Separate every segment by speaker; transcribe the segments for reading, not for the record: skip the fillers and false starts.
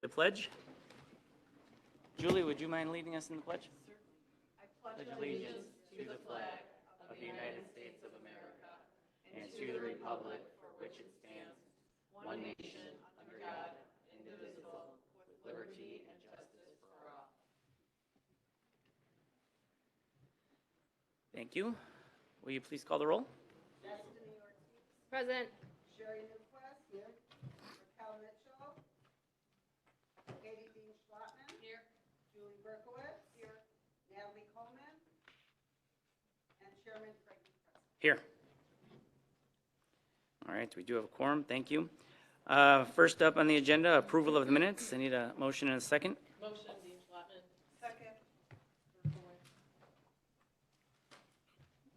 Speaker 1: The pledge. Julie, would you mind leading us in the pledge?
Speaker 2: I pledge allegiance to the flag of the United States of America and to the republic for which it stands, one nation, under God, indivisible, with liberty and justice for all.
Speaker 1: Thank you. Will you please call the roll?
Speaker 3: Destiny Ortiz.
Speaker 4: Present.
Speaker 3: Sherry Newquist. Here. Raquel Mitchell. Katie Dean Schlotman.
Speaker 4: Here.
Speaker 3: Julie Berkowitz. Here. Natalie Coleman. And Chairman Frankie Preston.
Speaker 1: Here. All right, we do have a quorum. Thank you. First up on the agenda, approval of the minutes. I need a motion and a second.
Speaker 4: Motion, Dean Schlotman.
Speaker 3: Second.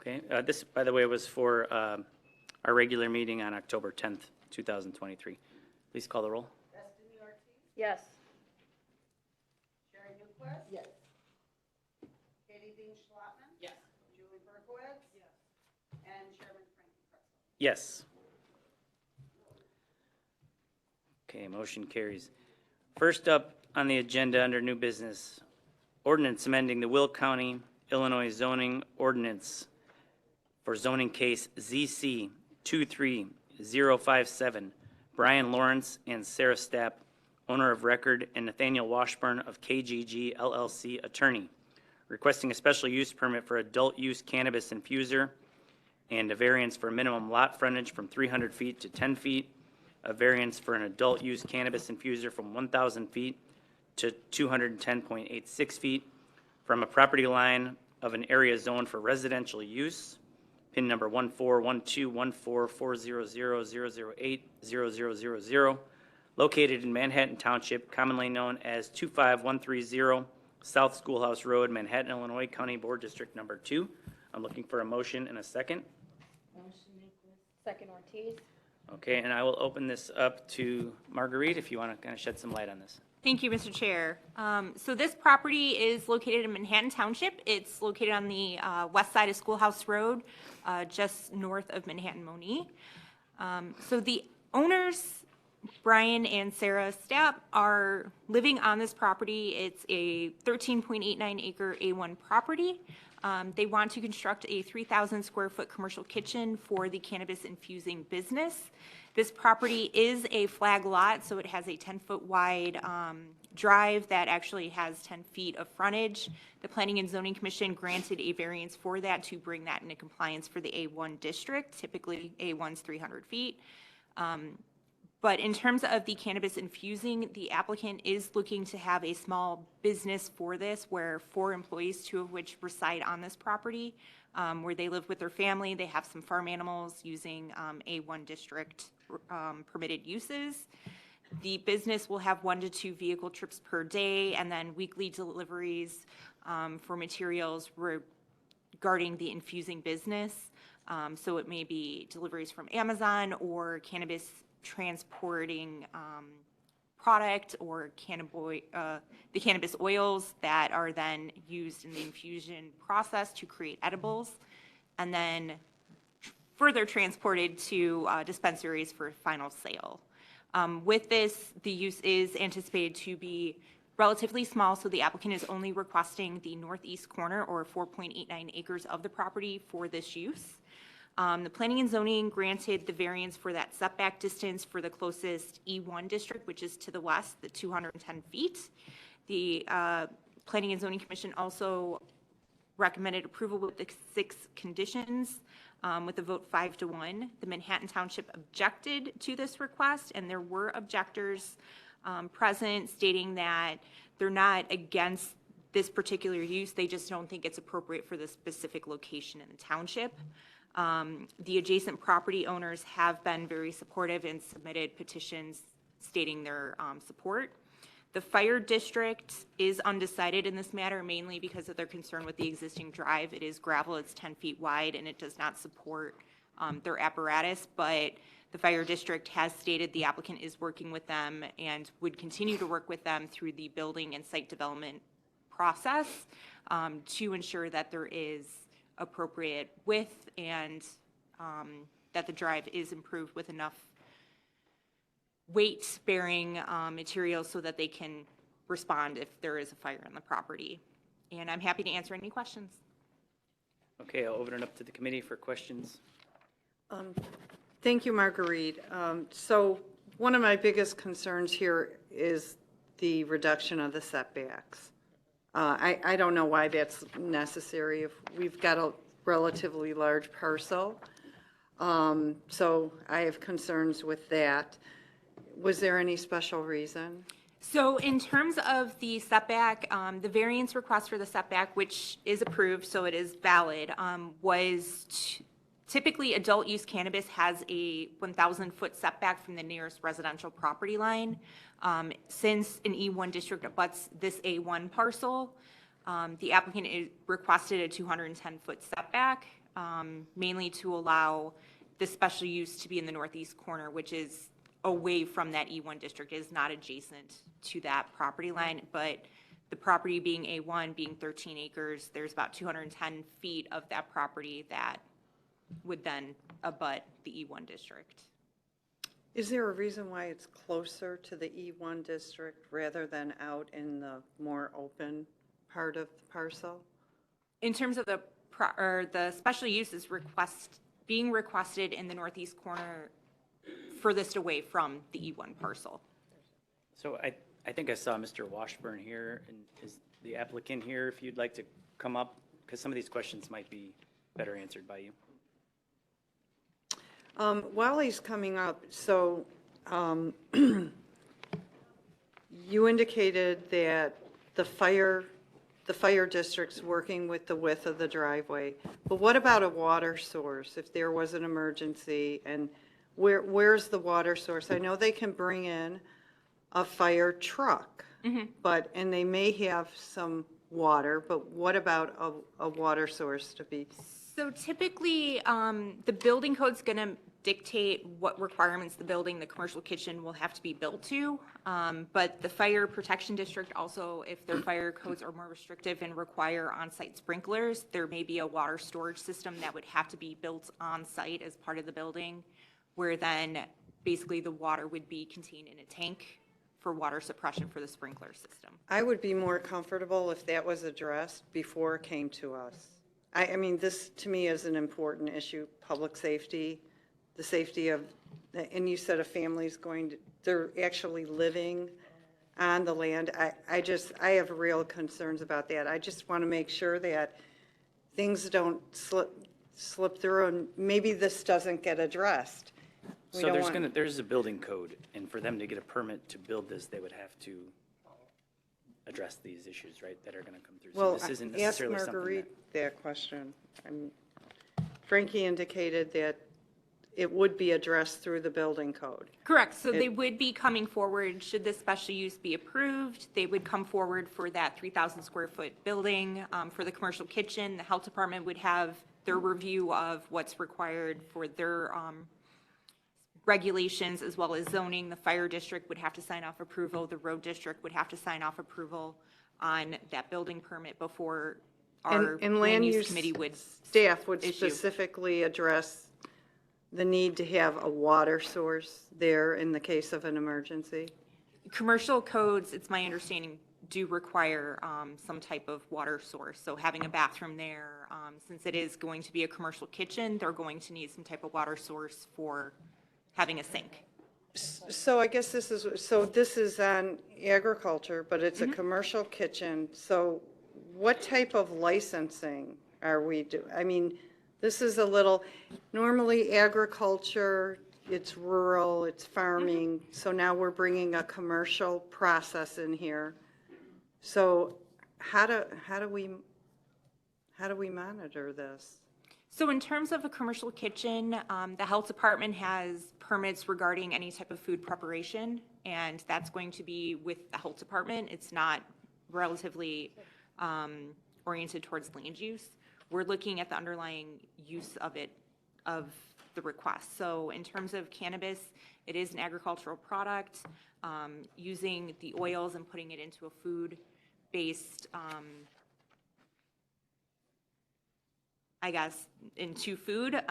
Speaker 1: Okay, this, by the way, was for our regular meeting on October 10th, 2023. Please call the roll.
Speaker 3: Destiny Ortiz.
Speaker 4: Yes.
Speaker 3: Sherry Newquist.
Speaker 4: Yes.
Speaker 3: Katie Dean Schlotman.
Speaker 4: Yes.
Speaker 3: Julie Berkowitz. Yes. And Chairman Frankie Preston.
Speaker 1: Yes. Okay, motion carries. First up on the agenda under new business, ordinance amending the Will County, Illinois zoning ordinance for zoning case ZC 23057, Brian Lawrence and Sarah Stapp, owner of record, and Nathaniel Washburn of KGG LLC, attorney, requesting a special use permit for adult use cannabis infuser and a variance for minimum lot frontage from 300 feet to 10 feet, a variance for an adult use cannabis infuser from 1,000 feet to 210.86 feet from a property line of an area zoned for residential use, PIN number 14121440000800000, located in Manhattan Township, commonly known as 25130 South Schoolhouse Road, Manhattan, Illinois, County Board District Number 2. I'm looking for a motion and a second.
Speaker 4: Motion, Newquist. Second, Ortiz.
Speaker 1: Okay, and I will open this up to Marguerite if you want to kind of shed some light on this.
Speaker 5: Thank you, Mr. Chair. So this property is located in Manhattan Township. It's located on the west side of Schoolhouse Road, just north of Manhattan-Monee. So the owners, Brian and Sarah Stapp, are living on this property. It's a 13.89 acre A1 property. They want to construct a 3,000 square foot commercial kitchen for the cannabis infusing business. This property is a flag lot, so it has a 10-foot wide drive that actually has 10 feet of frontage. The Planning and Zoning Commission granted a variance for that to bring that into compliance for the A1 district. Typically, A1's 300 feet. But in terms of the cannabis infusing, the applicant is looking to have a small business for this where 4 employees, 2 of which reside on this property, where they live with their family. They have some farm animals using A1 district permitted uses. The business will have 1 to 2 vehicle trips per day and then weekly deliveries for materials regarding the infusing business. So it may be deliveries from Amazon or cannabis transporting product or the cannabis oils that are then used in the infusion process to create edibles, and then further transported to dispensaries for final sale. With this, the use is anticipated to be relatively small, so the applicant is only requesting the northeast corner or 4.89 acres of the property for this use. The Planning and Zoning granted the variance for that setback distance for the closest E1 district, which is to the west, the 210 feet. The Planning and Zoning Commission also recommended approval with the 6 conditions with a vote 5-1. The Manhattan Township objected to this request, and there were objectors present stating that they're not against this particular use. They just don't think it's appropriate for the specific location in the township. The adjacent property owners have been very supportive and submitted petitions stating their support. The fire district is undecided in this matter, mainly because of their concern with the existing drive. It is gravel, it's 10 feet wide, and it does not support their apparatus, but the fire district has stated the applicant is working with them and would continue to work with them through the building and site development process to ensure that there is appropriate width and that the drive is improved with enough weight-bearing materials so that they can respond if there is a fire on the property. And I'm happy to answer any questions.
Speaker 1: Okay, I'll open it up to the committee for questions.
Speaker 3: Thank you, Marguerite. So one of my biggest concerns here is the reduction of the setbacks. I don't know why that's necessary if we've got a relatively large parcel. So I have concerns with that. Was there any special reason?
Speaker 5: So in terms of the setback, the variance request for the setback, which is approved, so it is valid, was typically adult use cannabis has a 1,000-foot setback from the nearest residential property line. Since an E1 district abuts this A1 parcel, the applicant requested a 210-foot setback, mainly to allow the special use to be in the northeast corner, which is away from that E1 district, is not adjacent to that property line, but the property being A1, being 13 acres, there's about 210 feet of that property that would then abut the E1 district.
Speaker 3: Is there a reason why it's closer to the E1 district rather than out in the more open part of the parcel?
Speaker 5: In terms of the special use is being requested in the northeast corner furthest away from the E1 parcel.
Speaker 1: So I think I saw Mr. Washburn here, and is the applicant here, if you'd like to come up, because some of these questions might be better answered by you.
Speaker 3: While he's coming up, so you indicated that the fire district's working with the width of the driveway, but what about a water source if there was an emergency? And where's the water source? I know they can bring in a fire truck, and they may have some water, but what about a water source to be?
Speaker 5: So typically, the building code's going to dictate what requirements the commercial kitchen will have to be built to. But the fire protection district also, if their fire codes are more restrictive and require on-site sprinklers, there may be a water storage system that would have to be built on-site as part of the building, where then basically the water would be contained in a tank for water suppression for the sprinkler system.
Speaker 3: I would be more comfortable if that was addressed before it came to us. I mean, this to me is an important issue, public safety, the safety of, and you said a family's they're actually living on the land. I have real concerns about that. I just want to make sure that things don't slip through, and maybe this doesn't get addressed.
Speaker 1: So there's a building code, and for them to get a permit to build this, they would have to address these issues, right, that are going to come through. So
Speaker 3: Well,
Speaker 1: this isn't
Speaker 3: ask
Speaker 1: necessarily something
Speaker 3: Marguerite that question. Frankie indicated that it would be addressed through the building code.
Speaker 5: Correct. So they would be coming forward, should this special use be approved, they would come forward for that 3,000 square foot building. For the commercial kitchen, the health department would have their review of what's required for their regulations as well as zoning. The fire district would have to sign off approval. The road district would have to sign off approval on that building permit before our
Speaker 3: And
Speaker 5: land use committee would
Speaker 3: staff would
Speaker 5: issue.
Speaker 3: specifically address the need to have a water source there in the case of an emergency.
Speaker 5: Commercial codes, it's my understanding, do require some type of water source. So having a bathroom there, since it is going to be a commercial kitchen, they're going to need some type of water source for having a sink.
Speaker 3: So I guess this is on agriculture, but it's a commercial kitchen. So what type of licensing are we doing? I mean, this is a little, normally agriculture, it's rural, it's farming. So now we're bringing a commercial process in here. So how do we monitor this?
Speaker 5: So in terms of a commercial kitchen, the health department has permits regarding any type of food preparation, and that's going to be with the health department. It's not relatively oriented towards land use. We're looking at the underlying use of the request. So in terms of cannabis, it is an agricultural product. Using the oils and putting it into a food-based I guess, into food,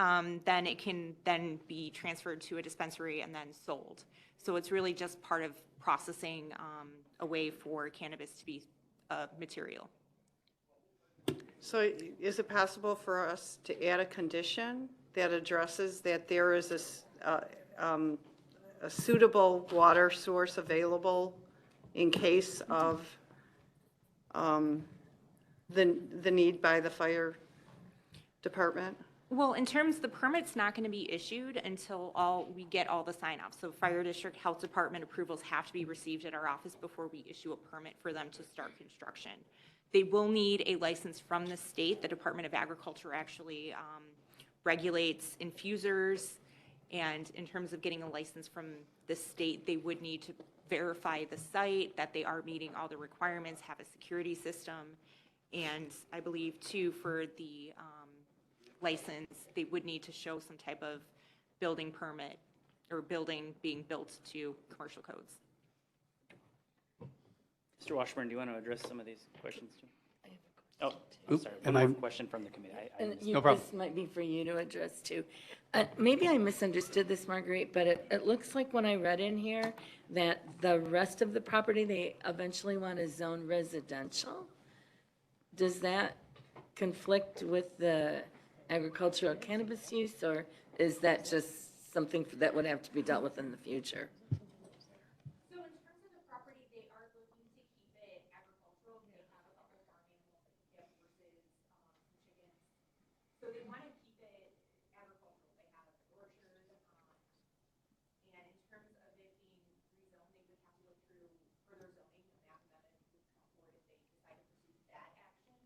Speaker 5: then it can then be transferred to a dispensary and then sold. So it's really just part of processing a way for cannabis to be material.
Speaker 3: So is it possible for us to add a condition that addresses that there is a suitable water source available in case of the need by the fire department?
Speaker 5: Well, in terms, the permit's not going to be issued until we get all the sign-offs. So fire district, health department approvals have to be received at our office before we issue a permit for them to start construction. They will need a license from the state. The Department of Agriculture actually regulates infusers. And in terms of getting a license from the state, they would need to verify the site, that they are meeting all the requirements, have a security system. And I believe too, for the license, they would need to show some type of building permit or building being built to commercial codes.
Speaker 1: Mr. Washburn, do you want to address some of these questions too?
Speaker 2: I have a question.
Speaker 1: Oh, I'm sorry.
Speaker 6: am
Speaker 1: One
Speaker 6: I-
Speaker 1: more question from the committee. I
Speaker 2: And
Speaker 1: missed-
Speaker 2: you,
Speaker 6: No problem.
Speaker 2: this might be for you to address too. Maybe I misunderstood this, Marguerite, but it looks like when I read in here that the rest of the property, they eventually want to zone residential. Does that conflict with the agricultural cannabis use, or is that just something that would have to be dealt with in the future?
Speaker 5: So in terms of the property, they are looking to keep it agricultural. They have a couple farm animals, like they have horses, some chickens. So they want to keep it agricultural. They have an orchard. And in terms of it being rezoned, they would have to look through further zoning, the map amendment would come forward if they decide to pursue that action.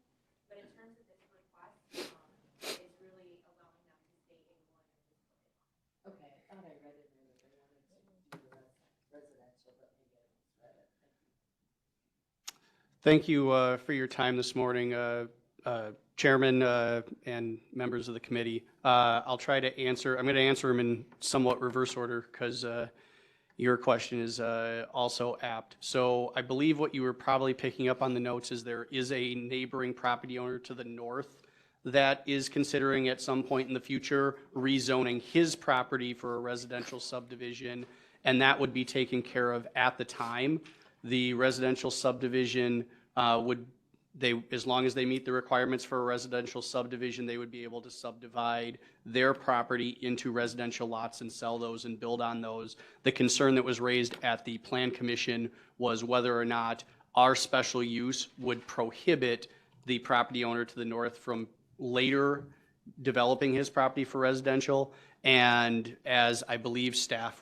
Speaker 5: But in terms of this request, it's really allowing them to stay in one of this permit.
Speaker 2: Okay, I thought I read it there that they wanted to do the residential, but maybe I misread it.
Speaker 6: Thank you for your time this morning, Chairman and members of the committee. I'll try to answer, I'm going to answer them in somewhat reverse order because your question is also apt. So I believe what you were probably picking up on the notes is there is a neighboring property owner to the north that is considering at some point in the future rezoning his property for a residential subdivision, and that would be taken care of at the time. The residential subdivision as long as they meet the requirements for a residential subdivision, they would be able to subdivide their property into residential lots and sell those and build on those. The concern that was raised at the Plan Commission was whether or not our special use would prohibit the property owner to the north from later developing his property for residential. And as I believe staff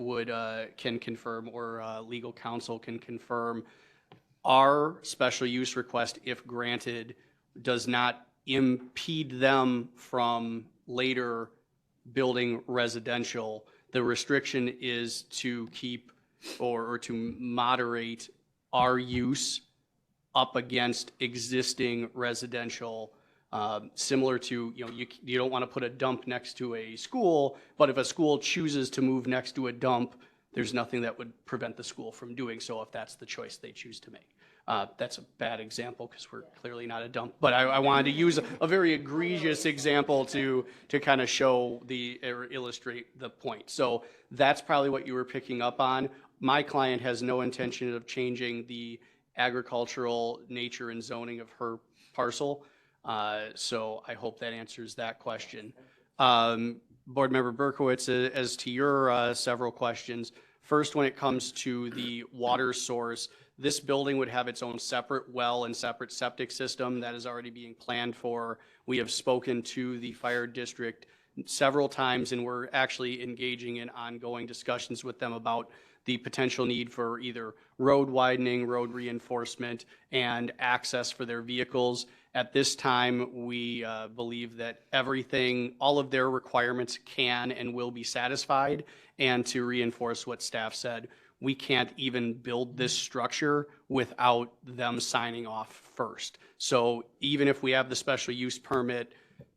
Speaker 6: can confirm, or legal counsel can confirm, our special use request, if granted, does not impede them from later building residential. The restriction is to keep or to moderate our use up against existing residential, similar to, you don't want to put a dump next to a school, but if a school chooses to move next to a dump, there's nothing that would prevent the school from doing so if that's the choice they choose to make. That's a bad example because we're clearly not a dump, but I wanted to use a very egregious example to kind of show or illustrate the point. So that's probably what you were picking up on. My client has no intention of changing the agricultural nature and zoning of her parcel. So I hope that answers that question. Board Member Berkowitz, as to your several questions, first, when it comes to the water source, this building would have its own separate well and separate septic system that is already being planned for. We have spoken to the fire district several times, and we're actually engaging in ongoing discussions with them about the potential need for either road widening, road reinforcement, and access for their vehicles. At this time, we believe that all of their requirements can and will be satisfied. And to reinforce what staff said, we can't even build this structure without them signing off first. So even if we have the special use permit,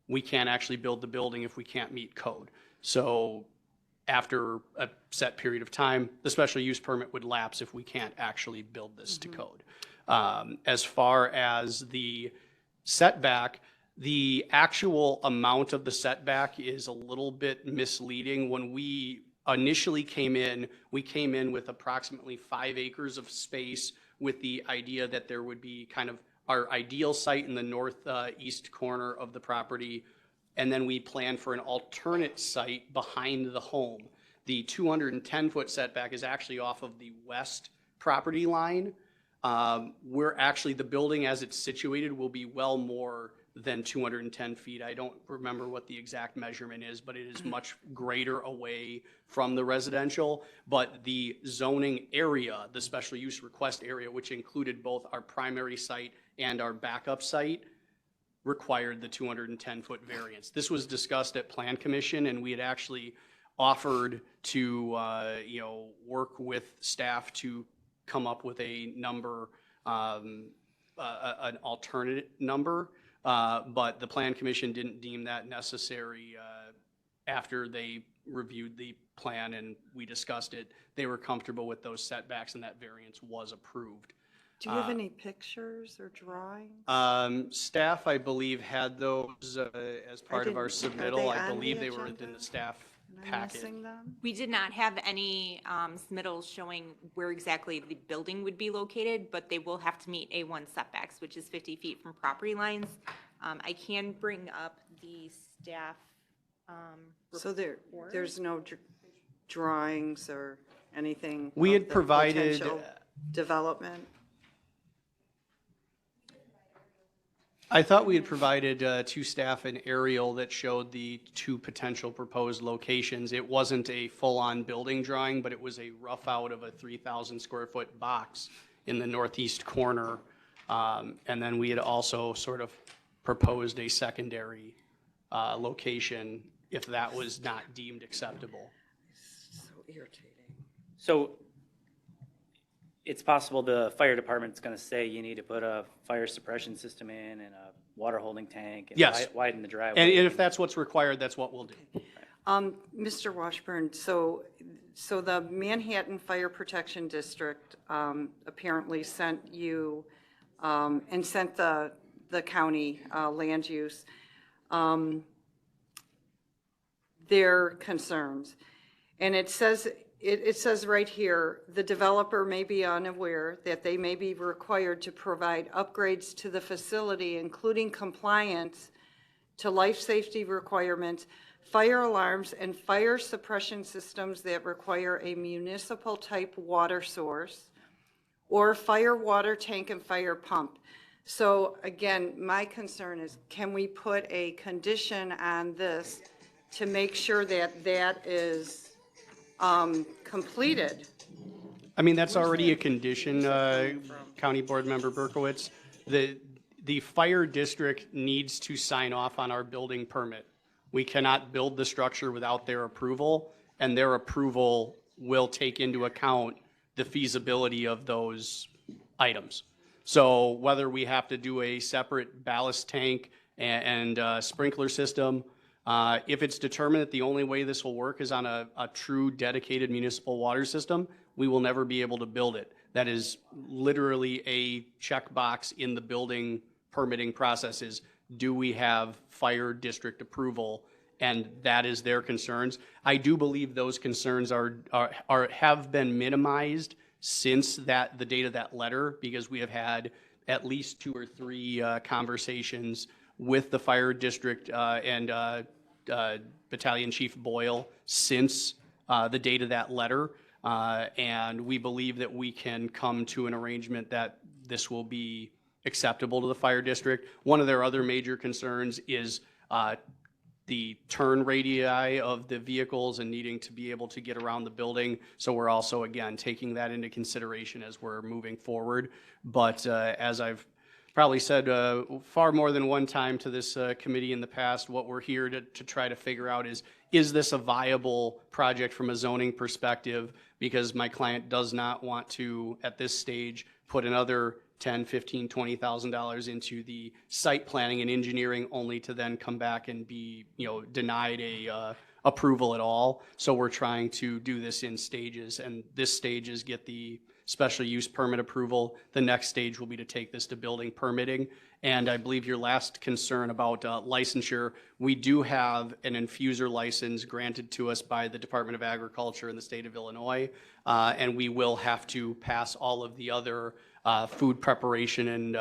Speaker 6: we can't actually build the building if we can't meet code. So after a set period of time, the special use permit would lapse if we can't actually build this to code. As far as the setback, the actual amount of the setback is a little bit misleading. When we initially we came in with approximately 5 acres of space with the idea that there would be kind of our ideal site in the northeast corner of the property, and then we planned for an alternate site behind the home. The 210-foot setback is actually off of the west property line. The building as it's situated will be well more than 210 feet. I don't remember what the exact measurement is, but it is much greater away from the residential. But the zoning area, the special use request area, which included both our primary site and our backup site, required the 210-foot variance. This was discussed at Plan Commission, and we had actually offered to, work with staff to come up with a number, an alternate number. But the Plan Commission didn't deem that necessary after they reviewed the plan and we discussed it. They were comfortable with those setbacks and that variance was approved.
Speaker 3: Do you have any pictures or drawings?
Speaker 6: Staff, I believe, had those as part of our
Speaker 3: didn't- are
Speaker 6: submittal.
Speaker 3: they
Speaker 6: I
Speaker 3: on
Speaker 6: believe
Speaker 3: the
Speaker 6: they were
Speaker 3: agenda?
Speaker 6: in the staff
Speaker 3: Am I
Speaker 6: packet.
Speaker 3: missing them?
Speaker 5: We did not have any submittals showing where exactly the building would be located, but they will have to meet A1 setbacks, which is 50 feet from property lines. I can bring up the staff.
Speaker 3: So there's no drawings or anything?
Speaker 6: We
Speaker 3: of
Speaker 6: had
Speaker 3: the
Speaker 6: provided,
Speaker 3: potential development?
Speaker 6: I thought we had provided to staff an aerial that showed the 2 potential proposed locations. It wasn't a full-on building drawing, but it was a rough out of a 3,000 square foot box in the northeast corner. And then we had also sort of proposed a secondary location if that was not deemed acceptable.
Speaker 3: So irritating.
Speaker 1: So it's possible the fire department's going to say you need to put a fire suppression system in and a water holding tank and
Speaker 6: Yes.
Speaker 1: widen the driveway.
Speaker 6: And if that's what's required, that's what we'll do.
Speaker 3: Mr. Washburn, so the Manhattan Fire Protection District apparently sent you and sent the county land use their concerns. And it says right here, the developer may be unaware that they may be required to provide upgrades to the facility, including compliance to life safety requirements, fire alarms, and fire suppression systems that require a municipal-type water source, or fire water tank and fire pump. So again, my concern is, can we put a condition on this to make sure that that is completed?
Speaker 6: I mean, that's already a condition, County Board Member Berkowitz. The fire district needs to sign off on our building permit. We cannot build the structure without their approval, and their approval will take into account the feasibility of those items. So whether we have to do a separate ballast tank and sprinkler system, if it's determined that the only way this will work is on a true dedicated municipal water system, we will never be able to build it. That is literally a checkbox in the building permitting processes. Do we have fire district approval? And that is their concerns. I do believe those concerns have been minimized since the date of that letter, because we have had at least 2 or 3 conversations with the fire district and Battalion Chief Boyle since the date of that letter. And we believe that we can come to an arrangement that this will be acceptable to the fire district. One of their other major concerns is the turn radii of the vehicles and needing to be able to get around the building. So we're also, again, taking that into consideration as we're moving forward. But as I've probably said far more than one time to this committee in the past, what we're here to try to figure out is this a viable project from a zoning perspective? Because my client does not want to, at this stage, put another $10,000, $15,000, $20,000 into the site planning and engineering, only to then come back and be, denied a approval at all. So we're trying to do this in stages, and this stage is get the special use permit approval. The next stage will be to take this to building permitting. And I believe your last concern about licensure, we do have an infuser license granted to us by the Department of Agriculture in the state of Illinois. And we will have to pass all of the other food preparation and,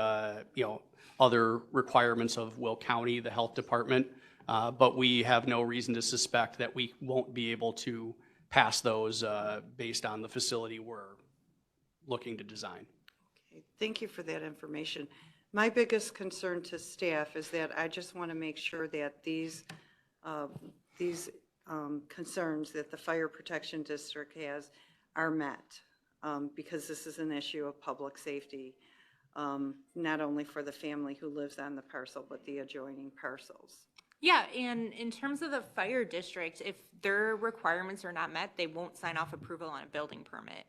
Speaker 6: other requirements of Will County, the health department. But we have no reason to suspect that we won't be able to pass those based on the facility we're looking to design.
Speaker 3: Okay, thank you for that information. My biggest concern to staff is that I just want to make sure that these concerns that the Fire Protection District has are met, because this is an issue of public safety, not only for the family who lives on the parcel, but the adjoining parcels.
Speaker 5: Yeah, and in terms of the fire district, if their requirements are not met, they won't sign off approval on a building permit.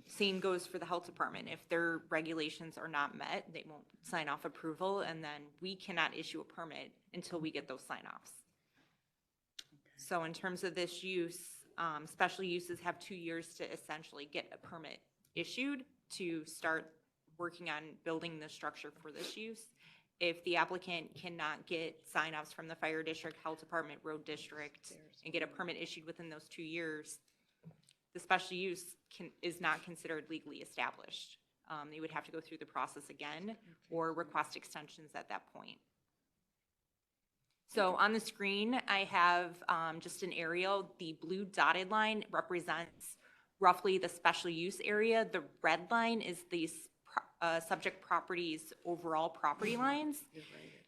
Speaker 5: Same goes for the health department. If their regulations are not met, they won't sign off approval, and then we cannot issue a permit until we get those sign-offs. So in terms of this use, special uses have 2 years to essentially get a permit issued to start working on building the structure for this use. If the applicant cannot get sign-offs from the fire district, health department, road district, and get a permit issued within those 2 years, the special use is not considered legally established. They would have to go through the process again or request extensions at that point. So on the screen, I have just an aerial. The blue dotted line represents roughly the special use area. The red line is the subject property's overall property lines.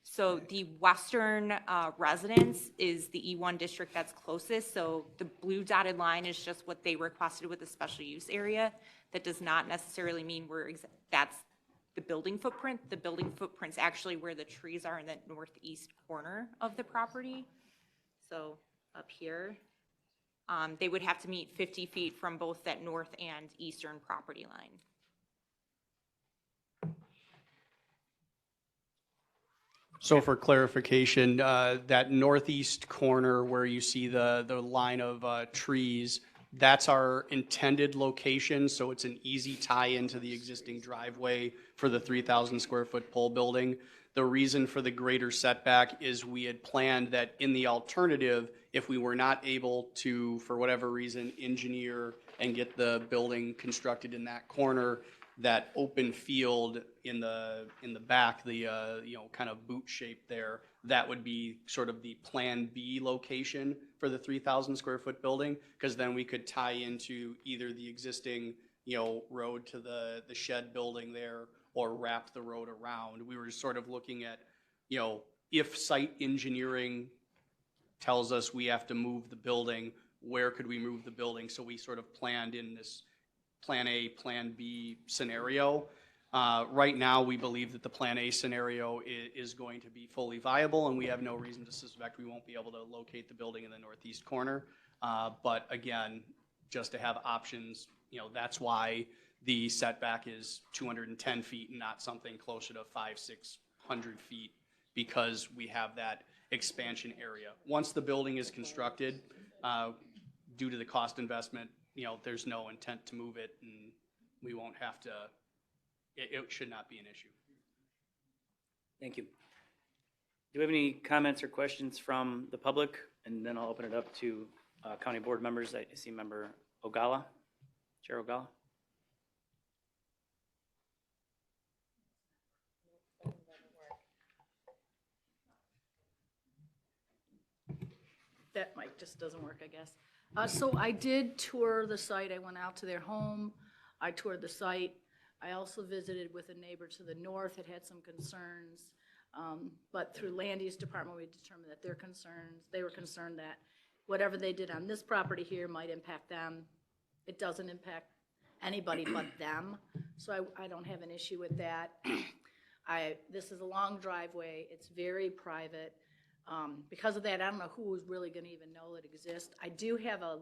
Speaker 5: So the western residence is the E1 district that's closest. So the blue dotted line is just what they requested with the special use area. That does not necessarily mean that's the building footprint. The building footprint's actually where the trees are in the northeast corner of the property. So up here, they would have to meet 50 feet from both that north and eastern property line.
Speaker 6: So for clarification, that northeast corner where you see the line of trees, that's our intended location, so it's an easy tie into the existing driveway for the 3,000 square foot pole building. The reason for the greater setback is we had planned that in the alternative, if we were not able to, for whatever reason, engineer and get the building constructed in that corner, that open field in the back, the kind of boot shape there, that would be sort of the Plan B location for the 3,000 square foot building, because then we could tie into either the existing road to the shed building there or wrap the road around. We were sort of looking at if site engineering tells us we have to move the building, where could we move the building? So we sort of planned in this Plan A, Plan B scenario. Right now, we believe that the Plan A scenario is going to be fully viable, and we have no reason to suspect we won't be able to locate the building in the northeast corner. But again, just to have options, that's why the setback is 210 feet and not something closer to 500-600 feet, because we have that expansion area. Once the building is constructed, due to the cost investment, there's no intent to move it, and we won't have to, it should not be an issue.
Speaker 1: Thank you. Do we have any comments or questions from the public? And then I'll open it up to county board members. I see member Ogala, Chair Ogala.
Speaker 2: That mic just doesn't work, I guess. So I did tour the site. I went out to their home. I toured the site. I also visited with a neighbor to the north that had some concerns. But through land use department, we determined that they were concerned that whatever they did on this property here might impact them. It doesn't impact anybody but them. So I don't have an issue with that. This is a long driveway. It's very private. Because of that, I don't know who is really going to even know it exists. I do have a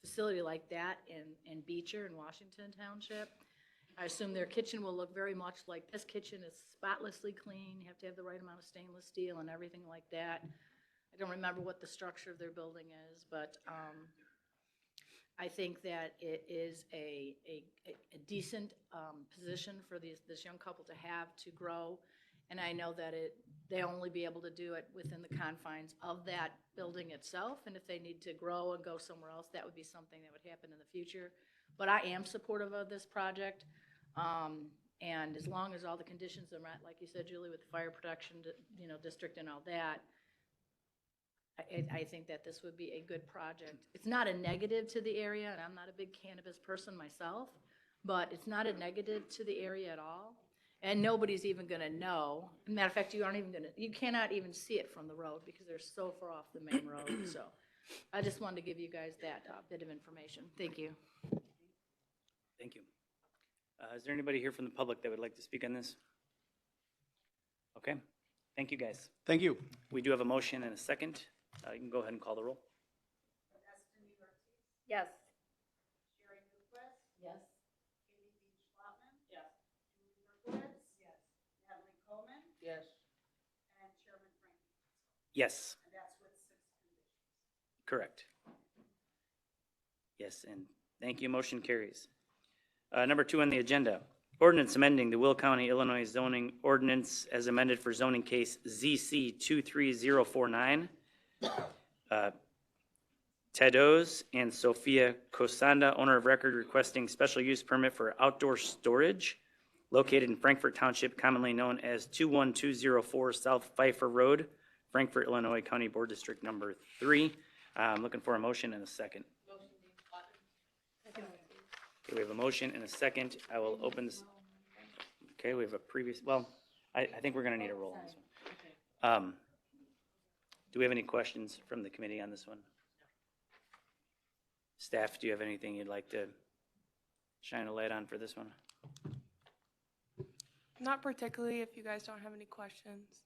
Speaker 2: facility like that in Beecher in Washington Township. I assume their kitchen will look very much like this kitchen. Is spotlessly clean. You have to have the right amount of stainless steel and everything like that. I don't remember what the structure of their building is, but I think that it is a decent position for this young couple to have to grow. And I know that they'll only be able to do it within the confines of that building itself. And if they need to grow and go somewhere else, that would be something that would happen in the future. But I am supportive of this project. And as long as all the conditions are met, like you said, Julie, with the fire protection, district and all that, I think that this would be a good project. It's not a negative to the area, and I'm not a big cannabis person myself, but it's not a negative to the area at all. And nobody's even gonna know. Matter of fact, you cannot even see it from the road because they're so far off the main road. So I just wanted to give you guys that bit of information. Thank you.
Speaker 1: Thank you. Is there anybody here from the public that would like to speak on this? Okay, thank you, guys.
Speaker 6: Thank you.
Speaker 1: We do have a motion and a second. You can go ahead and call the roll.
Speaker 4: Yes.
Speaker 2: Yes. Yes.
Speaker 1: Yes. Correct. Yes, and thank you. Motion carries. Number 2 on the agenda, ordinance amending the Will County, Illinois zoning ordinance as amended for zoning case ZC 23049. Tedos and Sophia Kosanda, owner of record, requesting special use permit for outdoor storage located in Frankfort Township, commonly known as 21204 South Pfeiffer Road, Frankfort, Illinois, County Board District Number 3. I'm looking for a motion and a second. Okay, we have a motion and a second. I will open this. Okay, we have a previous, well, I think we're gonna need a roll on this one. Do we have any questions from the committee on this one? Staff, do you have anything you'd like to shine a light on for this one?
Speaker 7: Not particularly, if you guys don't have any questions.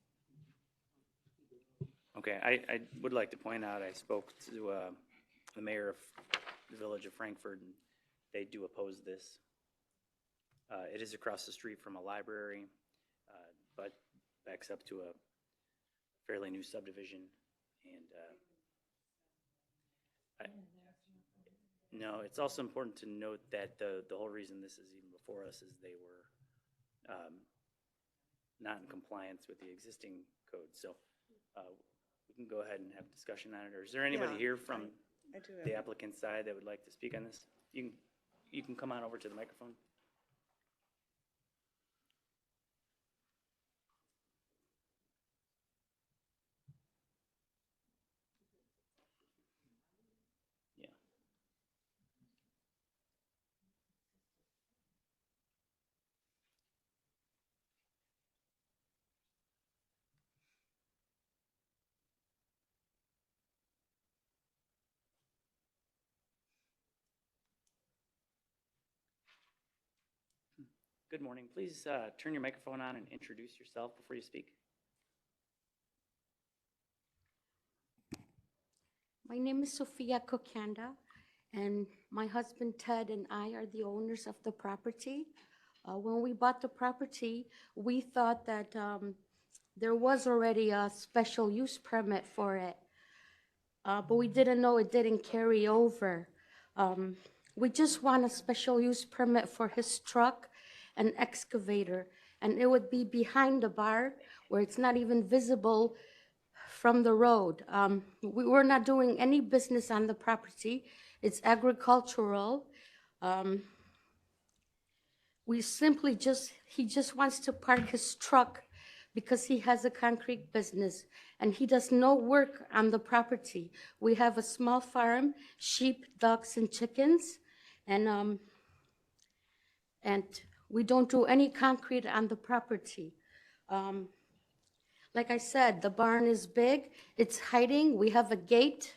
Speaker 1: Okay, I would like to point out, I spoke to the mayor of the village of Frankfort, and they do oppose this. It is across the street from a library, but backs up to a fairly new subdivision, and no, it's also important to note that the whole reason this is even before us is they were not in compliance with the existing code. So we can go ahead and have a discussion on it. Or is there anybody
Speaker 3: Yeah,
Speaker 1: here from
Speaker 3: I do
Speaker 1: the
Speaker 3: have,
Speaker 1: applicant side that would like to speak on this? You can come on over to the microphone. Yeah. Good morning. Please turn your microphone on and introduce yourself before you speak.
Speaker 8: My name is Sophia Kokanda, and my husband Ted and I are the owners of the property. When we bought the property, we thought that there was already a special use permit for it, but we didn't know it didn't carry over. We just want a special use permit for his truck and excavator, and it would be behind the bar where it's not even visible from the road. We were not doing any business on the property. It's agricultural. We simply he just wants to park his truck because he has a concrete business and he does no work on the property. We have a small farm, sheep, ducks, and chickens, and we don't do any concrete on the property. Like I said, the barn is big, it's hiding, we have a gate,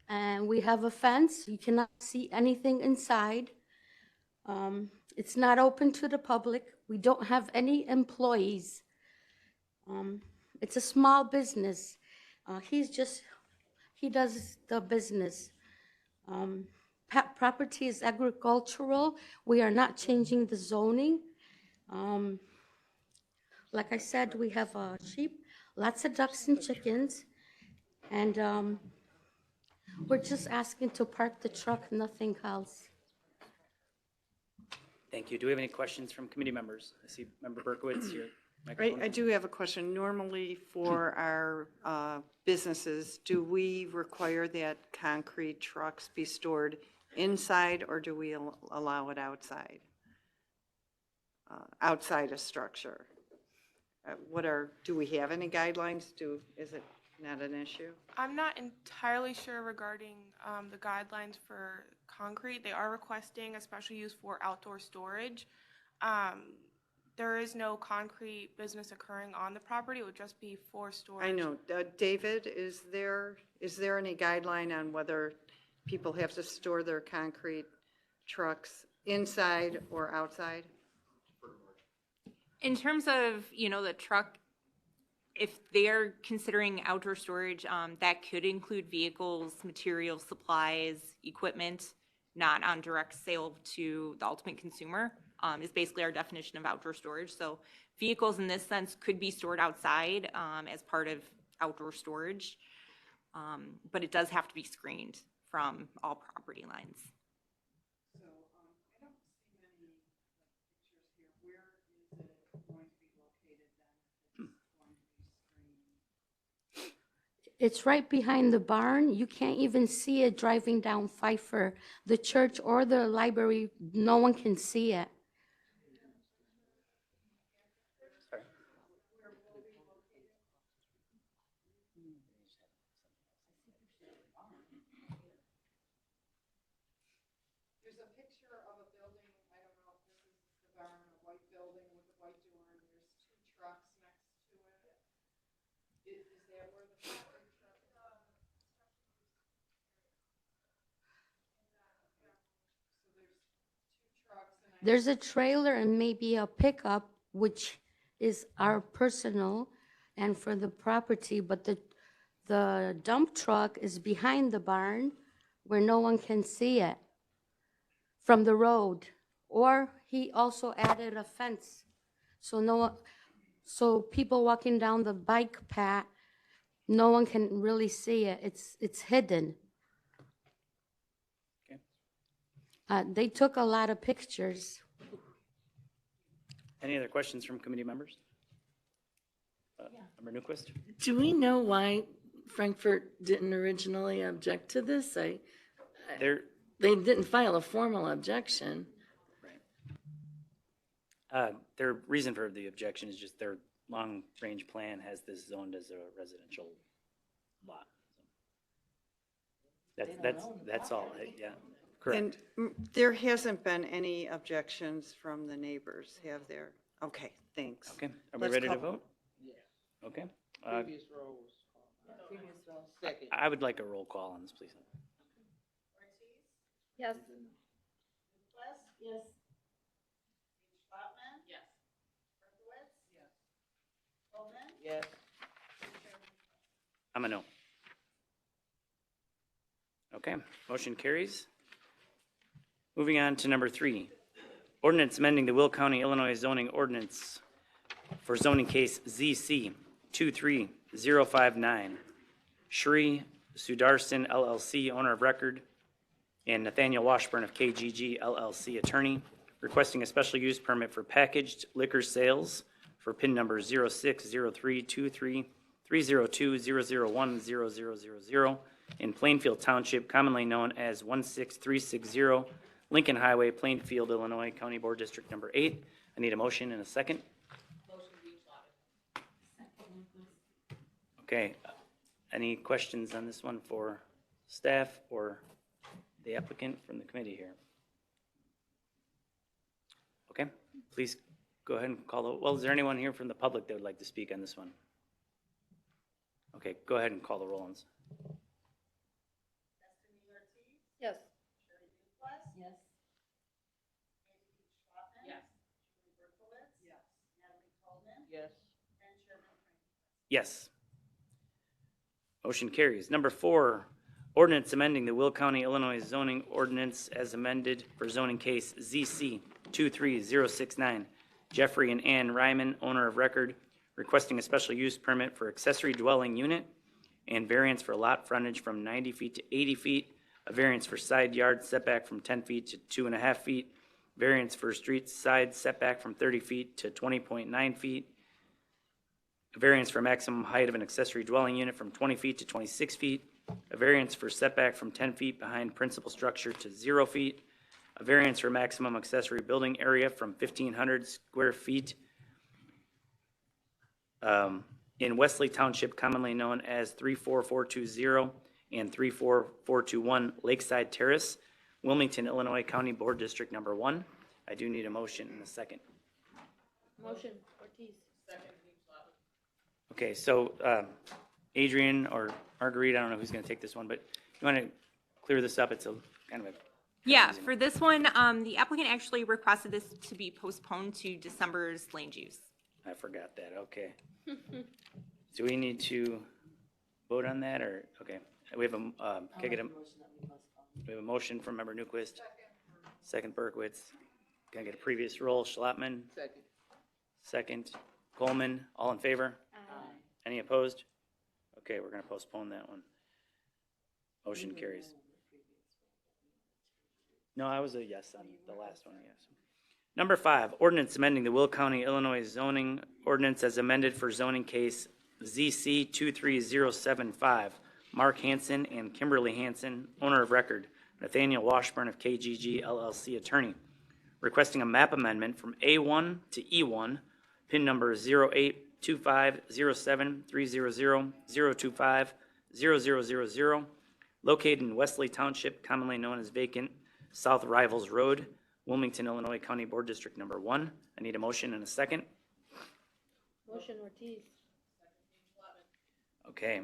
Speaker 8: and we have a fence. You cannot see anything inside. It's not open to the public. We don't have any employees. It's a small business. He does the business. Property is agricultural. We are not changing the zoning. Like I said, we have sheep, lots of ducks and chickens, and We're just asking to park the truck, nothing else.
Speaker 1: Thank you. Do we have any questions from committee members? I see Member Berkowitz, your
Speaker 3: Right,
Speaker 1: microphone.
Speaker 3: I do have a question. Normally for our businesses, do we require that concrete trucks be stored inside or do we allow it outside? Outside a structure? Do we have any guidelines? Is it not an issue?
Speaker 7: I'm not entirely sure regarding the guidelines for concrete. They are requesting a special use for outdoor storage. There is no concrete business occurring on the property. It would just be for storage.
Speaker 3: I know. David, is there any guideline on whether people have to store their concrete trucks inside or outside?
Speaker 5: In terms of, the truck, if they're considering outdoor storage, that could include vehicles, materials, supplies, equipment, not on direct sale to the ultimate consumer, is basically our definition of outdoor storage. So vehicles in this sense could be stored outside as part of outdoor storage, but it does have to be screened from all property lines.
Speaker 3: So, I don't see many pictures here. Where is it going to be located then? If it's going to be screened?
Speaker 8: It's right behind the barn. You can't even see it driving down Pfeiffer. The church or the library, no one can see it.
Speaker 1: Sorry.
Speaker 3: There's a picture of a building, I don't know if this is the barn, a white building with a white door, and there's two trucks next to it. Is that where the fire truck? So there's two trucks and
Speaker 8: There's a trailer and maybe a pickup, which is our personal and for the property, but the dump truck is behind the barn where no one can see it from the road. Or he also added a fence, so people walking down the bike path, no one can really see it. It's hidden.
Speaker 1: Okay.
Speaker 8: They took a lot of pictures.
Speaker 1: Any other questions from committee members? Member Newquist?
Speaker 2: Do we know why Frankfurt didn't originally object to this?
Speaker 1: There,
Speaker 2: They didn't file a formal objection.
Speaker 1: their reason for the objection is just their long-range plan has this zoned as a residential lot. That's all, yeah, correct.
Speaker 3: And there hasn't been any objections from the neighbors, have there? Okay, thanks.
Speaker 1: Okay, are we
Speaker 3: Let's
Speaker 1: ready to
Speaker 3: call-
Speaker 1: vote? Okay.
Speaker 9: Previous rows. Second.
Speaker 1: I would like a roll call on this, please.
Speaker 4: Yes.
Speaker 8: Yes.
Speaker 9: Yes.
Speaker 1: I'm a no. Okay, motion carries. Moving on to number 3. Ordinance amending the Will County, Illinois zoning ordinance for zoning case ZC 23059. Shri Sudarsan LLC, owner of record, and Nathaniel Washburn of KGG LLC, attorney, requesting a special use permit for packaged liquor sales for PIN number 0603233020010000 in Plainfield Township, commonly known as 16360 Lincoln Highway, Plainfield, Illinois, County Board District Number 8. I need a motion and a second. Okay, any questions on this one for staff or the applicant from the committee here? Okay, please go ahead and call the, well, is there anyone here from the public that would like to speak on this one? Okay, go ahead and call the roll on this.
Speaker 4: Yes.
Speaker 8: Yes.
Speaker 9: Yes.
Speaker 1: Yes. Motion carries. Number 4, ordinance amending the Will County, Illinois zoning ordinance as amended for zoning case ZC 23069. Jeffrey and Ann Ryman, owner of record, requesting a special use permit for accessory dwelling unit and variance for lot frontage from 90 feet to 80 feet, a variance for side yard setback from 10 feet to 2.5 feet, variance for street side setback from 30 feet to 20.9 feet, a variance for maximum height of an accessory dwelling unit from 20 feet to 26 feet, a variance for setback from 10 feet behind principal structure to 0 feet, a variance for maximum accessory building area from 1,500 square feet in Wesley Township, commonly known as 34420 and 34421 Lakeside Terrace, Wilmington, Illinois County Board District Number 1. I do need a motion in a second.
Speaker 4: Motion, Ortiz.
Speaker 1: Okay, so Adrian or Marguerite, I don't know who's going to take this one, but you want to clear this up? It's a kind of a
Speaker 5: Yeah, for this one, the applicant actually requested this to be postponed to December's land use.
Speaker 1: I forgot that, okay. Do we need to vote on that, or, okay, we have a, can I get a, we have a motion from Member Newquist, second Berkowitz. Can I get a previous roll? Schlappman,
Speaker 9: Second.
Speaker 1: second Coleman, all in favor? Any opposed? Okay, we're gonna postpone that one. Motion carries. No, I was a yes on the last one, yes. Number 5, ordinance amending the Will County, Illinois zoning ordinance as amended for zoning case ZC 23075. Mark Hansen and Kimberly Hansen, owner of record, Nathaniel Washburn of KGG LLC attorney, requesting a map amendment from A1 to E1, PIN number 0825073000250000, located in Wesley Township, commonly known as vacant South Rivals Road, Wilmington, Illinois County Board District Number 1. I need a motion and a second.
Speaker 4: Motion, Ortiz.
Speaker 1: Okay.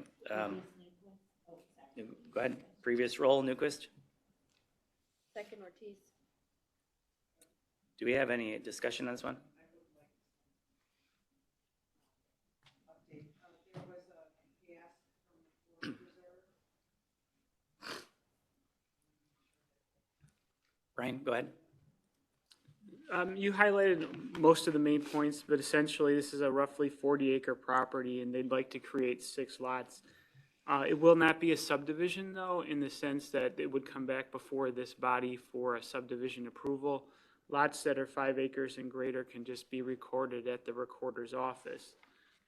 Speaker 1: Go ahead. Previous roll, Newquist.
Speaker 4: Second, Ortiz.
Speaker 1: Do we have any discussion on this one? Brian, go ahead.
Speaker 10: You highlighted most of the main points, but essentially this is a roughly 40-acre property and they'd like to create 6 lots. It will not be a subdivision though, in the sense that it would come back before this body for a subdivision approval. Lots that are 5 acres and greater can just be recorded at the recorder's office.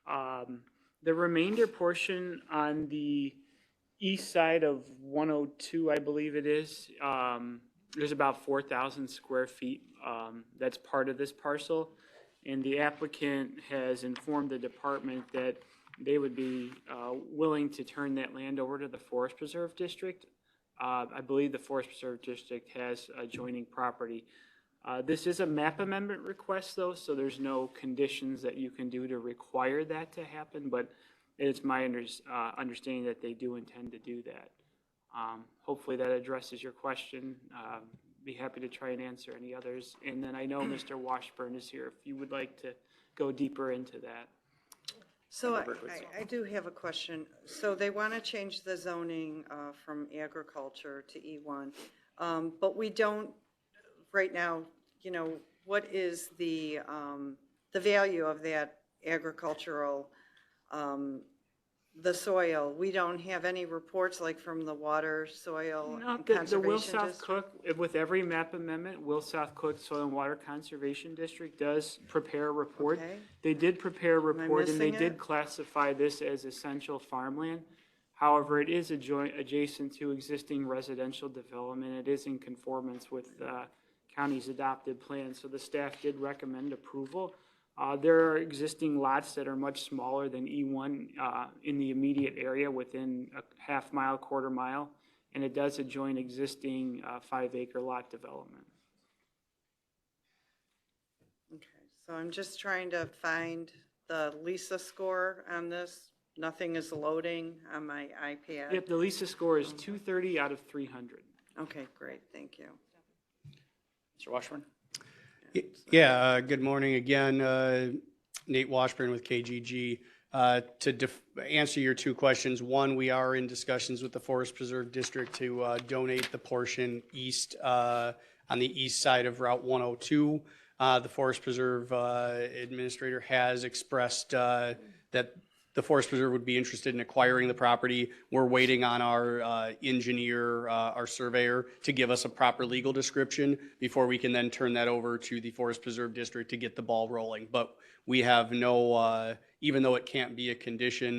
Speaker 10: The remainder portion on the east side of 102, I believe it is, there's about 4,000 square feet that's part of this parcel. And the applicant has informed the department that they would be willing to turn that land over to the Forest Preserve District. I believe the Forest Preserve District has adjoining property. This is a map amendment request though, so there's no conditions that you can do to require that to happen, but it's my understanding that they do intend to do that. Hopefully that addresses your question. Be happy to try and answer any others. And then I know Mr. Washburn is here if you would like to go deeper into that.
Speaker 3: So I do have a question. So they want to change the zoning from agriculture to E1, but we don't, right now, you know, what is the value of that agricultural, the soil? We don't have any reports like from the Water, Soil,
Speaker 10: No,
Speaker 3: and
Speaker 10: the
Speaker 3: Conservation
Speaker 10: Will South
Speaker 3: District?
Speaker 10: Cook, with every map amendment, Will South Cook Soil and Water Conservation District does prepare a report.
Speaker 3: Okay.
Speaker 10: They did prepare a report and they
Speaker 3: missing
Speaker 10: did
Speaker 3: it?
Speaker 10: classify this as essential farmland. However, it is adjacent to existing residential development. It is in conformance with the county's adopted plan, so the staff did recommend approval. There are existing lots that are much smaller than E1 in the immediate area within a half mile, quarter mile, and it does adjoin existing 5-acre lot development.
Speaker 3: Okay, so I'm just trying to find the Lisa score on this. Nothing is loading on my iPad.
Speaker 10: Yep, the Lisa score is 230 out of 300.
Speaker 3: Okay, great, thank you.
Speaker 1: Mr. Washburn?
Speaker 6: Yeah, good morning again. Nate Washburn with KGG. To answer your 2 questions, one, we are in discussions with the Forest Preserve District to donate the portion east, on the east side of Route 102. The Forest Preserve Administrator has expressed that the Forest Preserve would be interested in acquiring the property. We're waiting on our engineer, our surveyor, to give us a proper legal description before we can then turn that over to the Forest Preserve District to get the ball rolling. But we have no, even though it can't be a condition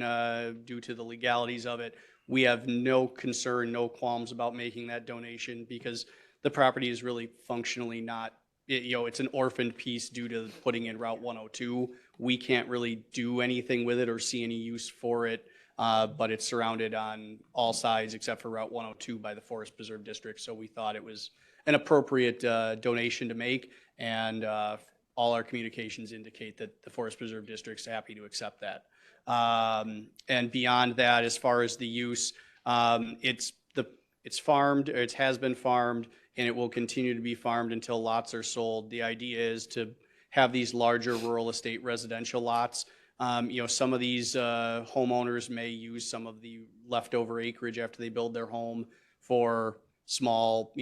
Speaker 6: due to the legalities of it, we have no concern, no qualms about making that donation because the property is really functionally not, it's an orphaned piece due to putting in Route 102. We can't really do anything with it or see any use for it, but it's surrounded on all sides except for Route 102 by the Forest Preserve District. So we thought it was an appropriate donation to make, and all our communications indicate that the Forest Preserve District's happy to accept that. And beyond that, as far as the use, it's farmed, or it has been farmed, and it will continue to be farmed until lots are sold. The idea is to have these larger rural estate residential lots. Some of these homeowners may use some of the leftover acreage after they build their home for small,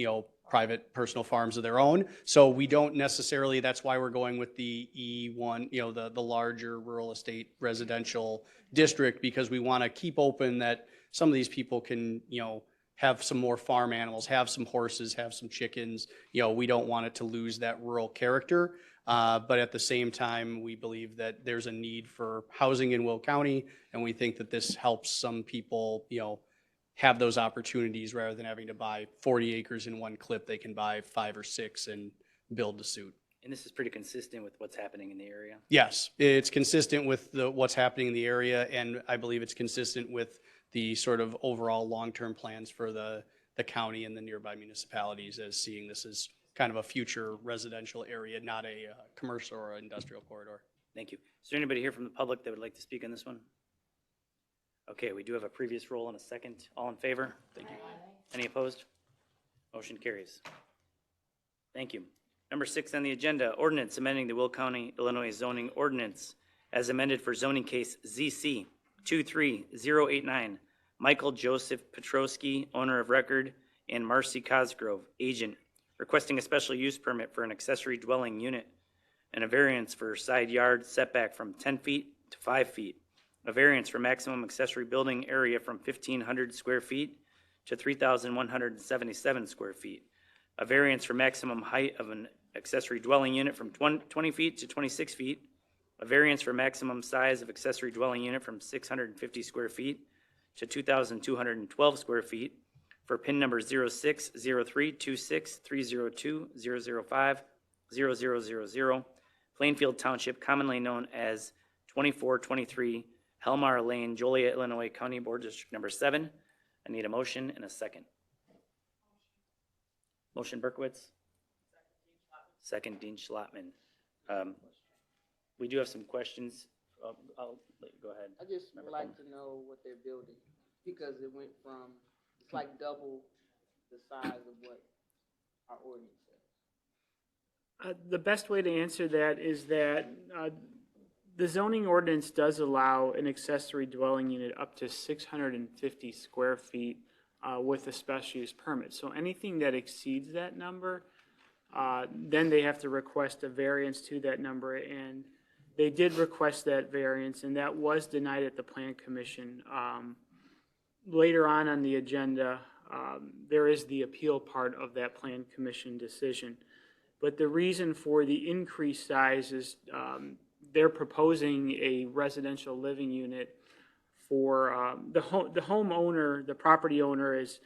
Speaker 6: private personal farms of their own. So we don't necessarily, that's why we're going with the E1, the larger rural estate residential district, because we want to keep open that some of these people can, have some more farm animals, have some horses, have some chickens. We don't want it to lose that rural character. But at the same time, we believe that there's a need for housing in Will County, and we think that this helps some people, have those opportunities rather than having to buy 40 acres in one clip. They can buy 5 or 6 and build to suit.
Speaker 1: And this is pretty consistent with what's happening in the area?
Speaker 6: Yes, it's consistent with what's happening in the area, and I believe it's consistent with the sort of overall long-term plans for the county and the nearby municipalities, as seeing this as kind of a future residential area, not a commercial or industrial corridor.
Speaker 1: Thank you. Is there anybody here from the public that would like to speak on this one? Okay, we do have a previous roll and a second. All in favor? Thank you. Any opposed? Motion carries. Thank you. Number 6 on the agenda, ordinance amending the Will County, Illinois zoning ordinance as amended for zoning case ZC 23089, Michael Joseph Petrosky, owner of record, and Marcy Cosgrove, agent, requesting a special use permit for an accessory dwelling unit and a variance for side yard setback from 10 feet to 5 feet, a variance for maximum accessory building area from 1,500 square feet to 3,177 square feet, a variance for maximum height of an accessory dwelling unit from 20 feet to 26 feet, a variance for maximum size of accessory dwelling unit from 650 square feet to 2,212 square feet for PIN number 0603263020050000, Plainfield Township, commonly known as 2423 Helmar Lane, Joliet, Illinois, County Board District Number 7. I need a motion and a second. Motion Berkowitz. Second Dean Schlotman. We do have some questions. I'll let you go ahead.
Speaker 9: I just would like to know what they're building, because it went from, it's like double the size of what our ordinance says.
Speaker 10: The best way to answer that is that the zoning ordinance does allow an accessory dwelling unit up to 650 square feet with a special use permit. So anything that exceeds that number, then they have to request a variance to that number, and they did request that variance, and that was denied at the Plan Commission. Later on the agenda, there is the appeal part of that Plan Commission decision. But the reason for the increased size is they're proposing a residential living unit for the homeowner, the property owner is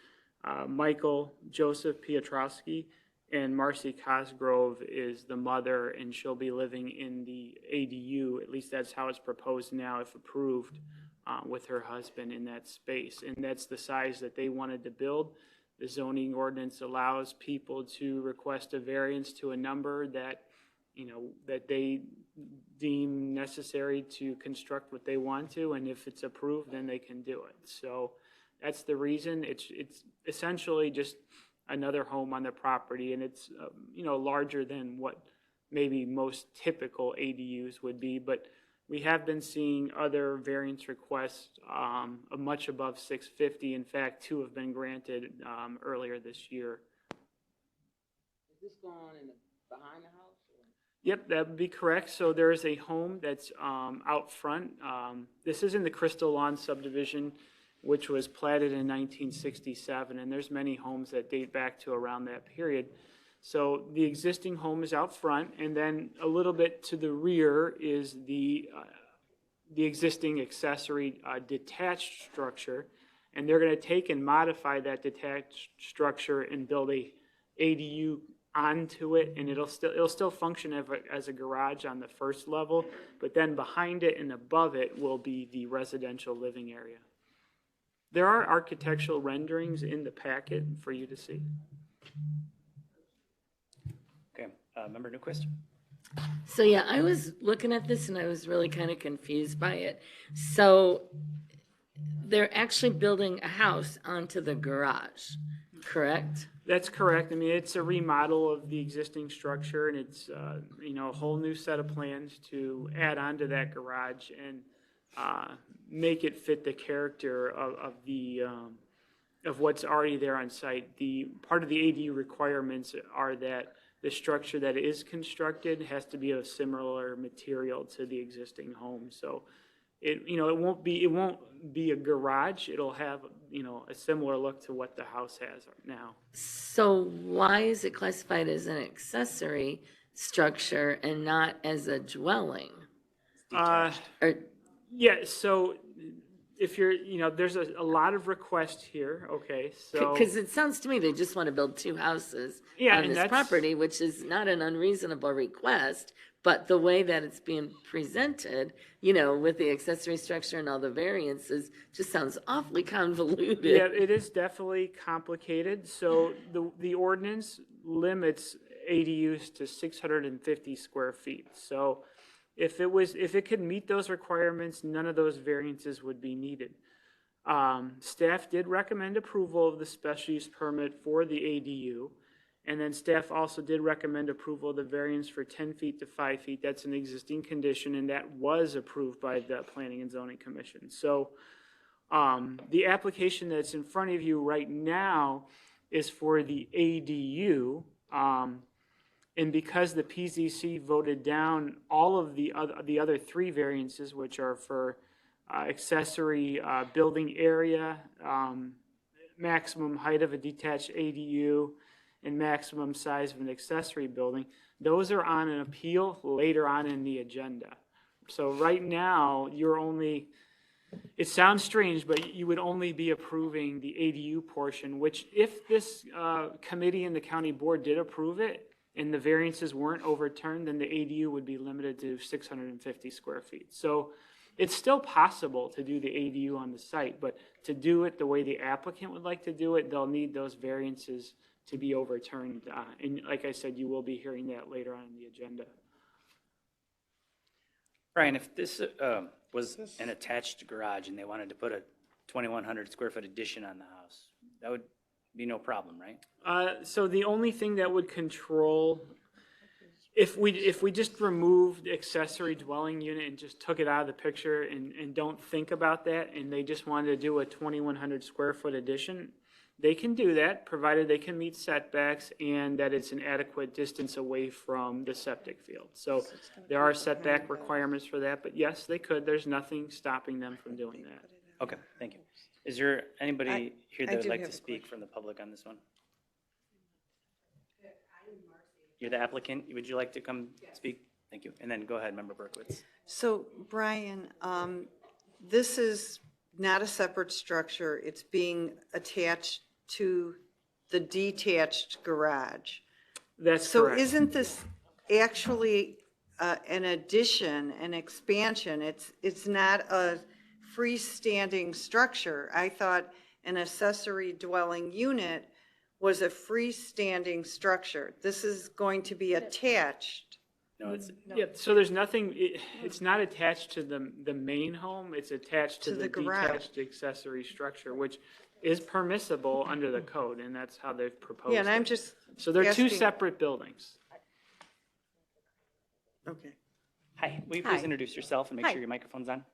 Speaker 10: Michael Joseph Piotrowski, and Marcy Cosgrove is the mother, and she'll be living in the ADU. At least that's how it's proposed now, if approved, with her husband in that space. And that's the size that they wanted to build. The zoning ordinance allows people to request a variance to a number that, that they deem necessary to construct what they want to, and if it's approved, then they can do it. So that's the reason. It's essentially just another home on the property, and it's larger than what maybe most typical ADUs would be, but we have been seeing other variance requests much above 650. In fact, 2 have been granted earlier this year.
Speaker 9: Is this going in behind the house? Or?
Speaker 10: Yep, that would be correct. So there is a home that's out front. This is in the Crystal Lawn subdivision, which was platted in 1967, and there's many homes that date back to around that period. So the existing home is out front, and then a little bit to the rear is the existing accessory detached structure, and they're going to take and modify that detached structure and build a ADU onto it, and it'll still function as a garage on the first level, but then behind it and above it will be the residential living area. There are architectural renderings in the packet for you to see.
Speaker 1: Okay, Member Newquist?
Speaker 2: So yeah, I was looking at this and I was really kind of confused by it. So they're actually building a house onto the garage, correct?
Speaker 10: That's correct. I mean, it's a remodel of the existing structure, and it's, a whole new set of plans to add on to that garage and make it fit the character of what's already there on site. The part of the ADU requirements are that the structure that is constructed has to be of similar material to the existing home. So it won't be a garage. It'll have, a similar look to what the house has now.
Speaker 2: So why is it classified as an accessory structure and not as a dwelling? Or,
Speaker 10: Yeah, so if you're, there's a lot of requests here, okay, so.
Speaker 2: because it sounds to me they just want to build two houses
Speaker 10: Yeah,
Speaker 2: on
Speaker 10: and
Speaker 2: this
Speaker 10: that's-
Speaker 2: property, which is not an unreasonable request, but the way that it's being presented, with the accessory structure and all the variances, just sounds awfully convoluted.
Speaker 10: Yeah, it is definitely complicated. So the ordinance limits ADUs to 650 square feet. So if it could meet those requirements, none of those variances would be needed. Staff did recommend approval of the special use permit for the ADU. And then staff also did recommend approval of the variance for 10 feet to 5 feet. That's an existing condition, and that was approved by the Planning and Zoning Commission. So the application that's in front of you right now is for the ADU. And because the PZC voted down all of the other three variances, which are for accessory building area, maximum height of a detached ADU, and maximum size of an accessory building, those are on an appeal later on in the agenda. So right now, it sounds strange, but you would only be approving the ADU portion, which if this committee and the county board did approve it and the variances weren't overturned, then the ADU would be limited to 650 square feet. So it's still possible to do the ADU on the site, but to do it the way the applicant would like to do it, they'll need those variances to be overturned. And like I said, you will be hearing that later on in the agenda.
Speaker 1: Brian, if this was an attached garage and they wanted to put a 2,100 square foot addition on the house, that would be no problem, right?
Speaker 10: So the only thing that would control, if we just removed accessory dwelling unit and just took it out of the picture and don't think about that, and they just wanted to do a 2,100 square foot addition, they can do that, provided they can meet setbacks and that it's an adequate distance away from the septic field. So there are setback requirements for that, but yes, they could. There's nothing stopping them from doing that.
Speaker 1: Okay, thank you. Is there anybody here
Speaker 3: I
Speaker 1: that would
Speaker 3: do
Speaker 1: like
Speaker 3: have
Speaker 1: to
Speaker 3: a
Speaker 1: speak from the public on this one? You're the applicant. Would you like to come speak? Thank you. And then go ahead, Member Berkowitz.
Speaker 3: So, Brian, this is not a separate structure. It's being attached to the detached garage.
Speaker 10: That's
Speaker 3: So
Speaker 10: correct.
Speaker 3: isn't this actually an addition, an expansion? It's not a freestanding structure. I thought an accessory dwelling unit was a freestanding structure. This is going to be attached.
Speaker 1: No, it's,
Speaker 10: Yeah, so there's nothing, it's not attached to the main home, it's attached to
Speaker 3: To
Speaker 10: the
Speaker 3: the garage.
Speaker 10: detached accessory structure, which is permissible under the code, and that's how they've proposed
Speaker 3: Yeah, and I'm
Speaker 10: it.
Speaker 3: just
Speaker 10: So they're two
Speaker 3: asking-
Speaker 10: separate buildings.
Speaker 3: Okay.
Speaker 1: hi, will you please
Speaker 11: Hi.
Speaker 1: introduce yourself and make
Speaker 11: Hi.
Speaker 1: sure your microphone's on?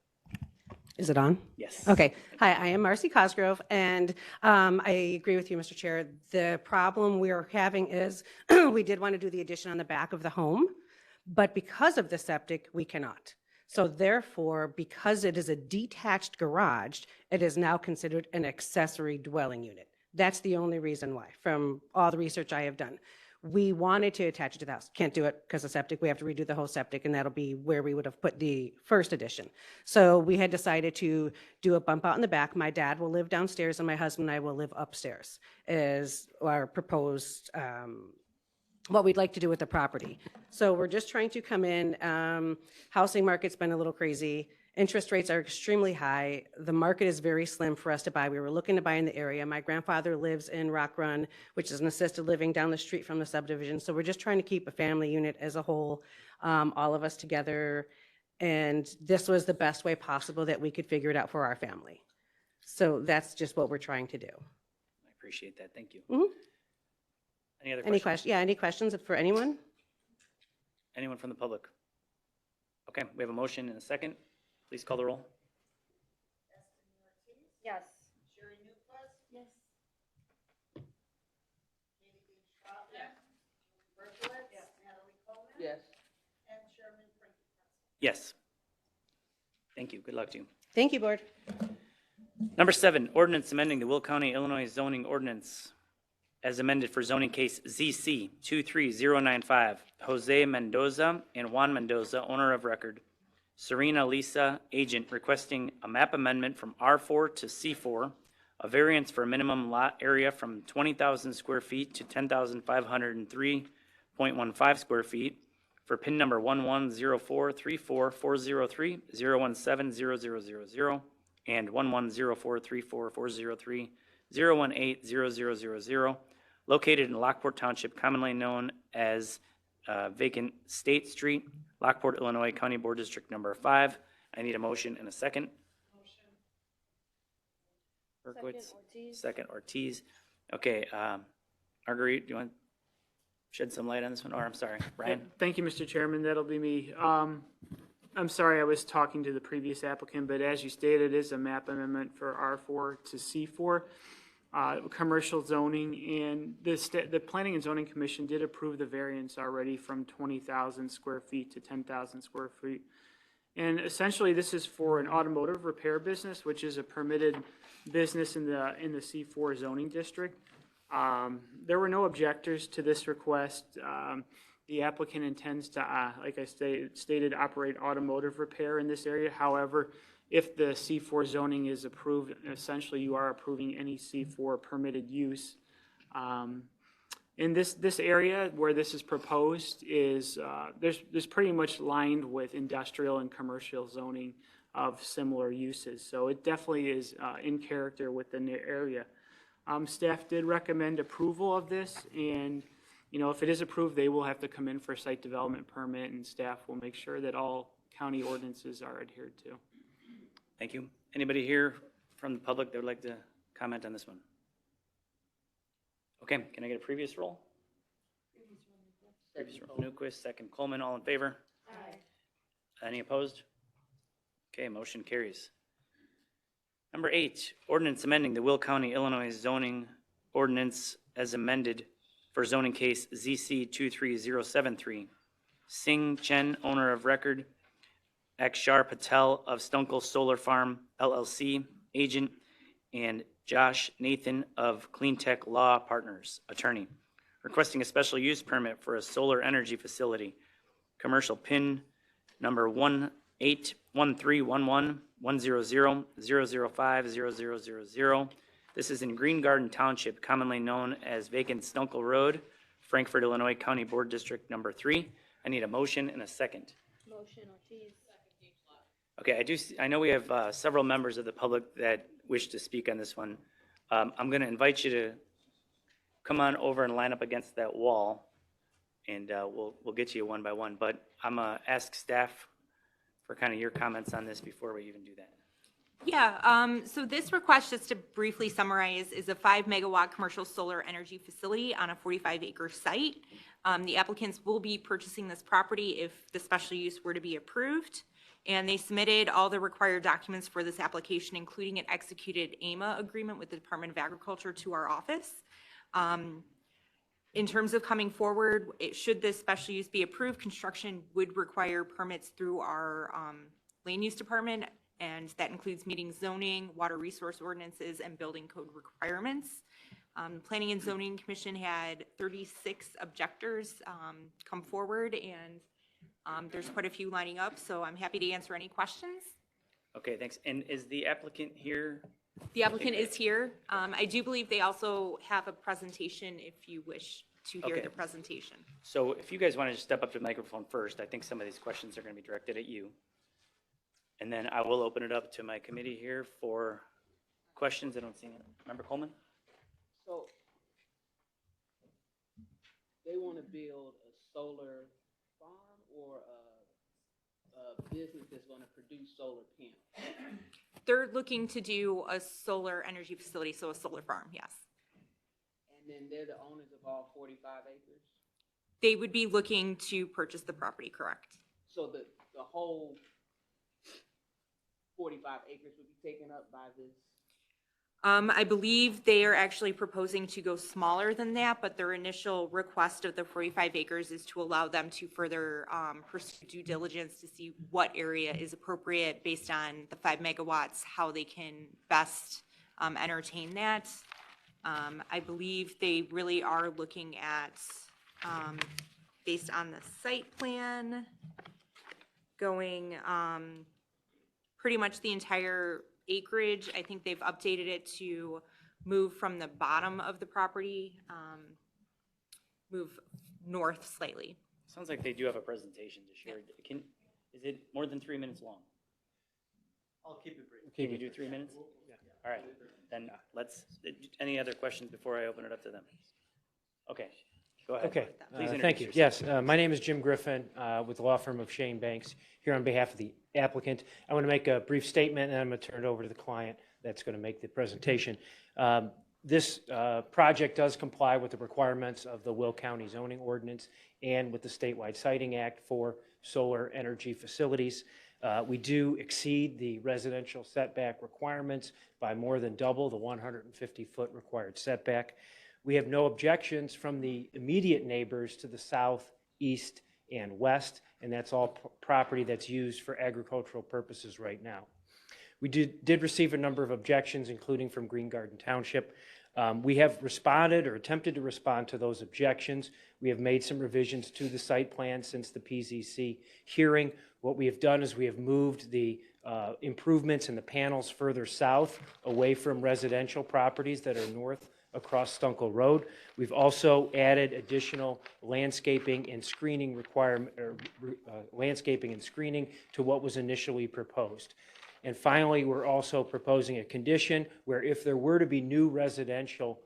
Speaker 11: Is it on?
Speaker 1: Yes.
Speaker 11: Okay. Hi, I am Marcy Cosgrove, and I agree with you, Mr. Chair. The problem we are having is we did want to do the addition on the back of the home, But because of the septic, we cannot. So therefore, because it is a detached garage, it is now considered an accessory dwelling unit. That's the only reason why, from all the research I have done. We wanted to attach it to the house. Can't do it because of septic. We have to redo the whole septic, and that'll be where we would have put the first addition. So we had decided to do a bump out in the back. My dad will live downstairs, and my husband and I will live upstairs, is our proposed, what we'd like to do with the property. So we're just trying to come in. Housing market's been a little crazy. Interest rates are extremely high. The market is very slim for us to buy. We were looking to buy in the area. My grandfather lives in Rock Run, which is an assisted living down the street from the subdivision. So we're just trying to keep a family unit as a whole, all of us together. And this was the best way possible that we could figure it out for our family. So that's just what we're trying to do.
Speaker 1: I appreciate that. Thank you.
Speaker 11: Mhm.
Speaker 1: Any other
Speaker 11: Any
Speaker 1: questions?
Speaker 11: questions? Yeah, any questions for anyone?
Speaker 1: Anyone from the public? Okay, we have a motion and a second. Please call the roll.
Speaker 4: Yes.
Speaker 2: Yes.
Speaker 9: Yes.
Speaker 1: Yes. Thank you. Good luck to you.
Speaker 11: Thank you, board.
Speaker 1: Number 7, ordinance amending the Will County, Illinois zoning ordinance as amended for zoning case ZC 23095, Jose Mendoza and Juan Mendoza, owner of record, Serena Lisa, agent, requesting a map amendment from R4 to C4, a variance for a minimum lot area from 20,000 square feet to 10,503.15 square feet for PIN number 1104344030170000 and 1104344030180000, located in Lockport Township, commonly known as vacant State Street, Lockport, Illinois, County Board District Number 5. I need a motion and a second. Berkowitz, second Ortiz. Okay, Marguerite, do you want to shed some light on this one? Or I'm sorry, Brian?
Speaker 10: Thank you, Mr. Chairman. That'll be me. I'm sorry, I was talking to the previous applicant, but as you stated, it is a map amendment for R4 to C4, commercial zoning, and the Planning and Zoning Commission did approve the variance already from 20,000 square feet to 10,000 square feet. And essentially, this is for an automotive repair business, which is a permitted business in the C4 zoning district. There were no objectors to this request. The applicant intends to, like I stated, operate automotive repair in this area. However, if the C4 zoning is approved, essentially you are approving any C4 permitted use. In this area where this is proposed is, there's pretty much lined with industrial and commercial zoning of similar uses. So it definitely is in character within the area. Staff did recommend approval of this, and if it is approved, they will have to come in for a site development permit, and staff will make sure that all county ordinances are adhered to.
Speaker 1: Thank you. Anybody here from the public that would like to comment on this one? Okay, can I get a previous roll? Previous roll. Newquist, second Coleman, all in favor?
Speaker 4: Aye.
Speaker 1: Any opposed? Okay, motion carries. Number 8, ordinance amending the Will County, Illinois zoning ordinance as amended for zoning case ZC 23073. Singh Chen, owner of record, Akshar Patel of Stunkel Solar Farm LLC, agent, and Josh Nathan of Cleantech Law Partners, attorney, requesting a special use permit for a solar energy facility, commercial PIN number 18131110000050000. This is in Green Garden Township, commonly known as vacant Stunkel Road, Frankfort, Illinois, County Board District Number 3. I need a motion and a second.
Speaker 4: Motion Ortiz.
Speaker 1: Okay, I know we have several members of the public that wish to speak on this one. I'm going to invite you to come on over and line up against that wall, and we'll get you one by one. But I'm going to ask staff for kind of your comments on this before we even do that.
Speaker 5: Yeah, so this request, just to briefly summarize, is a 5 megawatt commercial solar energy facility on a 45-acre site. The applicants will be purchasing this property if the special use were to be approved. And they submitted all the required documents for this application, including an executed AMA agreement with the Department of Agriculture, to our office. In terms of coming forward, should this special use be approved, construction would require permits through our land use department, and that includes meeting zoning, water resource ordinances, and building code requirements. Planning and Zoning Commission had 36 objectors come forward, and there's quite a few lining up, so I'm happy to answer any questions.
Speaker 1: Okay, thanks. And is the applicant here?
Speaker 5: The applicant is here. I do believe they also have a presentation if you wish to hear
Speaker 1: Okay.
Speaker 5: the presentation.
Speaker 1: So if you guys want to just step up to the microphone first, I think some of these questions are going to be directed at you. And then I will open it up to my committee here for questions. I don't see any. Member Coleman?
Speaker 9: So they want to build a solar farm or a business that's going to produce solar panels?
Speaker 5: They're looking to do a solar energy facility, so a solar farm, yes.
Speaker 9: And then they're the owners of all 45 acres?
Speaker 5: They would be looking to purchase the property, correct?
Speaker 9: So the whole 45 acres would be taken up by this?
Speaker 5: I believe they are actually proposing to go smaller than that, but their initial request of the 45 acres is to allow them to further pursue due diligence to see what area is appropriate based on the 5 megawatts, how they can best entertain that. I believe they really are looking at, based on the site plan, going pretty much the entire acreage. I think they've updated it to move from the bottom of the property, move north slightly.
Speaker 1: Sounds like they do have a presentation to share. Is it more than 3 minutes long?
Speaker 12: I'll keep it brief.
Speaker 1: Can you do 3 minutes? All right, then any other questions before I open it up to them? Okay, go ahead.
Speaker 12: Okay,
Speaker 1: Please
Speaker 12: thank you.
Speaker 1: introduce
Speaker 12: Yes,
Speaker 1: yourself.
Speaker 12: my name is Jim Griffin with the law firm of Shane Banks, here on behalf of the applicant. I want to make a brief statement, and I'm going to turn it over to the client that's going to make the presentation. This project does comply with the requirements of the Will County zoning ordinance and with the statewide siting act for solar energy facilities. We do exceed the residential setback requirements by more than double the 150-foot required setback. We have no objections from the immediate neighbors to the south, east, and west, and that's all property that's used for agricultural purposes right now. We did receive a number of objections, including from Green Garden Township. We have responded or attempted to respond to those objections. We have made some revisions to the site plan since the PZC hearing. What we have done is we have moved the improvements in the panels further south, away from residential properties that are north across Stunkel Road. We've also added additional landscaping and screening landscaping and screening to what was initially proposed. And finally, we're also proposing a condition where if there were to be new residential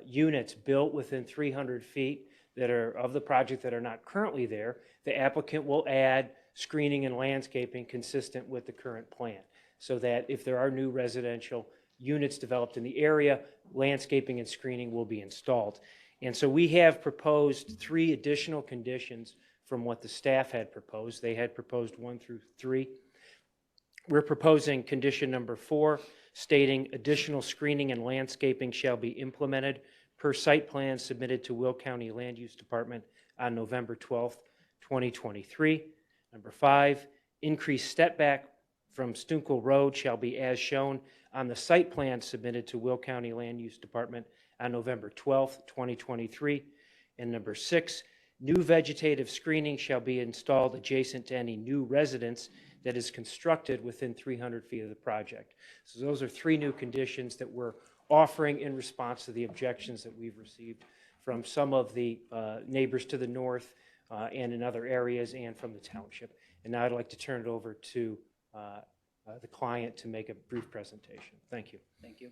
Speaker 12: units built within 300 feet that are of the project that are not currently there, the applicant will add screening and landscaping consistent with the current plan, so that if there are new residential units developed in the area, landscaping and screening will be installed. And so we have proposed 3 additional conditions from what the staff had proposed. They had proposed 1 through 3. We're proposing condition number 4, stating additional screening and landscaping shall be implemented per site plan submitted to Will County Land Use Department on November 12th, 2023. Number 5, increased step back from Stunkel Road shall be as shown on the site plan submitted to Will County Land Use Department on November 12th, 2023. And number 6, new vegetative screening shall be installed adjacent to any new residence that is constructed within 300 feet of the project. So those are 3 new conditions that we're offering in response to the objections that we've received from some of the neighbors to the north and in other areas, and from the township. And now I'd like to turn it over to the client to make a brief presentation. Thank you.
Speaker 1: Thank you.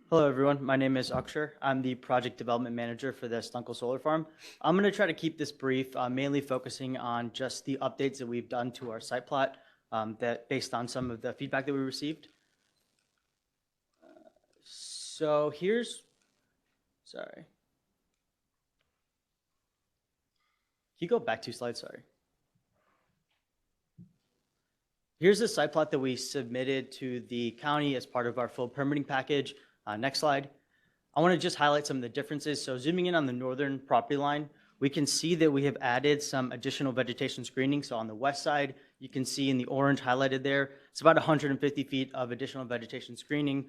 Speaker 13: Hello, everyone. My name is Akshar. I'm the project development manager for the Stunkel Solar Farm. I'm going to try to keep this brief, mainly focusing on just the updates that we've done to our site plot that based on some of the feedback that we received. So here's, sorry. Can you go back 2 slides? Sorry. Here's the site plot that we submitted to the county as part of our full permitting package. Next slide. I want to just highlight some of the differences. So zooming in on the northern property line, we can see that we have added some additional vegetation screening. So on the west side, you can see in the orange highlighted there, it's about 150 feet of additional vegetation screening.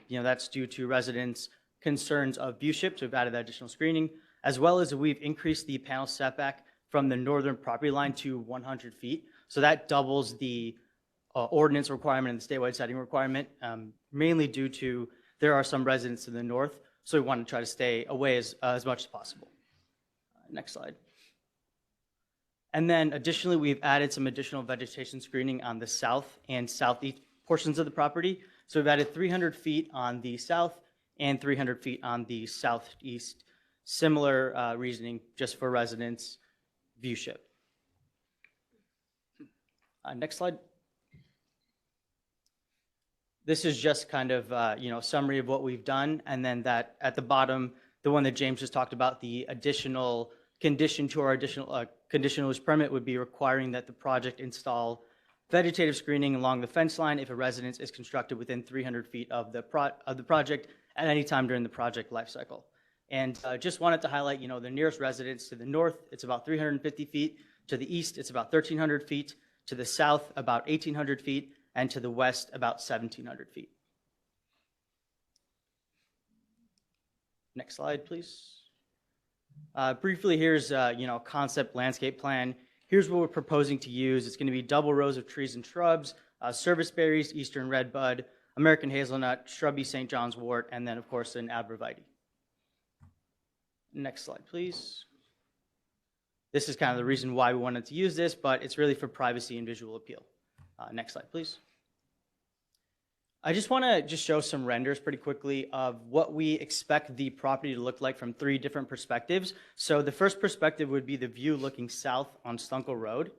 Speaker 13: That's due to residents' concerns of viewship, so we've added that additional screening, as well as we've increased the panel setback from the northern property line to 100 feet. So that doubles the ordinance requirement and the statewide setting requirement, mainly due to there are some residents to the north, so we want to try to stay away as much as possible. Next slide. And then additionally, we've added some additional vegetation screening on the south and southeast portions of the property. So we've added 300 feet on the south and 300 feet on the southeast. Similar reasoning just for residents' viewship. Next slide. This is just kind of, summary of what we've done. And then that at the bottom, the one that James just talked about, the additional condition to our additional conditional use permit would be requiring that the project install vegetative screening along the fence line if a residence is constructed within 300 feet of the project at any time during the project life cycle. And just wanted to highlight, the nearest residence to the north, it's about 350 feet. To the east, it's about 1,300 feet. To the south, about 1,800 feet. And to the west, about 1,700 feet. Next slide, please. Briefly, here's concept landscape plan. Here's what we're proposing to use. It's going to be double rows of trees and shrubs, service berries, eastern redbud, American hazelnut, shrubby St. John's wort, and then, of course, an arborvitae. Next slide, please. This is kind of the reason why we wanted to use this, but it's really for privacy and visual appeal. Next slide, please. I just want to show some renders pretty quickly of what we expect the property to look like from 3 different perspectives. So the first perspective would be the view looking south on Stunkel Road.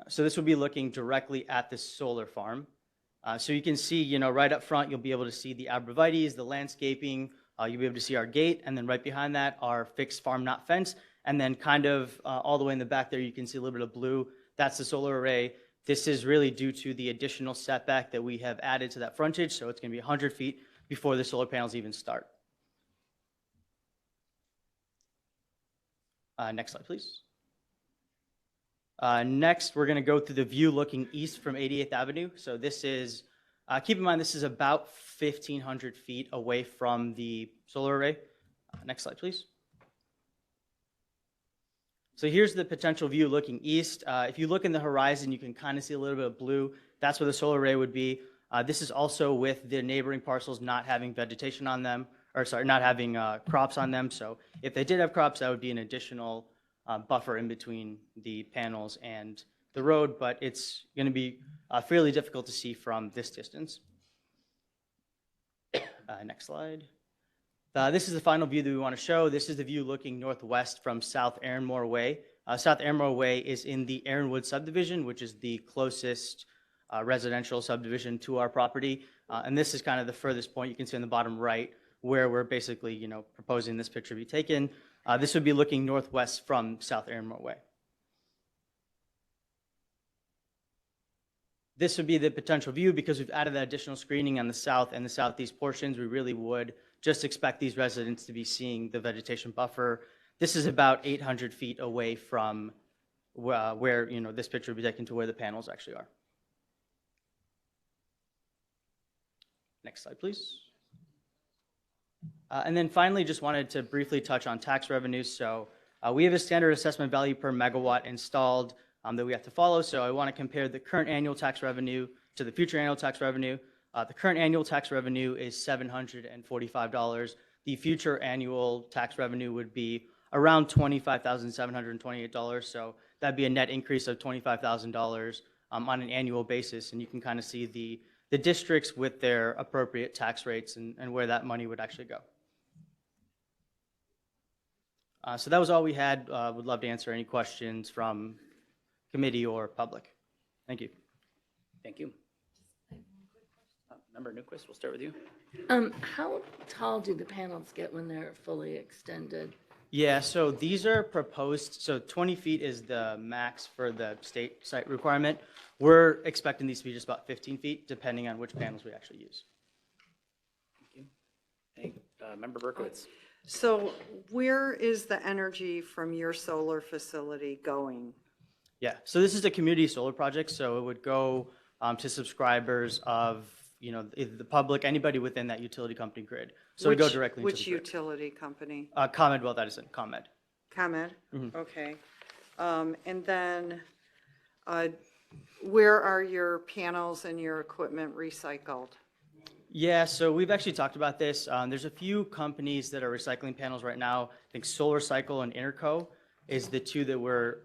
Speaker 13: So this would be looking directly at the solar farm. So you can see, right up front, you'll be able to see the arborvitaes, the landscaping. You'll be able to see our gate, and then right behind that, our fixed farm not fence. And then kind of all the way in the back there, you can see a little bit of blue. That's the solar array. This is really due to the additional setback that we have added to that frontage, so it's going to be 100 feet before the solar panels even start. Next slide, please. Next, we're going to go through the view looking east from 88th Avenue. So this is, keep in mind, this is about 1,500 feet away from the solar array. Next slide, please. So here's the potential view looking east. If you look in the horizon, you can kind of see a little bit of blue. That's where the solar array would be. This is also with the neighboring parcels not having vegetation on them, or sorry, not having crops on them. So if they did have crops, that would be an additional buffer in between the panels and the road, but it's going to be fairly difficult to see from this distance. Next slide. This is the final view that we want to show. This is the view looking northwest from South Aaronmore Way. South Aaronmore Way is in the Aaronwood subdivision, which is the closest residential subdivision to our property. And this is kind of the furthest point you can see on the bottom right, where we're basically, proposing this picture be taken. This would be looking northwest from South Aaronmore Way. This would be the potential view because we've added that additional screening on the south and the southeast portions. We really would just expect these residents to be seeing the vegetation buffer. This is about 800 feet away from where this picture would be taken to where the panels actually are. Next slide, please. And then finally, just wanted to briefly touch on tax revenues. So we have a standard assessment value per megawatt installed that we have to follow. So I want to compare the current annual tax revenue to the future annual tax revenue. The current annual tax revenue is $745. The future annual tax revenue would be around $25,728. So that'd be a net increase of $25,000 on an annual basis. And you can kind of see the districts with their appropriate tax rates and where that money would actually go. So that was all we had. Would love to answer any questions from committee or public. Thank you.
Speaker 1: Thank you. Member Newquist, we'll start with you.
Speaker 2: How tall do the panels get when they're fully extended?
Speaker 13: Yeah, so these are proposed, so 20 feet is the max for the state site requirement. We're expecting these to be just about 15 feet, depending on which panels we actually use.
Speaker 1: Member Berkowitz.
Speaker 3: So where is the energy from your solar facility going?
Speaker 13: Yeah, so this is a community solar project, so it would go to subscribers of, the public, anybody within that utility company grid. So it would go directly into the
Speaker 3: Which
Speaker 13: grid.
Speaker 3: utility company?
Speaker 13: ComEd, Wealth Edison, ComEd.
Speaker 3: ComEd?
Speaker 13: Mhm.
Speaker 3: Okay. And then where are your panels and your equipment recycled?
Speaker 13: Yeah, so we've actually talked about this. There's a few companies that are recycling panels right now. I think Solar Cycle and Interco is the two that we're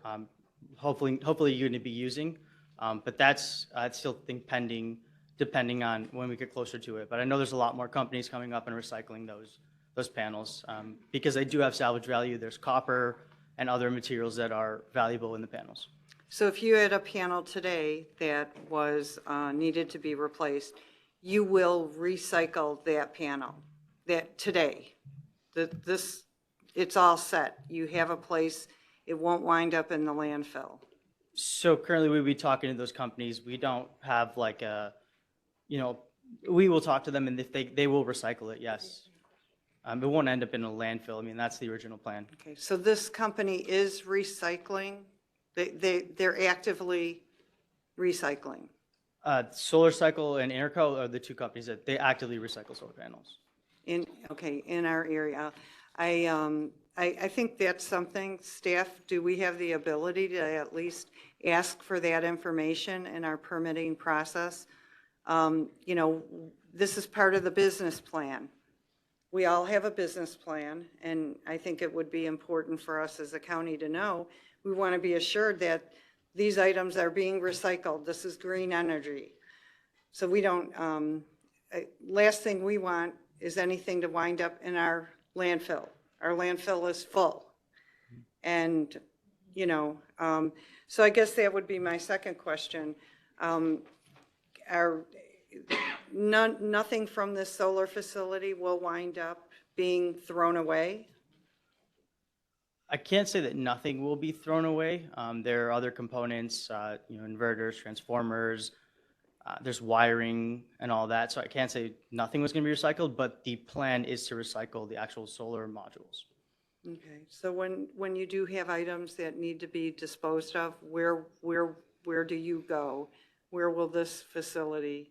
Speaker 13: hopefully going to be using. But that's still pending, depending on when we get closer to it. But I know there's a lot more companies coming up and recycling those panels because they do have salvage value. There's copper and other materials that are valuable in the panels.
Speaker 3: So if you had a panel today that was needed to be replaced, you will recycle that panel, that today. It's all set. You have a place, it won't wind up in the landfill.
Speaker 13: So currently we'd be talking to those companies. We don't have like we will talk to them and if they will recycle it, yes. It won't end up in a landfill. I mean, that's the original plan.
Speaker 3: Okay, so this company is recycling? They're actively recycling?
Speaker 13: Solar Cycle and Interco are the two companies that they actively recycle solar panels.
Speaker 3: In our area. I think that's something, staff, do we have the ability to at least ask for that information in our permitting process? This is part of the business plan. We all have a business plan, and I think it would be important for us as a county to know. We want to be assured that these items are being recycled. This is green energy. So we don't, last thing we want is anything to wind up in our landfill. Our landfill is full. And, so I guess that would be my second question. Nothing from this solar facility will wind up being thrown away?
Speaker 13: I can't say that nothing will be thrown away. There are other components, inverters, transformers, there's wiring and all that. So I can't say nothing was going to be recycled, but the plan is to recycle the actual solar modules.
Speaker 3: Okay, so when you do have items that need to be disposed of, where do you go? Where will this facility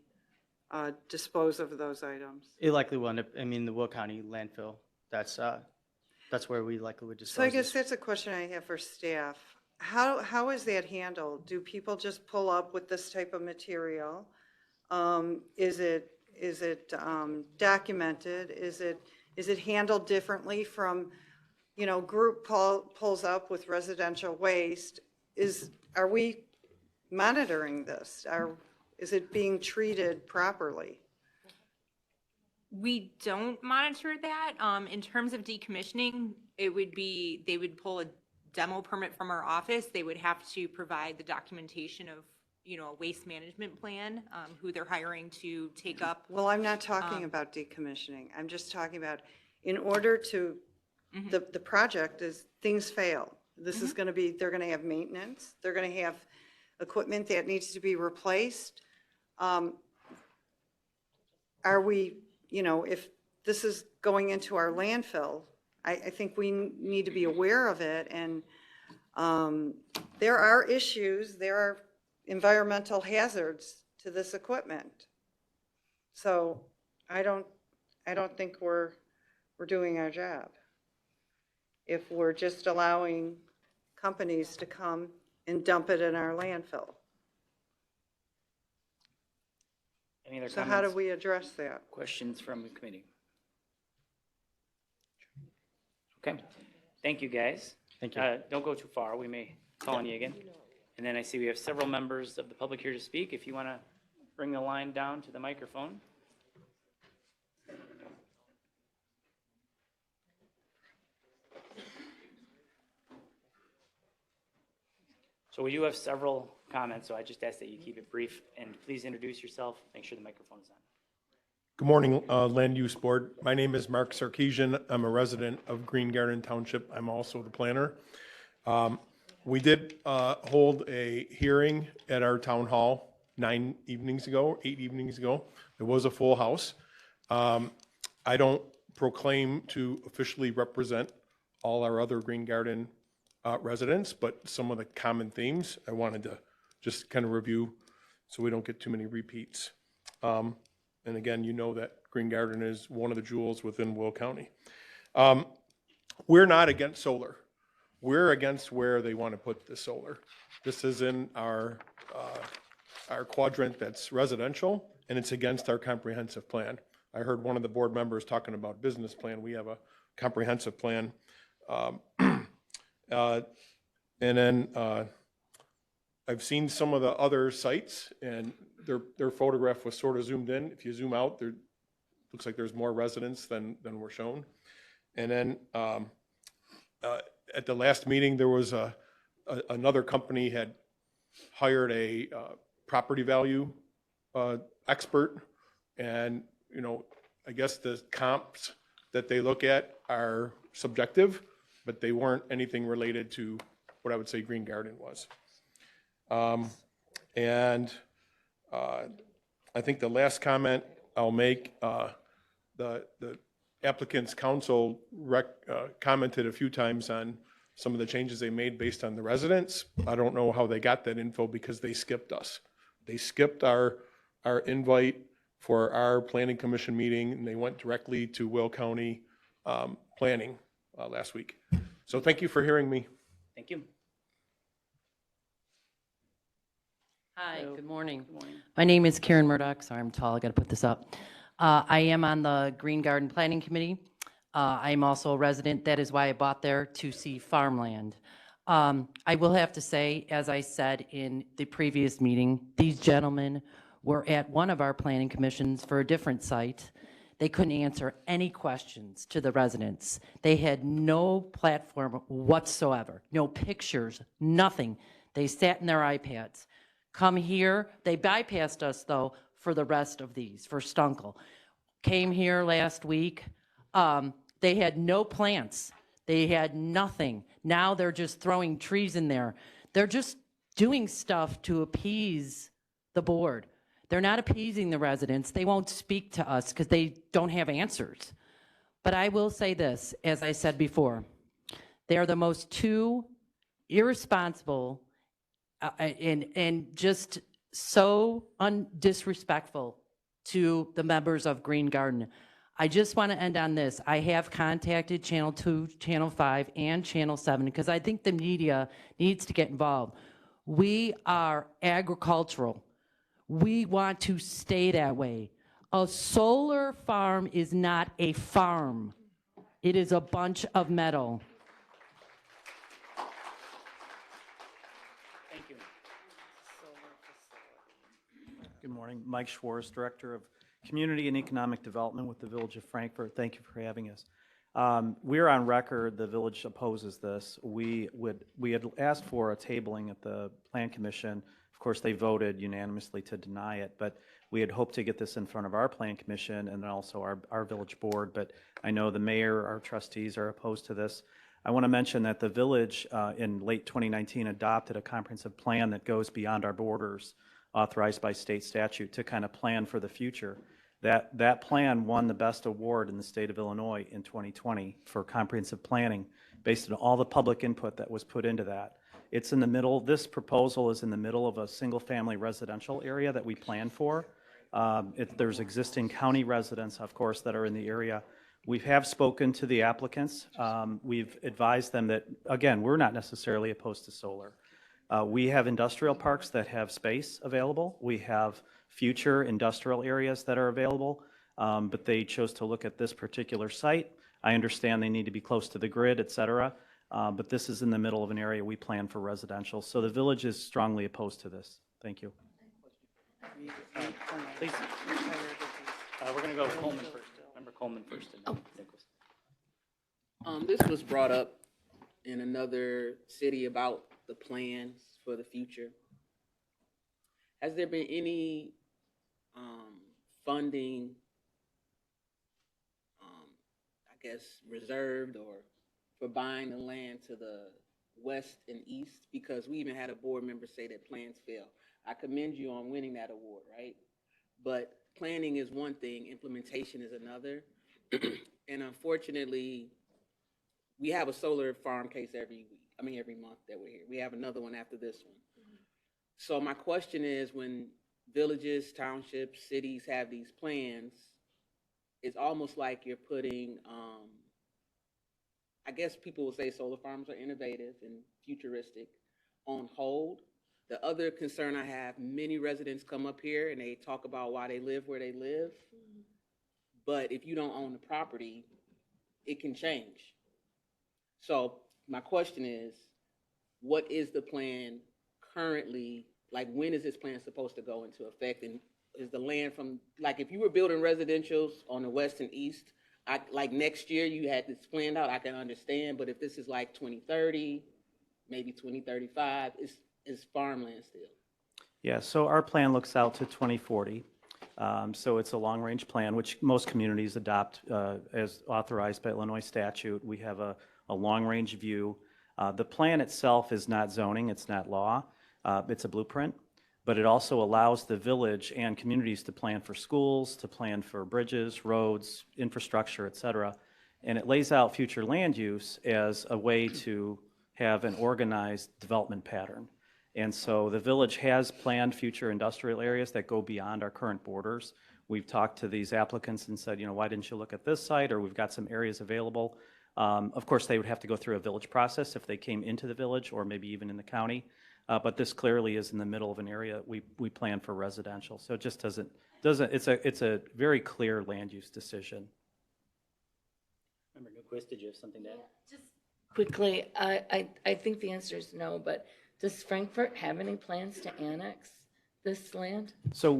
Speaker 3: dispose of those items?
Speaker 13: It likely will end up, the Will County landfill. That's where we likely would dispose.
Speaker 3: So I guess that's a question I have for staff. How is that handled? Do people just pull up with this type of material? Is it documented? Is it handled differently from, group pulls up with residential waste? Are we monitoring this? Is it being treated properly?
Speaker 5: We don't monitor that. In terms of decommissioning, they would pull a demo permit from our office. They would have to provide the documentation of, a waste management plan, who they're hiring to take up.
Speaker 3: Well, I'm not talking about decommissioning. I'm just talking about in order to, the project is things fail. This is going to be, they're going to have maintenance. They're going to have equipment that needs to be replaced. Are we, if this is going into our landfill, I think we need to be aware of it. And there are issues, there are environmental hazards to this equipment. So I don't think we're doing our job if we're just allowing companies to come and dump it in our landfill.
Speaker 1: Any other
Speaker 3: So
Speaker 1: comments?
Speaker 3: how do we address that?
Speaker 1: Questions from the committee? Okay, thank you, guys.
Speaker 13: Thank you.
Speaker 1: Don't go too far, we may call on you again. And then I see we have several members of the public here to speak. If you want to bring the line down to the microphone. So we do have several comments, so I just ask that you keep it brief, and please introduce yourself, make sure the microphone is on.
Speaker 14: Good morning, Land Use Board. My name is Mark Sarkeesian. I'm a resident of Green Garden Township. I'm also the planner. We did hold a hearing at our town hall 8 evenings ago. It was a full house. I don't proclaim to officially represent all our other Green Garden residents, but some of the common themes I wanted to just kind of review so we don't get too many repeats. And again, you know that Green Garden is one of the jewels within Will County. We're not against solar. We're against where they want to put the solar. This is in our quadrant that's residential, and it's against our comprehensive plan. I heard one of the board members talking about business plan. We have a comprehensive plan. And then I've seen some of the other sites, and their photograph was sort of zoomed in. If you zoom out, there looks like there's more residents than were shown. And then at the last meeting, there was another company had hired a property value expert, and I guess the comps that they look at are subjective, but they weren't anything related to what I would say Green Garden was. And I think the last comment I'll make, the applicant's counsel commented a few times on some of the changes they made based on the residents. I don't know how they got that info because they skipped us. They skipped our invite for our planning commission meeting, and they went directly to Will County planning last week. So thank you for hearing me.
Speaker 1: Thank you.
Speaker 2: Hi, good morning. My name is Karen Murdoch. Sorry, I'm tall. I got to put this up. I am on the Green Garden Planning Committee. I am also a resident. That is why I bought there, to see farmland. I will have to say, as I said in the previous meeting, these gentlemen were at one of our planning commissions for a different site. They couldn't answer any questions to the residents. They had no platform whatsoever, no pictures, nothing. They sat in their iPads. Come here, they bypassed us though for the rest of these, for Stunkel. Came here last week, they had no plants. They had nothing. Now they're just throwing trees in there. They're just doing stuff to appease the board. They're not appeasing the residents. They won't speak to us because they don't have answers. But I will say this, as I said before, they are the most two irresponsible and just so disrespectful to the members of Green Garden. I just want to end on this. I have contacted Channel 2, Channel 5, and Channel 7 because I think the media needs to get involved. We are agricultural. We want to stay that way. A solar farm is not a farm. It is a bunch of metal.
Speaker 1: Thank you.
Speaker 15: Good morning. Mike Schwartz, Director of Community and Economic Development with the Village of Frankfort. Thank you for having us. We're on record, the village opposes this. We had asked for a tabling at the Plan Commission. Of course, they voted unanimously to deny it, but we had hoped to get this in front of our Plan Commission and then also our village board, but I know the mayor, our trustees are opposed to this. I want to mention that the village in late 2019 adopted a comprehensive plan that goes beyond our borders, authorized by state statute to kind of plan for the future. That plan won the best award in the state of Illinois in 2020 for comprehensive planning based on all the public input that was put into that. It's in the middle, this proposal is in the middle of a single family residential area that we plan for. There's existing county residents, of course, that are in the area. We have spoken to the applicants. We've advised them that, again, we're not necessarily opposed to solar. We have industrial parks that have space available. We have future industrial areas that are available, but they chose to look at this particular site. I understand they need to be close to the grid, et cetera, but this is in the middle of an area we plan for residential. So the village is strongly opposed to this. Thank you.
Speaker 1: Please. We're going to go Coleman first. Member Coleman first. And
Speaker 9: This was brought up in another city about the plans for the future. Has there been any funding, I guess, reserved or for buying the land to the west and east? Because we even had a board member say that plans fail. I commend you on winning that award, right? But planning is one thing, implementation is another. And unfortunately, we have a solar farm case every month that we're here. We have another one after this one. So my question is, when villages, townships, cities have these plans, it's almost like you're putting, I guess people will say solar farms are innovative and futuristic, on hold. The other concern I have, many residents come up here and they talk about why they live where they live. But if you don't own the property, it can change. So my question is, what is the plan currently? Like, when is this plan supposed to go into effect? And is the land from, like, if you were building residentials on the west and east, like next year you had this planned out, I can understand. But if this is like 2030, maybe 2035, it's farmland still.
Speaker 15: Yeah, so our plan looks out to 2040. So it's a long-range plan, which most communities adopt as authorized by Illinois statute. We have a long-range view. The plan itself is not zoning, it's not law, it's a blueprint, but it also allows the village and communities to plan for schools, to plan for bridges, roads, infrastructure, et cetera. And it lays out future land use as a way to have an organized development pattern. And so the village has planned future industrial areas that go beyond our current borders. We've talked to these applicants and said, why didn't you look at this site? Or we've got some areas available. Of course, they would have to go through a village process if they came into the village or maybe even in the county. But this clearly is in the middle of an area we plan for residential. So it just doesn't, it's a very clear land use decision.
Speaker 2: Member Newquist, did you have something to add?
Speaker 16: Just quickly, I think the answer is no, but does Frankfurt have any plans to annex this land?
Speaker 15: So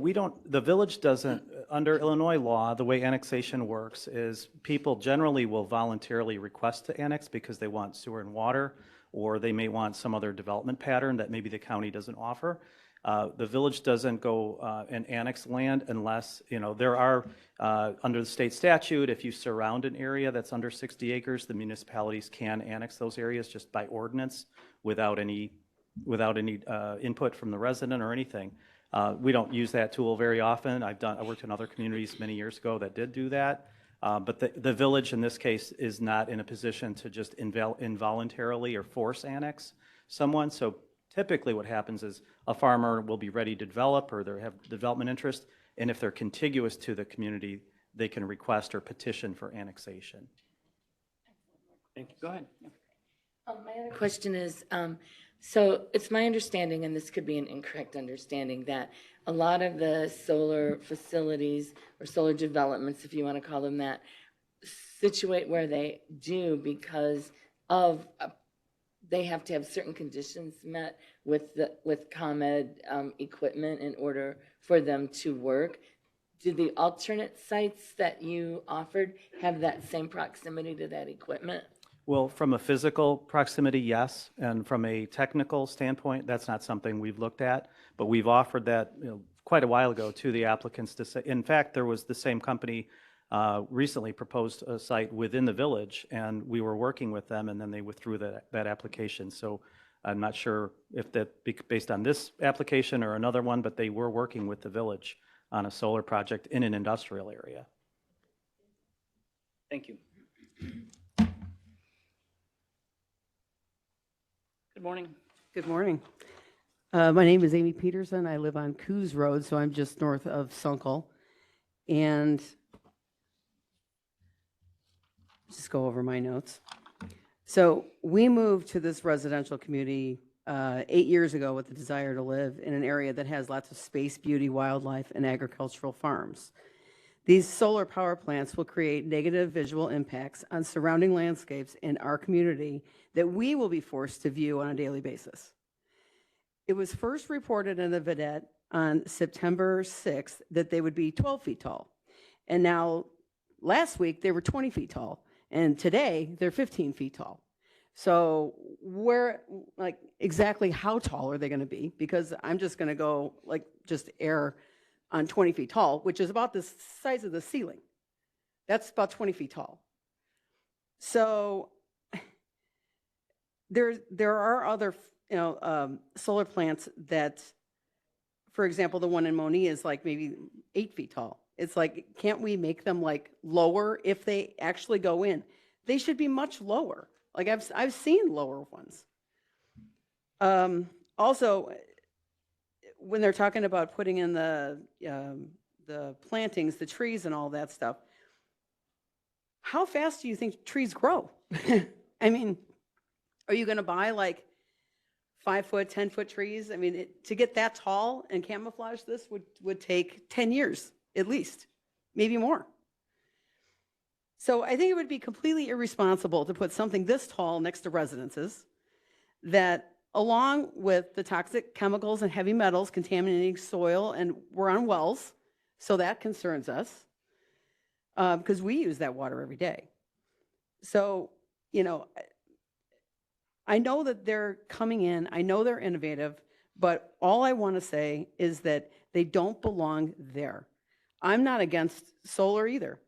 Speaker 15: the village doesn't, under Illinois law, the way annexation works is people generally will voluntarily request to annex because they want sewer and water, or they may want some other development pattern that maybe the county doesn't offer. The village doesn't go and annex land unless, there are, under the state statute, if you surround an area that's under 60 acres, the municipalities can annex those areas just by ordinance without any input from the resident or anything. We don't use that tool very often. I worked in other communities many years ago that did do that. But the village in this case is not in a position to just involuntarily or force annex someone. So typically what happens is a farmer will be ready to develop or they have development interest. And if they're contiguous to the community, they can request or petition for annexation.
Speaker 2: Thank you. Go ahead. Yeah.
Speaker 16: My other question is, so it's my understanding, and this could be an incorrect understanding, that a lot of the solar facilities or solar developments, if you want to call them that, situate where they do because of they have to have certain conditions met with ComEd equipment in order for them to work. Do the alternate sites that you offered have that same proximity to that equipment?
Speaker 15: Well, from a physical proximity, yes, and from a technical standpoint, that's not something we've looked at, but we've offered that quite a while ago to the applicants to say. In fact, there was the same company recently proposed a site within the village, and we were working with them, and then they withdrew that application. So I'm not sure if that based on this application or another one, but they were working with the village on a solar project in an industrial area.
Speaker 2: Thank you. Good morning.
Speaker 17: Good morning. My name is Amy Peterson. I live on Coos Road, so I'm just north of Sunkel. And just go over my notes. So we moved to this residential community 8 years ago with the desire to live in an area that has lots of space, beauty, wildlife, and agricultural farms. These solar power plants will create negative visual impacts on surrounding landscapes in our community that we will be forced to view on a daily basis. It was first reported in the Vidette on September 6th that they would be 12 feet tall. And now, last week, they were 20 feet tall. And today, they're 15 feet tall. So exactly how tall are they going to be? Because I'm just going to go, just err on 20 feet tall, which is about the size of the ceiling. That's about 20 feet tall. So there are other solar plants that, for example, the one in Moni is like maybe 8 feet tall. It's like, can't we make them like lower if they actually go in? They should be much lower. Like I've seen lower ones. Also, when they're talking about putting in the plantings, the trees and all that stuff, how fast do you think trees grow? I mean, are you going to buy like 5-foot, 10-foot trees? I mean, to get that tall and camouflage this would take 10 years at least, maybe more. So I think it would be completely irresponsible to put something this tall next to residences that, along with the toxic chemicals and heavy metals contaminating soil, and we're on wells, so that concerns us because we use that water every day. So, you know, I know that they're coming in, I know they're innovative, but all I want to say is that they don't belong there. I'm not against solar either,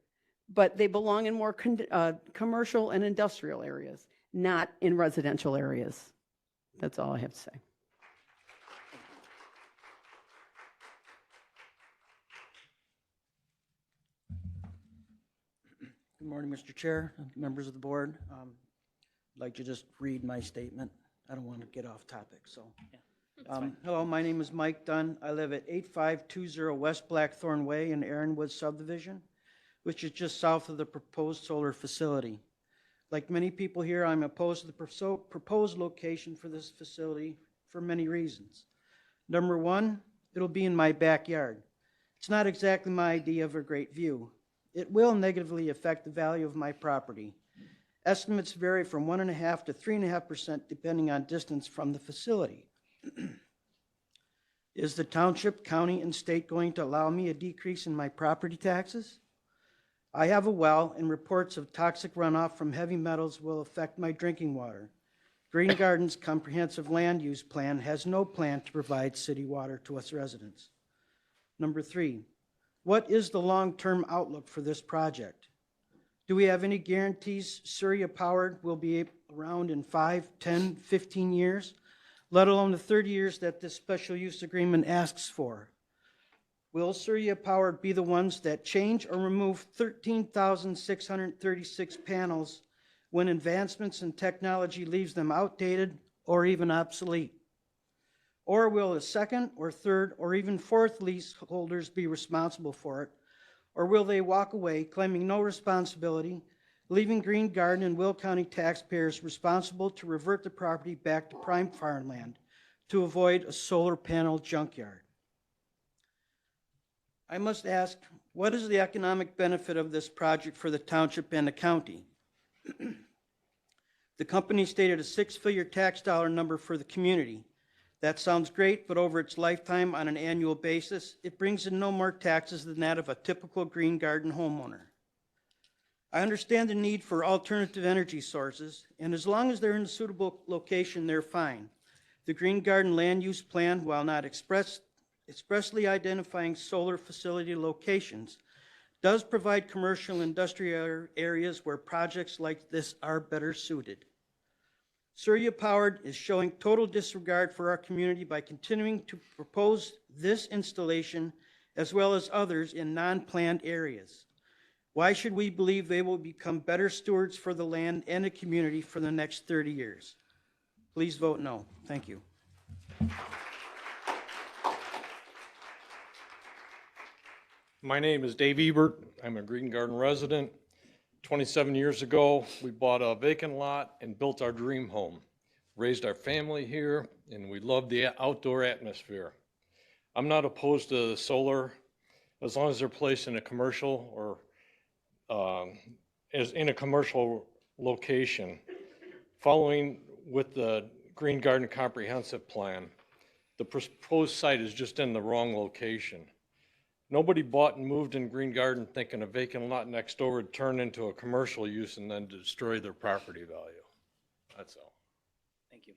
Speaker 17: but they belong in more commercial and industrial areas, not in residential areas. That's all I have to say.
Speaker 18: Good morning, Mr. Chair, members of the board. I'd like to just read my statement. I don't want to get off topic, so. Hello, my name is Mike Dunn. I live at 8520 West Blackthorn Way in Aaronwood subdivision, which is just south of the proposed solar facility. Like many people here, I'm opposed to the proposed location for this facility for many reasons. Number one, it'll be in my backyard. It's not exactly my idea of a great view. It will negatively affect the value of my property. Estimates vary from 1.5% to 3.5% depending on distance from the facility. Is the township, county, and state going to allow me a decrease in my property taxes? I have a well, and reports of toxic runoff from heavy metals will affect my drinking water. Green Gardens Comprehensive Land Use Plan has no plan to provide city water to its residents. Number three, what is the long-term outlook for this project? Do we have any guarantees Surya Power will be around in 5, 10, 15 years, let alone the 30 years that this special use agreement asks for? Will Surya Power be the ones that change or remove 13,636 panels when advancements in technology leaves them outdated or even obsolete? Or will a second or third or even fourth leaseholders be responsible for it? Or will they walk away claiming no responsibility, leaving Green Garden and Will County taxpayers responsible to revert the property back to prime farmland to avoid a solar panel junkyard? I must ask, what is the economic benefit of this project for the township and the county? The company stated a six-figure tax dollar number for the community. That sounds great, but over its lifetime on an annual basis, it brings in no more taxes than that of a typical Green Garden homeowner. I understand the need for alternative energy sources, and as long as they're in a suitable location, they're fine. The Green Garden Land Use Plan, while not expressly identifying solar facility locations, does provide commercial and industrial areas where projects like this are better suited. Surya Power is showing total disregard for our community by continuing to propose this installation as well as others in non-planned areas. Why should we believe they will become better stewards for the land and the community for the next 30 years? Please vote no. Thank you.
Speaker 19: My name is Dave Ebert. I'm a Green Garden resident. 27 years ago, we bought a vacant lot and built our dream home. Raised our family here, and we love the outdoor atmosphere. I'm not opposed to solar as long as they're placed in a commercial or as in a commercial location. Following with the Green Garden Comprehensive Plan, the proposed site is just in the wrong location. Nobody bought and moved in Green Garden thinking a vacant lot next door would turn into a commercial use and then destroy their property value. That's all.
Speaker 1: Thank you.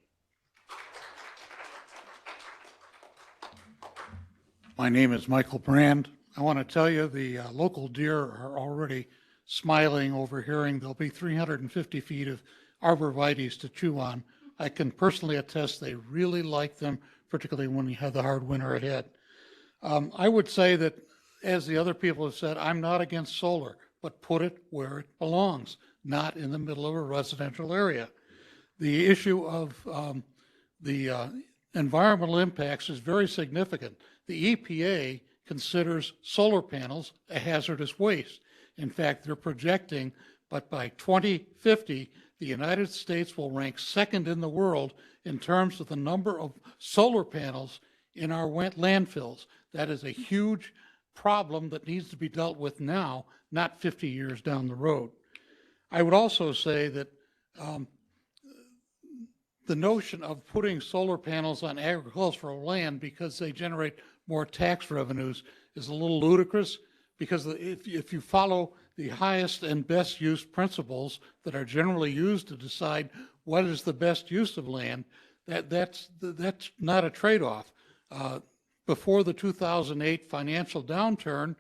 Speaker 20: My name is Michael Brand. I want to tell you the local deer are already smiling over hearing there'll be 350 feet of arborvitaes to chew on. I can personally attest they really like them, particularly when you have the hard winter ahead. I would say that as the other people have said, I'm not against solar, but put it where it belongs, not in the middle of a residential area. The issue of the environmental impacts is very significant. The EPA considers solar panels a hazardous waste. In fact, they're projecting, but by 2050, the United States will rank second in the world in terms of the number of solar panels in our landfills. That is a huge problem that needs to be dealt with now, not 50 years down the road. I would also say that the notion of putting solar panels on agricultural land because they generate more tax revenues is a little ludicrous, because if you follow the highest and best use principles that are generally used to decide what is the best use of land, that's not a trade-off. Before the 2008 financial downturn,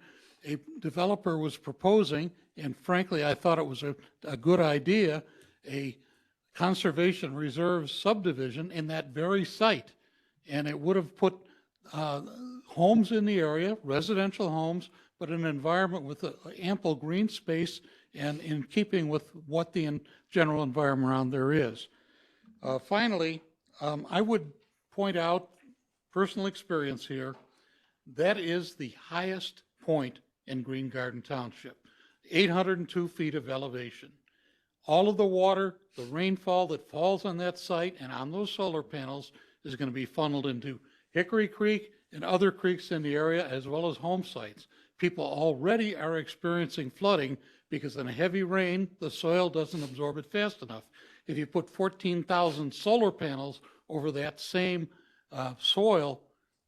Speaker 20: a developer was proposing, and frankly, I thought it was a good idea, a conservation reserve subdivision in that very site. And it would have put homes in the area, residential homes, but an environment with ample green space and in keeping with what the general environment around there is. Finally, I would point out personal experience here. That is the highest point in Green Garden Township, 802 feet of elevation. All of the water, the rainfall that falls on that site and on those solar panels is going to be funneled into Hickory Creek and other creeks in the area, as well as home sites. People already are experiencing flooding because in a heavy rain, the soil doesn't absorb it fast enough. If you put 14,000 solar panels over that same soil,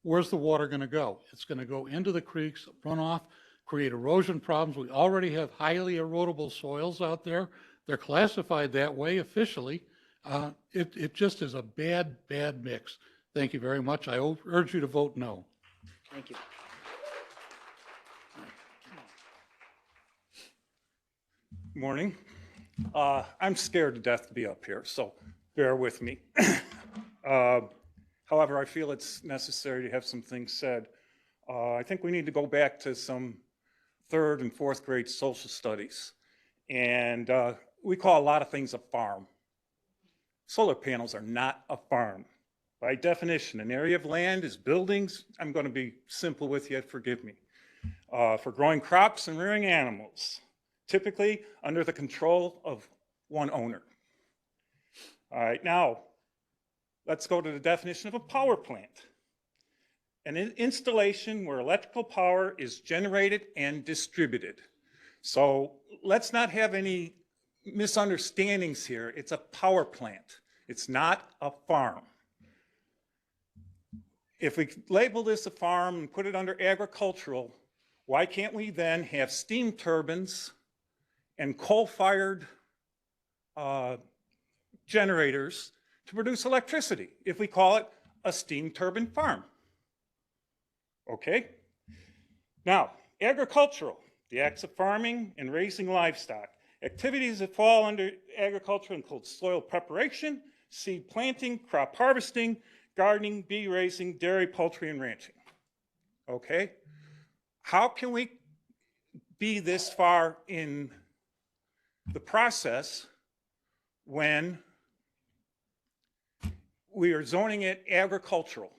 Speaker 20: where's the water going to go? It's going to go into the creeks, run off, create erosion problems. We already have highly erodible soils out there. They're classified that way officially. It just is a bad, bad mix. Thank you very much. I urge you to vote no.
Speaker 1: Thank you.
Speaker 21: Morning. I'm scared to death to be up here, so bear with me. However, I feel it's necessary to have some things said. I think we need to go back to some 3rd and 4th grade social studies. And we call a lot of things a farm. Solar panels are not a farm. By definition, an area of land is buildings. I'm going to be simple with you, forgive me. For growing crops and rearing animals, typically under the control of one owner. All right, now let's go to the definition of a power plant. An installation where electrical power is generated and distributed. So let's not have any misunderstandings here. It's a power plant. It's not a farm. If we label this a farm and put it under agricultural, why can't we then have steam turbines and coal-fired generators to produce electricity if we call it a steam turbine farm? Okay? Now, agricultural, the acts of farming and raising livestock. Activities that fall under agriculture include soil preparation, seed planting, crop harvesting, gardening, bee raising, dairy, poultry, and ranching. Okay? How can we be this far in the process when we are zoning it agricultural?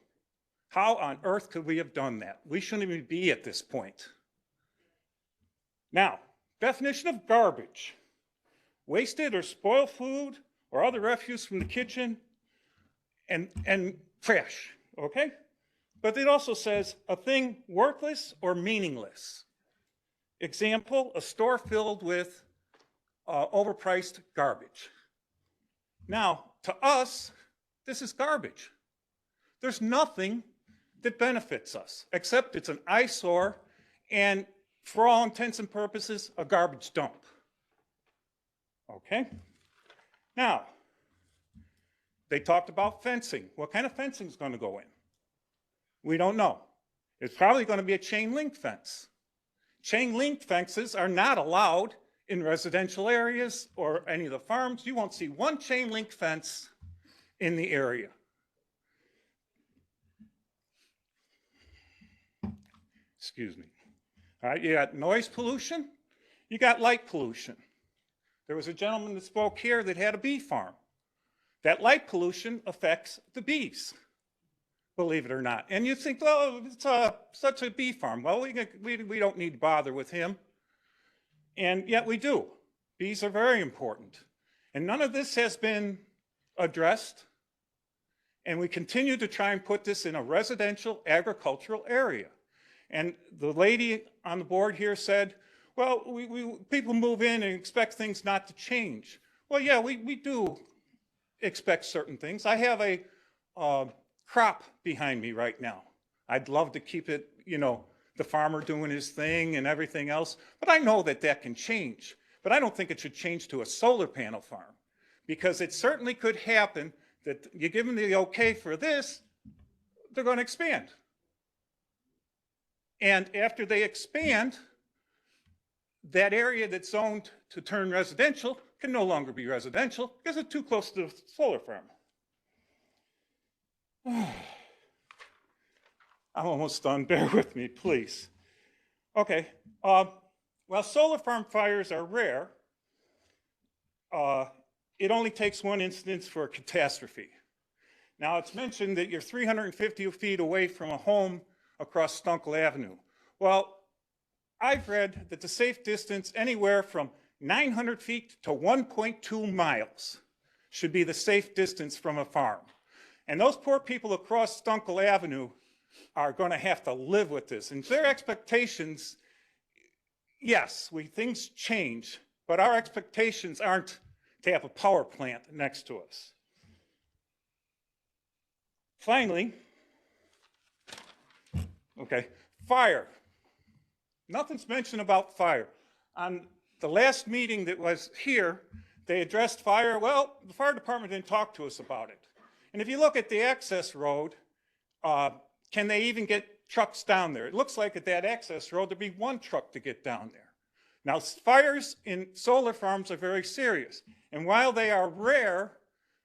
Speaker 21: How on earth could we have done that? We shouldn't even be at this point. Now, definition of garbage. Wasted or spoiled food or other refuse from the kitchen and trash, okay? But it also says a thing worthless or meaningless. Example, a store filled with overpriced garbage. Now, to us, this is garbage. There's nothing that benefits us, except it's an eyesore and, for all intents and purposes, a garbage dump. Okay? Now, they talked about fencing. What kind of fencing is going to go in? We don't know. It's probably going to be a chain link fence. Chain link fences are not allowed in residential areas or any of the farms. You won't see one chain link fence in the area. Excuse me. All right, you got noise pollution, you got light pollution. There was a gentleman that spoke here that had a bee farm. That light pollution affects the bees, believe it or not. And you think, well, it's such a bee farm. Well, we don't need to bother with him. And yet we do. Bees are very important. And none of this has been addressed. And we continue to try and put this in a residential agricultural area. And the lady on the board here said, well, people move in and expect things not to change. Well, yeah, we do expect certain things. I have a crop behind me right now. I'd love to keep it, you know, the farmer doing his thing and everything else, but I know that that can change. But I don't think it should change to a solar panel farm, because it certainly could happen that you give them the okay for this, they're going to expand. And after they expand, that area that's zoned to turn residential can no longer be residential because it's too close to the solar farm. I'm almost done. Bear with me, please. Okay. While solar farm fires are rare, it only takes one instance for a catastrophe. Now, it's mentioned that you're 350 feet away from a home across Stunkel Avenue. Well, I've read that the safe distance anywhere from 900 feet to 1.2 miles should be the safe distance from a farm. And those poor people across Stunkel Avenue are going to have to live with this. And their expectations, yes, things change, but our expectations aren't to have a power plant next to us. Finally, okay, fire. Nothing's mentioned about fire. On the last meeting that was here, they addressed fire. Well, the fire department didn't talk to us about it. And if you look at the access road, can they even get trucks down there? It looks like at that access road, there'd be one truck to get down there. Now, fires in solar farms are very serious. And while they are rare,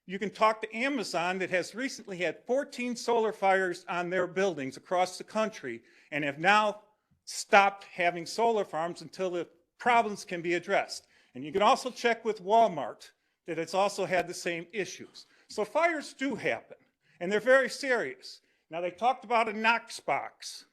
Speaker 21: you can talk to Amazon that has recently had 14 solar fires on their buildings across the country and have now stopped having solar farms until the problems can be addressed. And you can also check with Walmart that it's also had the same issues. So fires do happen, and they're very serious. Now, they talked about a Knox box,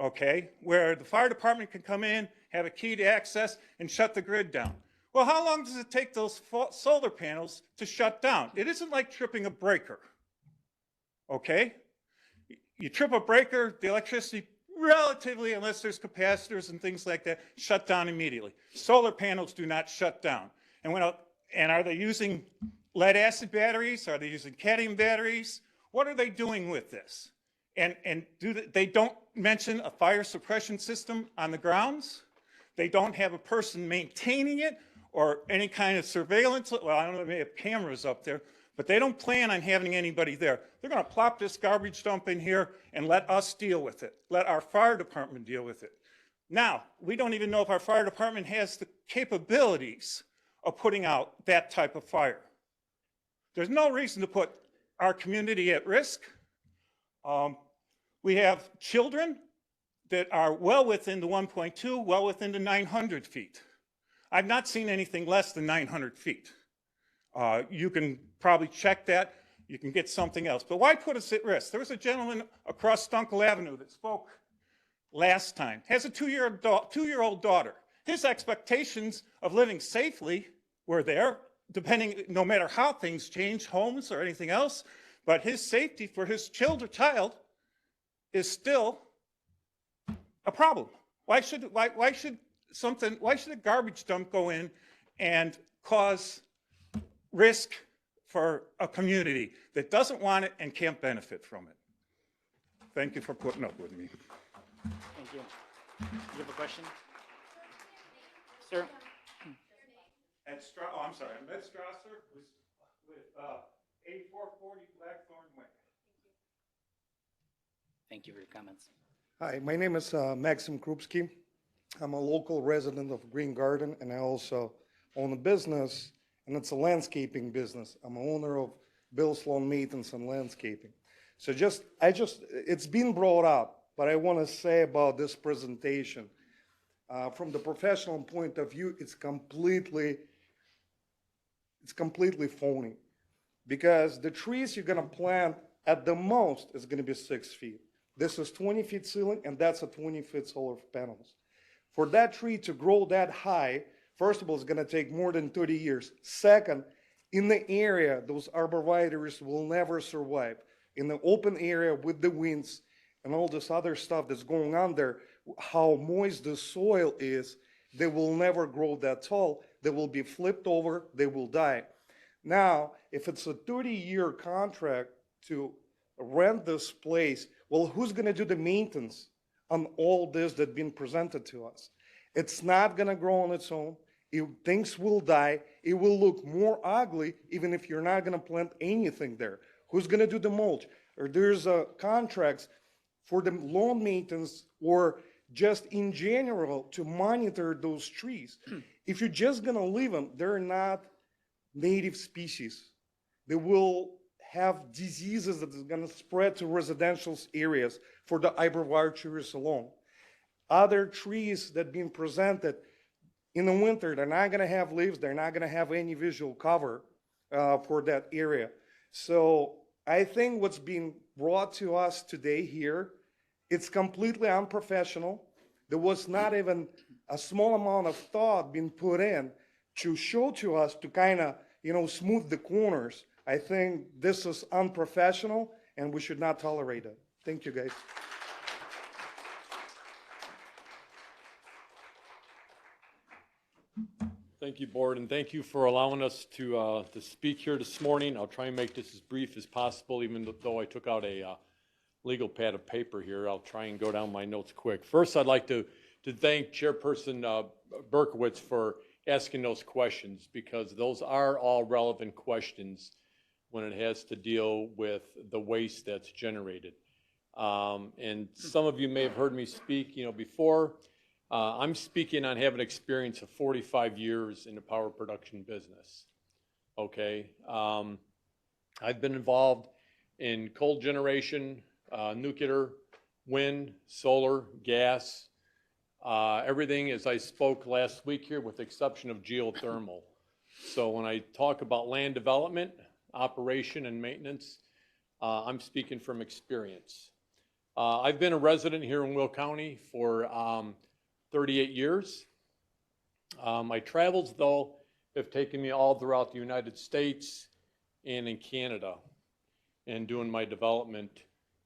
Speaker 21: okay, where the fire department can come in, have a key to access, and shut the grid down. Well, how long does it take those solar panels to shut down? It isn't like tripping a breaker, okay? You trip a breaker, the electricity relatively, unless there's capacitors and things like that, shut down immediately. Solar panels do not shut down. And are they using lead acid batteries? Are they using cadmium batteries? What are they doing with this? And they don't mention a fire suppression system on the grounds. They don't have a person maintaining it or any kind of surveillance. Well, I don't know if they have cameras up there, but they don't plan on having anybody there. They're going to plop this garbage dump in here and let us deal with it. Let our fire department deal with it. Now, we don't even know if our fire department has the capabilities of putting out that type of fire. There's no reason to put our community at risk. We have children that are well within the 1.2, well within the 900 feet. I've not seen anything less than 900 feet. You can probably check that. You can get something else. But why put us at risk? There was a gentleman across Stunkel Avenue that spoke last time, has a two-year-old daughter. His expectations of living safely were there, no matter how things change, homes or anything else, but his safety for his child is still a problem. Why should a garbage dump go in and cause risk for a community that doesn't want it and can't benefit from it? Thank you for putting up with me.
Speaker 1: Thank you. Do you have a question? Sir?
Speaker 21: I'm sorry, I'm Ed Strasser with 8440 Blackthorn Way.
Speaker 1: Thank you for your comments.
Speaker 7: Hi, my name is Maxim Krupski. I'm a local resident of Green Garden, and I also own a business, and it's a landscaping business. I'm an owner of Bill's Lawn Maintenance and Landscaping. So it's been brought up, but I want to say about this presentation From the professional point of view, it's completely phony. Because the trees you're gonna plant at the most is gonna be 6 feet. This is 20 feet ceiling, and that's a 20-foot solar panels. For that tree to grow that high, first of all, it's gonna take more than 30 years. Second, in the area, those arborvitaes will never survive. In the open area with the winds and all this other stuff that's going on there, how moist the soil is, they will never grow that tall. They will be flipped over, they will die. Now, if it's a 30-year contract to rent this place, well, who's gonna do the maintenance on all this that's been presented to us? It's not gonna grow on its own. Things will die. It will look more ugly even if you're not gonna plant anything there. Who's gonna do the mulch? Or there's contracts for the lawn maintenance or just in general to monitor those trees. If you're just gonna leave them, they're not native species. They will have diseases that is gonna spread to residential areas for the arborvitae alone. Other trees that been presented in the winter, they're not gonna have leaves, they're not gonna have any visual cover for that area. So I think what's being brought to us today here, it's completely unprofessional. There was not even a small amount of thought being put in to show to us to kind of, smooth the corners. I think this is unprofessional and we should not tolerate it. Thank you, guys.
Speaker 19: Thank you, Board, and thank you for allowing us to speak here this morning. I'll try and make this as brief as possible, even though I took out a legal pad of paper here. I'll try and go down my notes quick. First, I'd like to thank Chairperson Berkowitz for asking those questions, because those are all relevant questions when it has to deal with the waste that's generated. And some of you may have heard me speak, before. I'm speaking on having experience of 45 years in the power production business. Okay, I've been involved in coal generation, nuclear, wind, solar, gas, everything as I spoke last week here, with the exception of geothermal. So when I talk about land development, operation, and maintenance, I'm speaking from experience. I've been a resident here in Will County for 38 years. My travels, though, have taken me all throughout the United States and in Canada, and doing my development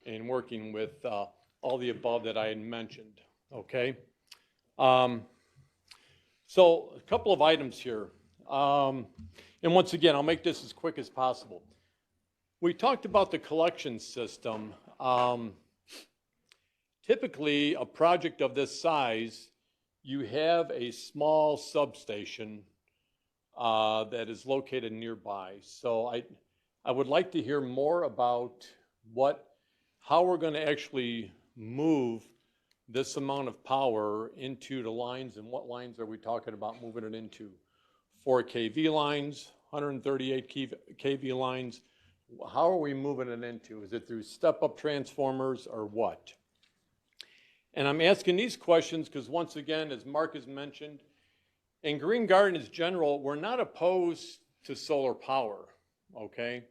Speaker 19: and working with all the above that I had mentioned, okay? So a couple of items here. And once again, I'll make this as quick as possible. We talked about the collection system. Typically, a project of this size, you have a small substation that is located nearby. So I would like to hear more about how we're going to actually move this amount of power into the lines, and what lines are we talking about moving it into? 4 kV lines, 138 kV lines. How are we moving it into? Is it through step-up transformers or what? And I'm asking these questions because, once again, as Mark has mentioned, in Green Garden in general, we're not opposed to solar power, okay?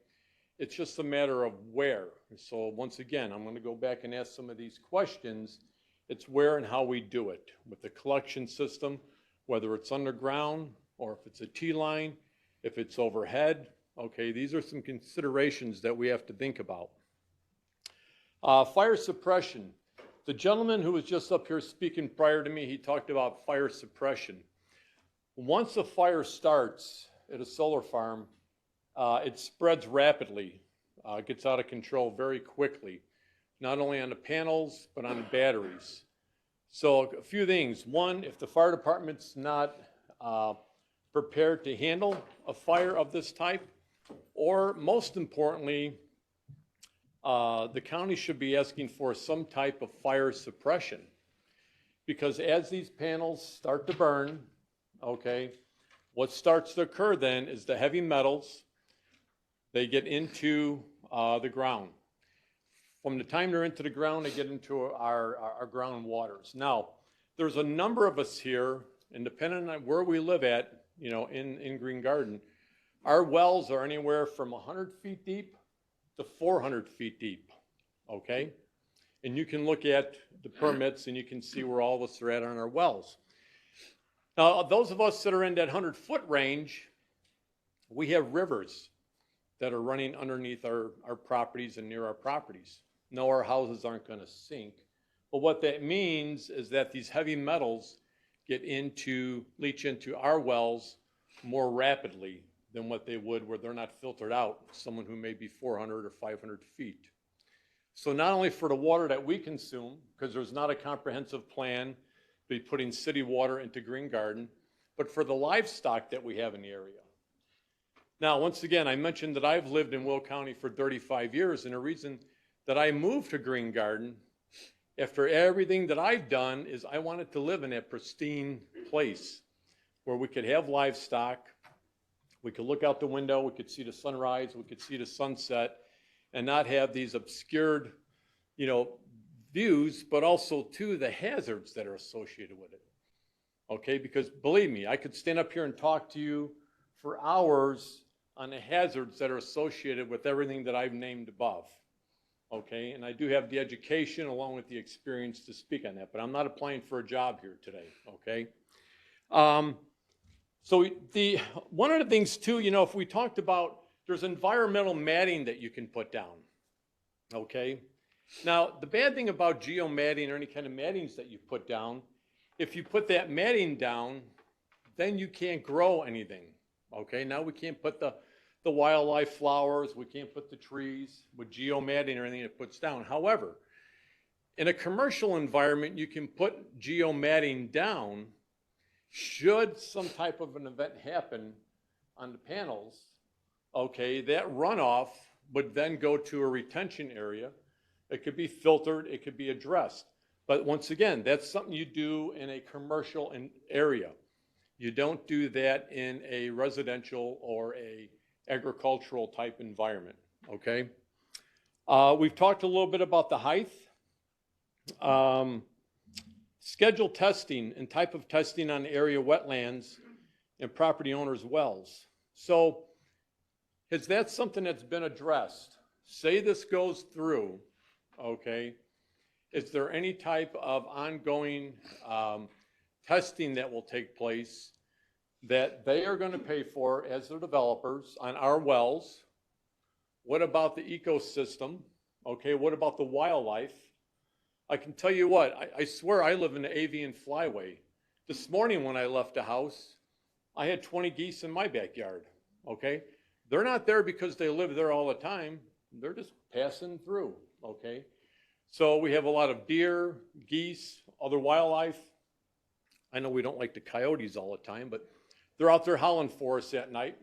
Speaker 19: It's just a matter of where. So once again, I'm going to go back and ask some of these questions. It's where and how we do it with the collection system, whether it's underground or if it's a T-line, if it's overhead. Okay, these are some considerations that we have to think about. Fire suppression. The gentleman who was just up here speaking prior to me, he talked about fire suppression. Once a fire starts at a solar farm, it spreads rapidly, gets out of control very quickly, not only on the panels, but on the batteries. So a few things. One, if the fire department's not prepared to handle a fire of this type, or most importantly, the county should be asking for some type of fire suppression, because as these panels start to burn, okay, what starts to occur then is the heavy metals, they get into the ground. From the time they're into the ground, they get into our ground waters. Now, there's a number of us here, and depending on where we live at, you know, in Green Garden, our wells are anywhere from 100 feet deep to 400 feet deep, okay? And you can look at the permits and you can see where all of us are at on our wells. Now, those of us that are in that 100-foot range, we have rivers that are running underneath our properties and near our properties. No, our houses aren't going to sink. But what that means is that these heavy metals leach into our wells more rapidly than what they would where they're not filtered out, someone who may be 400 or 500 feet. So not only for the water that we consume, because there's not a comprehensive plan to be putting city water into Green Garden, but for the livestock that we have in the area. Now, once again, I mentioned that I've lived in Will County for 35 years, and the reason that I moved to Green Garden after everything that I've done is I wanted to live in that pristine place where we could have livestock, we could look out the window, we could see the sunrise, we could see the sunset, and not have these obscured, you know, views, but also too the hazards that are associated with it. Okay, because believe me, I could stand up here and talk to you for hours on the hazards that are associated with everything that I've named above. Okay, and I do have the education along with the experience to speak on that, but I'm not applying for a job here today, okay? So one of the things too, you know, if we talked about, there's environmental matting that you can put down, okay? Now, the bad thing about geomatting or any kind of mattings that you put down, if you put that matting down, then you can't grow anything, okay? Now we can't put the wildlife flowers, we can't put the trees with geomatting or anything it puts down. However, in a commercial environment, you can put geomatting down should some type of an event happen on the panels. Okay, that runoff would then go to a retention area. It could be filtered, it could be addressed. But once again, that's something you do in a commercial area. You don't do that in a residential or a agricultural type environment, okay? We've talked a little bit about the height. Schedule testing and type of testing on area wetlands and property owners' wells. So is that something that's been addressed? Say this goes through, okay? Is there any type of ongoing testing that will take place that they are going to pay for as the developers on our wells? What about the ecosystem? Okay, what about the wildlife? I can tell you what, I swear I live in the avian flyway. This morning when I left the house, I had 20 geese in my backyard, okay? They're not there because they live there all the time. They're just passing through, okay? So we have a lot of deer, geese, other wildlife. I know we don't like the coyotes all the time, but they're out there howling for us at night.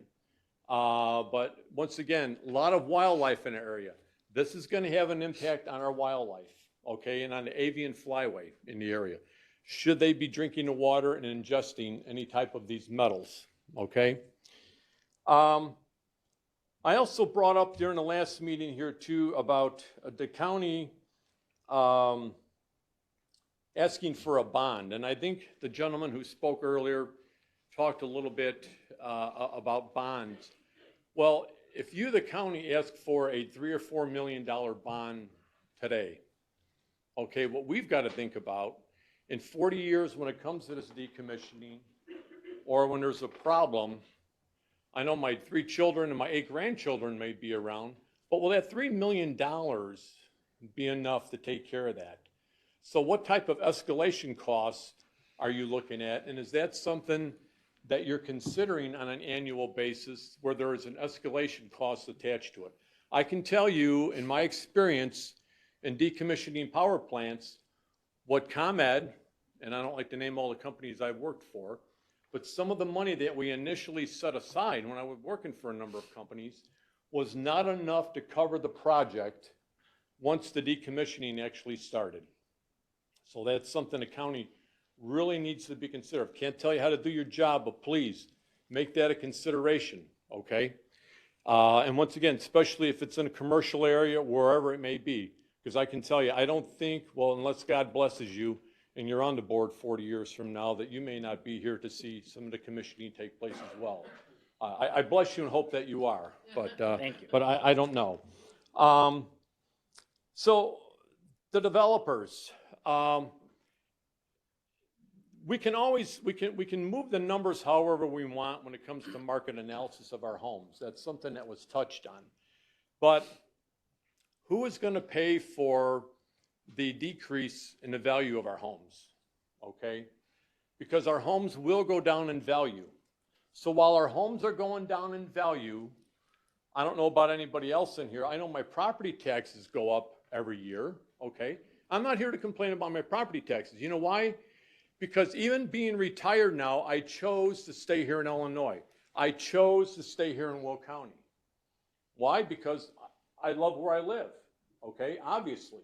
Speaker 19: But once again, a lot of wildlife in the area. This is going to have an impact on our wildlife, okay, and on the avian flyway in the area. Should they be drinking the water and ingesting any type of these metals, okay? I also brought up during the last meeting here too about the county asking for a bond. And I think the gentleman who spoke earlier talked a little bit about bonds. Well, if you, the county, ask for a $3 or $4 million bond today, okay, what we've got to think about in 40 years when it comes to this decommissioning or when there's a problem, I know my 3 children and my 8 grandchildren may be around, but will that $3 million be enough to take care of that? So what type of escalation costs are you looking at? And is that something that you're considering on an annual basis where there is an escalation cost attached to it? I can tell you, in my experience in decommissioning power plants, what ComEd, and I don't like to name all the companies I've worked for, but some of the money that we initially set aside when I was working for a number of companies was not enough to cover the project once the decommissioning actually started. So that's something the county really needs to be considered. Can't tell you how to do your job, but please make that a consideration, okay? And once again, especially if it's in a commercial area, wherever it may be, because I can tell you, I don't think, well, unless God blesses you, and you're on the board 40 years from now, that you may not be here to see some of the commissioning take place as well. I bless you and hope that you are, but,
Speaker 1: Thank you.
Speaker 19: but I don't know. So the developers, we can move the numbers however we want when it comes to market analysis of our homes. That's something that was touched on. But who is going to pay for the decrease in the value of our homes? Okay? Because our homes will go down in value. So while our homes are going down in value, I don't know about anybody else in here. I know my property taxes go up every year, okay? I'm not here to complain about my property taxes. You know why? Because even being retired now, I chose to stay here in Illinois. I chose to stay here in Will County. Why? Because I love where I live, okay? Obviously.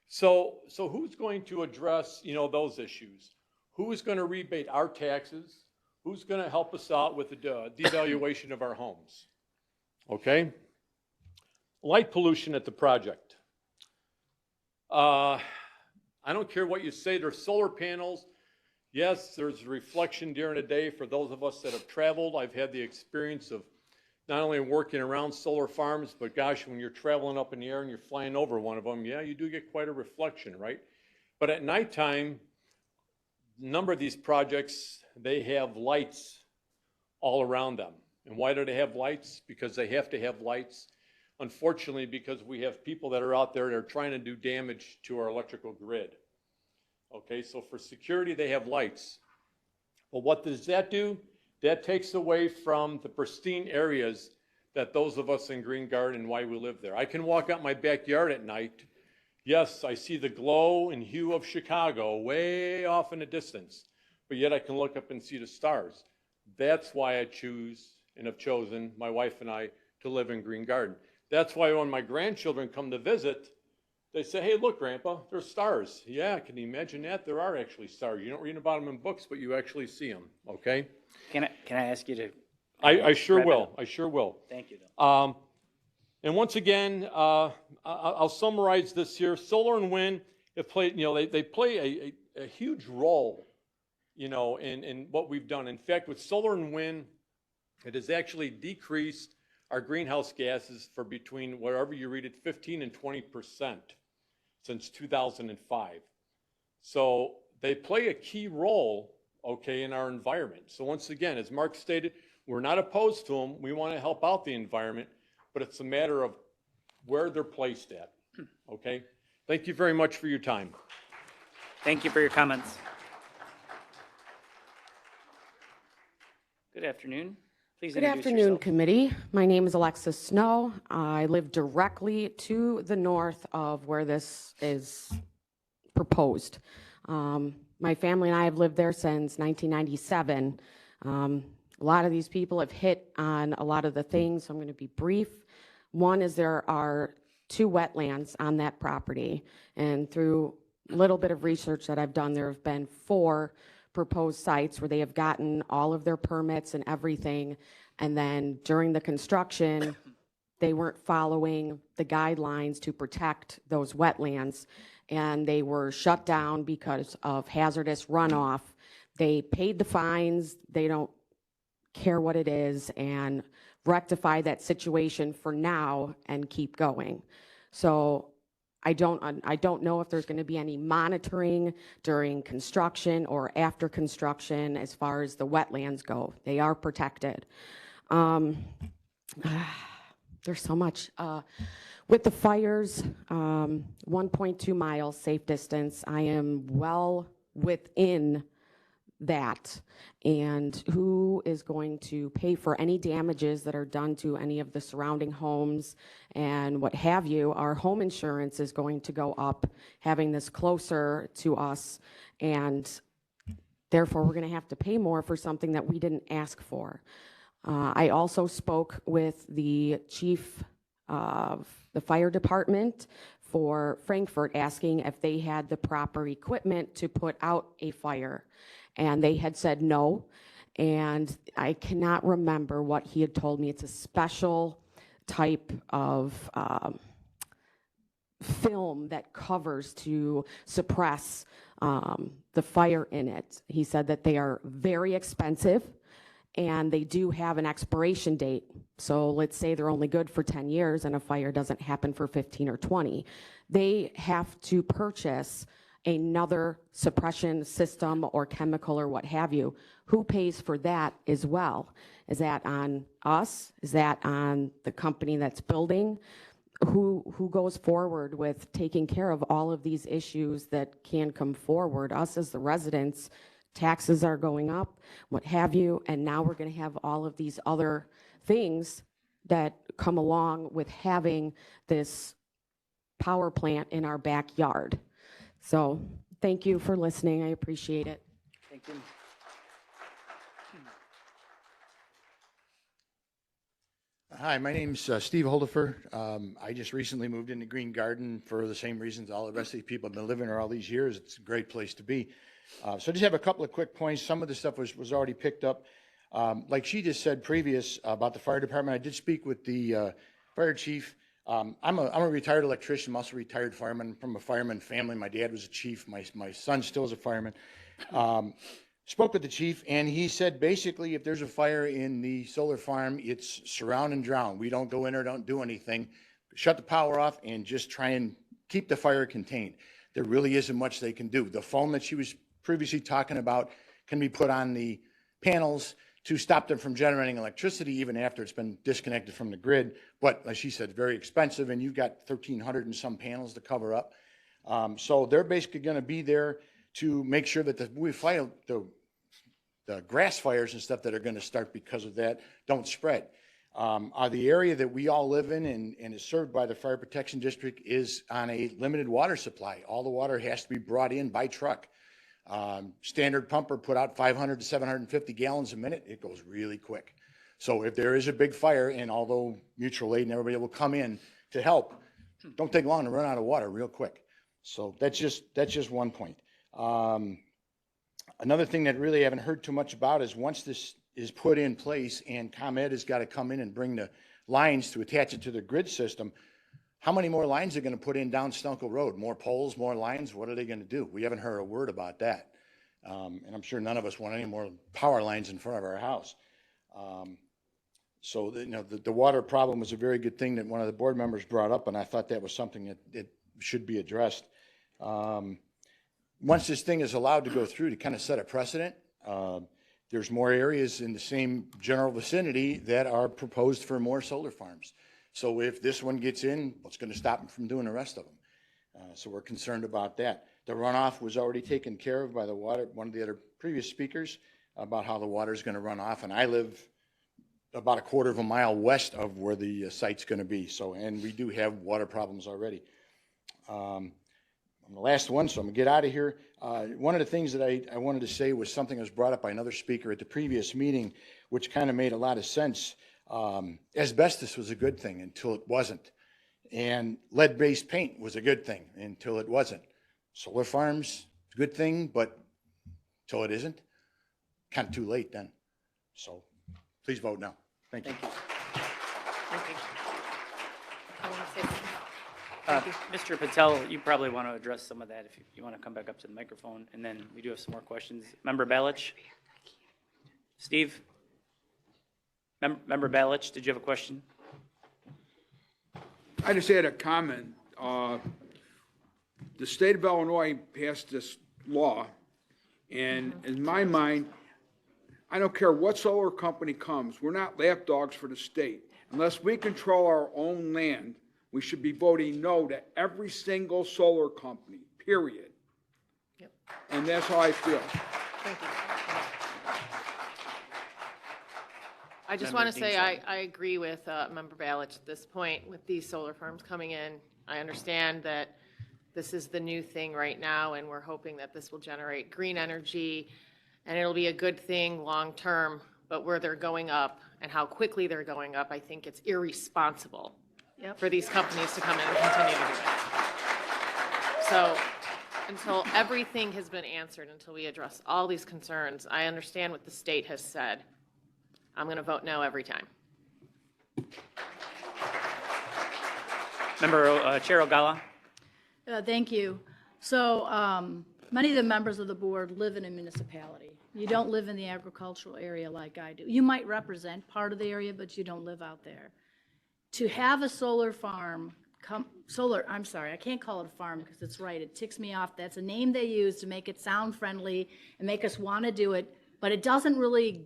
Speaker 19: So who's going to address, those issues? Who is going to rebate our taxes? Who's going to help us out with the devaluation of our homes? Okay? Light pollution at the project. I don't care what you say, there's solar panels. Yes, there's reflection during the day. For those of us that have traveled, I've had the experience of not only working around solar farms, but gosh, when you're traveling up in the air and you're flying over one of them, yeah, you do get quite a reflection, right? But at nighttime, a number of these projects, they have lights all around them. And why do they have lights? Because they have to have lights. Unfortunately, because we have people that are out there that are trying to do damage to our electrical grid. Okay, so for security, they have lights. But what does that do? That takes away from the pristine areas that those of us in Green Garden and why we live there. I can walk out my backyard at night. Yes, I see the glow and hue of Chicago way off in the distance, but yet I can look up and see the stars. That's why I choose and have chosen, my wife and I, to live in Green Garden. That's why when my grandchildren come to visit, they say, hey, look, Grandpa, there's stars. Yeah, can you imagine that? There are actually stars. You don't read about them in books, but you actually see them, okay?
Speaker 1: Can I ask you to?
Speaker 19: I sure
Speaker 1: wrap it
Speaker 19: will.
Speaker 1: up?
Speaker 19: I sure will.
Speaker 1: Thank you, though.
Speaker 19: And once again, I'll summarize this here. Solar and wind have played, they play a huge role, in what we've done. In fact, with solar and wind, it has actually decreased our greenhouse gases for between, wherever you read it, 15 and 20% since 2005. So they play a key role, okay, in our environment. So once again, as Mark stated, we're not opposed to them. We want to help out the environment, but it's a matter of where they're placed at, okay? Thank you very much for your time.
Speaker 1: Thank you for your comments. Good afternoon. Please
Speaker 8: Good
Speaker 1: introduce
Speaker 8: afternoon,
Speaker 1: yourself.
Speaker 8: committee. My name is Alexis Snow. I live directly to the north of where this is proposed. My family and I have lived there since 1997. A lot of these people have hit on a lot of the things, so I'm going to be brief. One is there are 2 wetlands on that property, and through a little bit of research that I've done, there have been 4 proposed sites where they have gotten all of their permits and everything, and then during the construction, they weren't following the guidelines to protect those wetlands, and they were shut down because of hazardous runoff. They paid the fines, they don't care what it is, and rectify that situation for now and keep going. So I don't know if there's going to be any monitoring during construction or after construction as far as the wetlands go. They are protected. There's so much. With the fires, 1.2 miles safe distance, I am well within that. And who is going to pay for any damages that are done to any of the surrounding homes and what have you? Our home insurance is going to go up, having this closer to us, and therefore we're going to have to pay more for something that we didn't ask for. I also spoke with the chief of the fire department for Frankfurt, asking if they had the proper equipment to put out a fire. And they had said no, and I cannot remember what he had told me. It's a special type of film that covers to suppress the fire in it. He said that they are very expensive and they do have an expiration date. So let's say they're only good for 10 years and a fire doesn't happen for 15 or 20. They have to purchase another suppression system or chemical or what have you. Who pays for that as well? Is that on us? Is that on the company that's building? Who goes forward with taking care of all of these issues that can come forward? Us as the residents, taxes are going up, what have you, and now we're going to have all of these other things that come along with having this power plant in our backyard. So thank you for listening. I appreciate it.
Speaker 1: Thank you.
Speaker 6: Hi, my name's Steve Holdifer. I just recently moved into Green Garden for the same reasons all the rest of these people have been living there all these years. It's a great place to be. So I just have a couple of quick points. Some of the stuff was already picked up. Like she just said previous about the fire department, I did speak with the fire chief. I'm a retired electrician. I'm also a retired fireman from a fireman family. My dad was a chief. My son still is a fireman. Spoke with the chief, and he said basically if there's a fire in the solar farm, it's surround and drown. We don't go in there, don't do anything. Shut the power off and just try and keep the fire contained. There really isn't much they can do. The foam that she was previously talking about can be put on the panels to stop them from generating electricity even after it's been disconnected from the grid. But like she said, very expensive, and you've got 1,300 and some panels to cover up. So they're basically going to be there to make sure that the grass fires and stuff that are going to start because of that don't spread. The area that we all live in and is served by the Fire Protection District is on a limited water supply. All the water has to be brought in by truck. Standard pumper put out 500 to 750 gallons a minute. It goes really quick. So if there is a big fire, and although mutual aid and everybody will come in to help, don't take long to run out of water real quick. So that's just one point. Another thing that really I haven't heard too much about is once this is put in place and ComEd has got to come in and bring the lines to attach it to the grid system, how many more lines are going to put in down Stunkel Road? More poles, more lines? What are they going to do? We haven't heard a word about that. And I'm sure none of us want any more power lines in front of our house. So the water problem was a very good thing that one of the board members brought up, and I thought that was something that should be addressed. Once this thing is allowed to go through to kind of set a precedent, there's more areas in the same general vicinity that are proposed for more solar farms. So if this one gets in, what's going to stop them from doing the rest of them? So we're concerned about that. The runoff was already taken care of by one of the other previous speakers about how the water is going to run off. And I live about a quarter of a mile west of where the site's going to be. So, and we do have water problems already. I'm the last one, so I'm going to get out of here. One of the things that I wanted to say was something that was brought up by another speaker at the previous meeting, which kind of made a lot of sense. Asbestos was a good thing until it wasn't. And lead-based paint was a good thing until it wasn't. Solar farms, a good thing, but until it isn't, kind of too late then. So please vote no. Thank you.
Speaker 1: Mr. Patel, you probably want to address some of that if you want to come back up to the microphone, and then we do have some more questions. Member Balich? Steve? Member Balich, did you have a question?
Speaker 22: I just had a comment. The state of Illinois passed this law, and in my mind, I don't care what solar company comes, we're not lapdogs for the state. Unless we control our own land, we should be voting no to every single solar company, period.
Speaker 2: Yep.
Speaker 22: And that's how I feel.
Speaker 2: Thank you. I just want to say I agree with Member Balich at this point with these solar farms coming in. I understand that this is the new thing right now, and we're hoping that this will generate green energy, and it'll be a good thing long-term, but where they're going up and how quickly they're going up, I think it's irresponsible for these companies to come in and continue to do it. So until everything has been answered, until we address all these concerns, I understand what the state has said. I'm going to vote no every time.
Speaker 1: Member Chair Ogalla?
Speaker 23: Thank you. So
Speaker 4: Many of the members of the board live in a municipality. You don't live in the agricultural area like I do. You might represent part of the area, but you don't live out there. To have a solar farm, I'm sorry, I can't call it a farm because it's right. It ticks me off. That's a name they use to make it sound friendly and make us want to do it, but it doesn't really,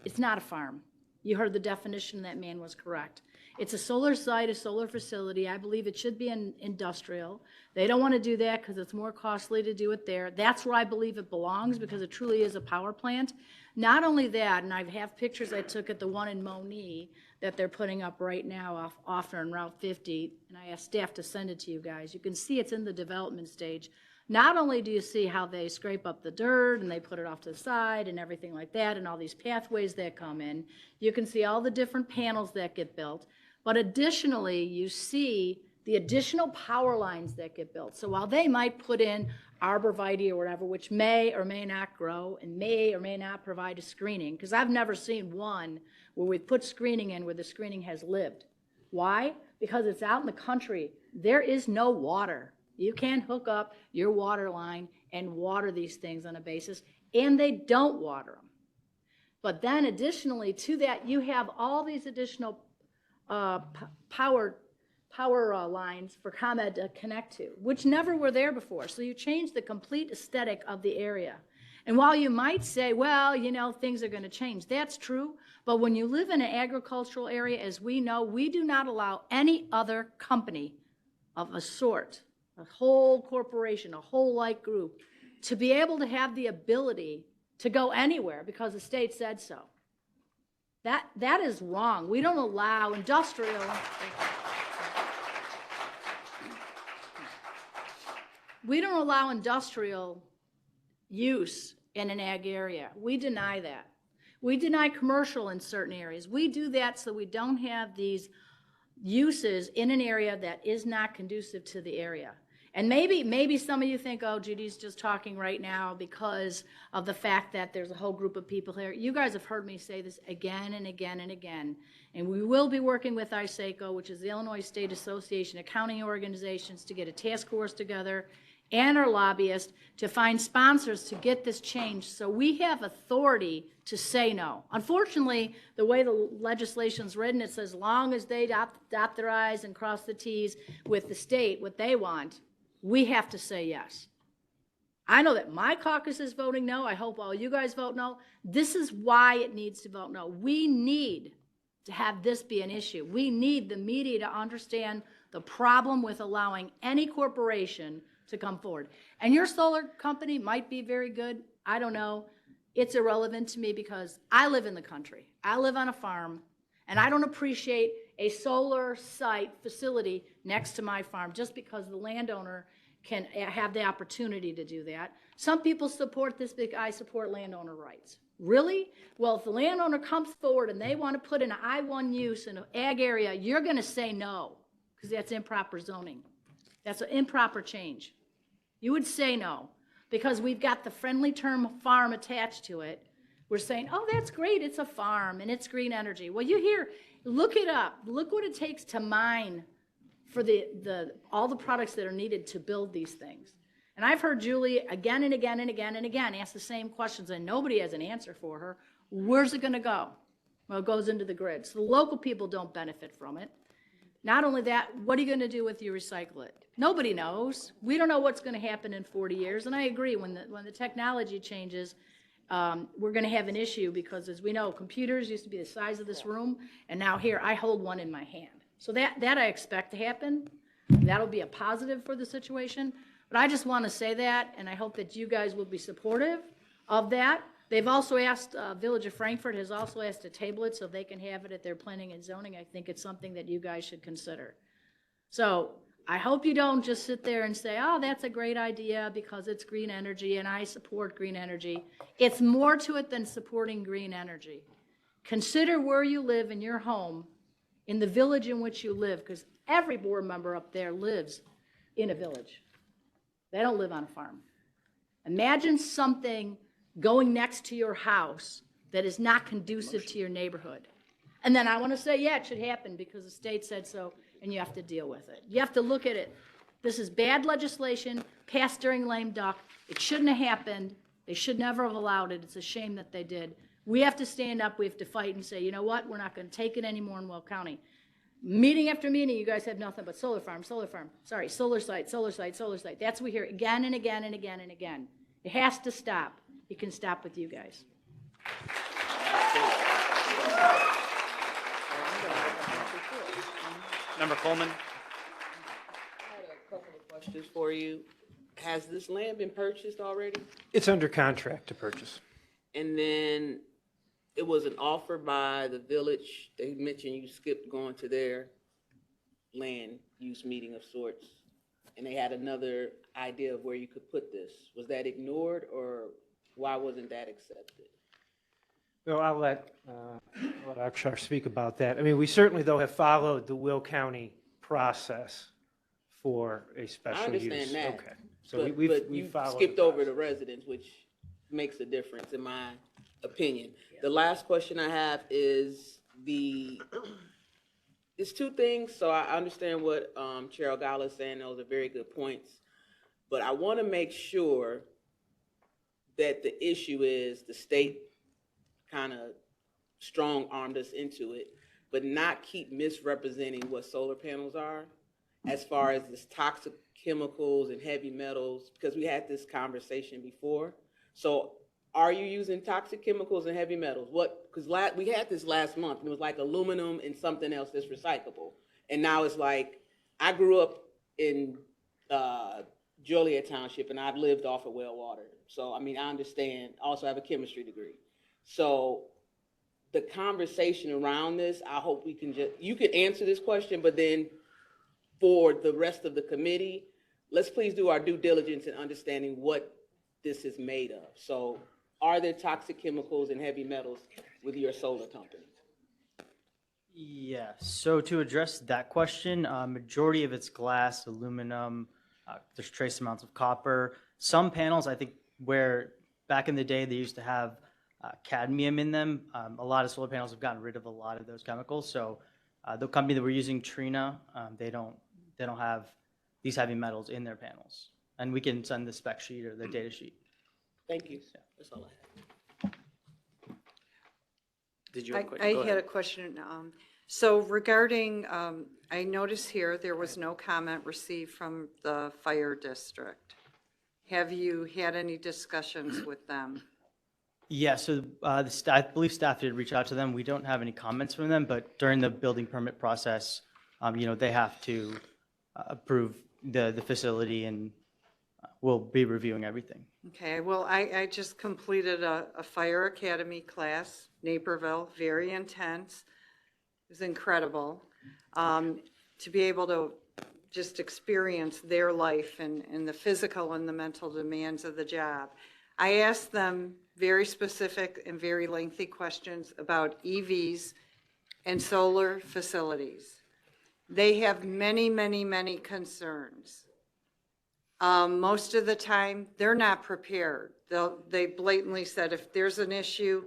Speaker 4: it's not a farm. You heard the definition, that man was correct. It's a solar site, a solar facility. I believe it should be industrial. They don't want to do that because it's more costly to do it there. That's where I believe it belongs because it truly is a power plant. Not only that, and I have pictures I took at the one in Moni that they're putting up right now off on Route 50, and I asked staff to send it to you guys. You can see it's in the development stage. Not only do you see how they scrape up the dirt and they put it off to the side and everything like that and all these pathways that come in, you can see all the different panels that get built, but additionally you see the additional power lines that get built. So while they might put in arborvitae or whatever, which may or may not grow and may or may not provide a screening, because I've never seen one where we put screening in where the screening has lived. Why? Because it's out in the country. There is no water. You can't hook up your water line and water these things on a basis, and they don't water them. But then additionally to that, you have all these additional power lines for ComEd to connect to, which never were there before. So you change the complete aesthetic of the area. And while you might say, well, you know, things are going to change, that's true. But when you live in an agricultural area, as we know, we do not allow any other company of a sort, a whole corporation, a whole like group, to be able to have the ability to go anywhere because the state said so. That is wrong. We don't allow industrial. We don't allow industrial use in an ag area. We deny that. We deny commercial in certain areas. We do that so we don't have these uses in an area that is not conducive to the area. And maybe some of you think, oh, Judy's just talking right now because of the fact that there's a whole group of people here. You guys have heard me say this again and again and again. And we will be working with ISACO, which is the Illinois State Association of County Organizations, to get a task force together and our lobbyists to find sponsors to get this changed so we have authority to say no. Unfortunately, the way the legislation's written, it says as long as they dot their I's and cross the T's with the state, what they want, we have to say yes. I know that my caucus is voting no. I hope all you guys vote no. This is why it needs to vote no. We need to have this be an issue. We need the media to understand the problem with allowing any corporation to come forward. And your solar company might be very good. I don't know. It's irrelevant to me because I live in the country. I live on a farm, and I don't appreciate a solar site facility next to my farm just because the landowner can have the opportunity to do that. Some people support this because I support landowner rights. Really? Well, if the landowner comes forward and they want to put in an I-1 use in an ag area, you're going to say no because that's improper zoning. That's an improper change. You would say no because we've got the friendly term farm attached to it. We're saying, oh, that's great. It's a farm and it's green energy. Well, you hear, look it up. Look what it takes to mine for all the products that are needed to build these things. And I've heard Julie again and again and again and again ask the same questions, and nobody has an answer for her. Where's it going to go? Well, it goes into the grid. So the local people don't benefit from it. Not only that, what are you going to do with you recycle it? Nobody knows. We don't know what's going to happen in 40 years. And I agree, when the technology changes, we're going to have an issue because, as we know, computers used to be the size of this room, and now here, I hold one in my hand. So that I expect to happen. That'll be a positive for the situation. But I just want to say that, and I hope that you guys will be supportive of that. They've also asked, Village of Frankfort has also asked to table it so they can have it at their planning and zoning. I think it's something that you guys should consider. So I hope you don't just sit there and say, oh, that's a great idea because it's green energy and I support green energy. It's more to it than supporting green energy. Consider where you live in your home, in the village in which you live, because every board member up there lives in a village. They don't live on a farm. Imagine something going next to your house that is not conducive to your neighborhood. And then I want to say, yeah, it should happen because the state said so, and you have to deal with it. You have to look at it This is bad legislation, passed during lame duck. It shouldn't have happened. They should never have allowed it. It's a shame that they did. We have to stand up, we have to fight and say, you know what, we're not gonna take it anymore in Will County. Meeting after meeting, you guys have nothing but solar farm, sorry, solar site, solar site, solar site. That's what we hear again and again and again and again. It has to stop. It can stop with you guys.
Speaker 1: Member Coleman?
Speaker 9: I had a couple of questions for you. Has this land been purchased already?
Speaker 12: It's under contract to purchase.
Speaker 9: And then it was an offer by the village. They mentioned you skipped going to their land use meeting of sorts. And they had another idea of where you could put this. Was that ignored, or why wasn't that accepted?
Speaker 12: Well, I'll let Akshar speak about that. I mean, we certainly, though, have followed the Will County process for a
Speaker 9: I
Speaker 12: special use.
Speaker 9: understand that.
Speaker 12: Okay. So
Speaker 9: But
Speaker 12: we've
Speaker 9: you
Speaker 12: followed.
Speaker 9: skipped over the residents, which makes a difference in my opinion. The last question I have is it's two things. So I understand what Chair Ogala is saying. Those are very good points. But I want to make sure that the issue is the state kind of strong-armed us into it, but not keep misrepresenting what solar panels are as far as this toxic chemicals and heavy metals, because we had this conversation before. So are you using toxic chemicals and heavy metals? What, because we had this last month, and it was like aluminum and something else that's recyclable. And now it's like, I grew up in Joliet Township, and I've lived off of well water. So, I mean, I understand. I also have a chemistry degree. So the conversation around this, I hope we can you can answer this question, but then for the rest of the committee, let's please do our due diligence in understanding what this is made of. So are there toxic chemicals and heavy metals with your solar company?
Speaker 13: Yeah, so to address that question, majority of it's glass, aluminum, there's trace amounts of copper. Some panels, I think, where back in the day they used to have cadmium in them, a lot of solar panels have gotten rid of a lot of those chemicals. So the company that we're using, Trina, they don't have these heavy metals in their panels. And we can send the spec sheet or the data sheet.
Speaker 9: Thank you. That's all I have.
Speaker 1: Did you have a question?
Speaker 3: I
Speaker 1: Go
Speaker 3: had
Speaker 1: ahead.
Speaker 3: a question. So regarding, I noticed here there was no comment received from the fire district. Have you had any discussions with them?
Speaker 13: Yeah, so I believe staff did reach out to them. We don't have any comments from them, but during the building permit process, they have to approve the facility, and we'll be reviewing everything.
Speaker 3: Okay, well, I just completed a fire academy class, Naperville, very intense. It was incredible to be able to just experience their life and the physical and the mental demands of the job. I asked them very specific and very lengthy questions about EVs and solar facilities. They have many, many, many concerns. Most of the time, they're not prepared. They blatantly said, if there's an issue,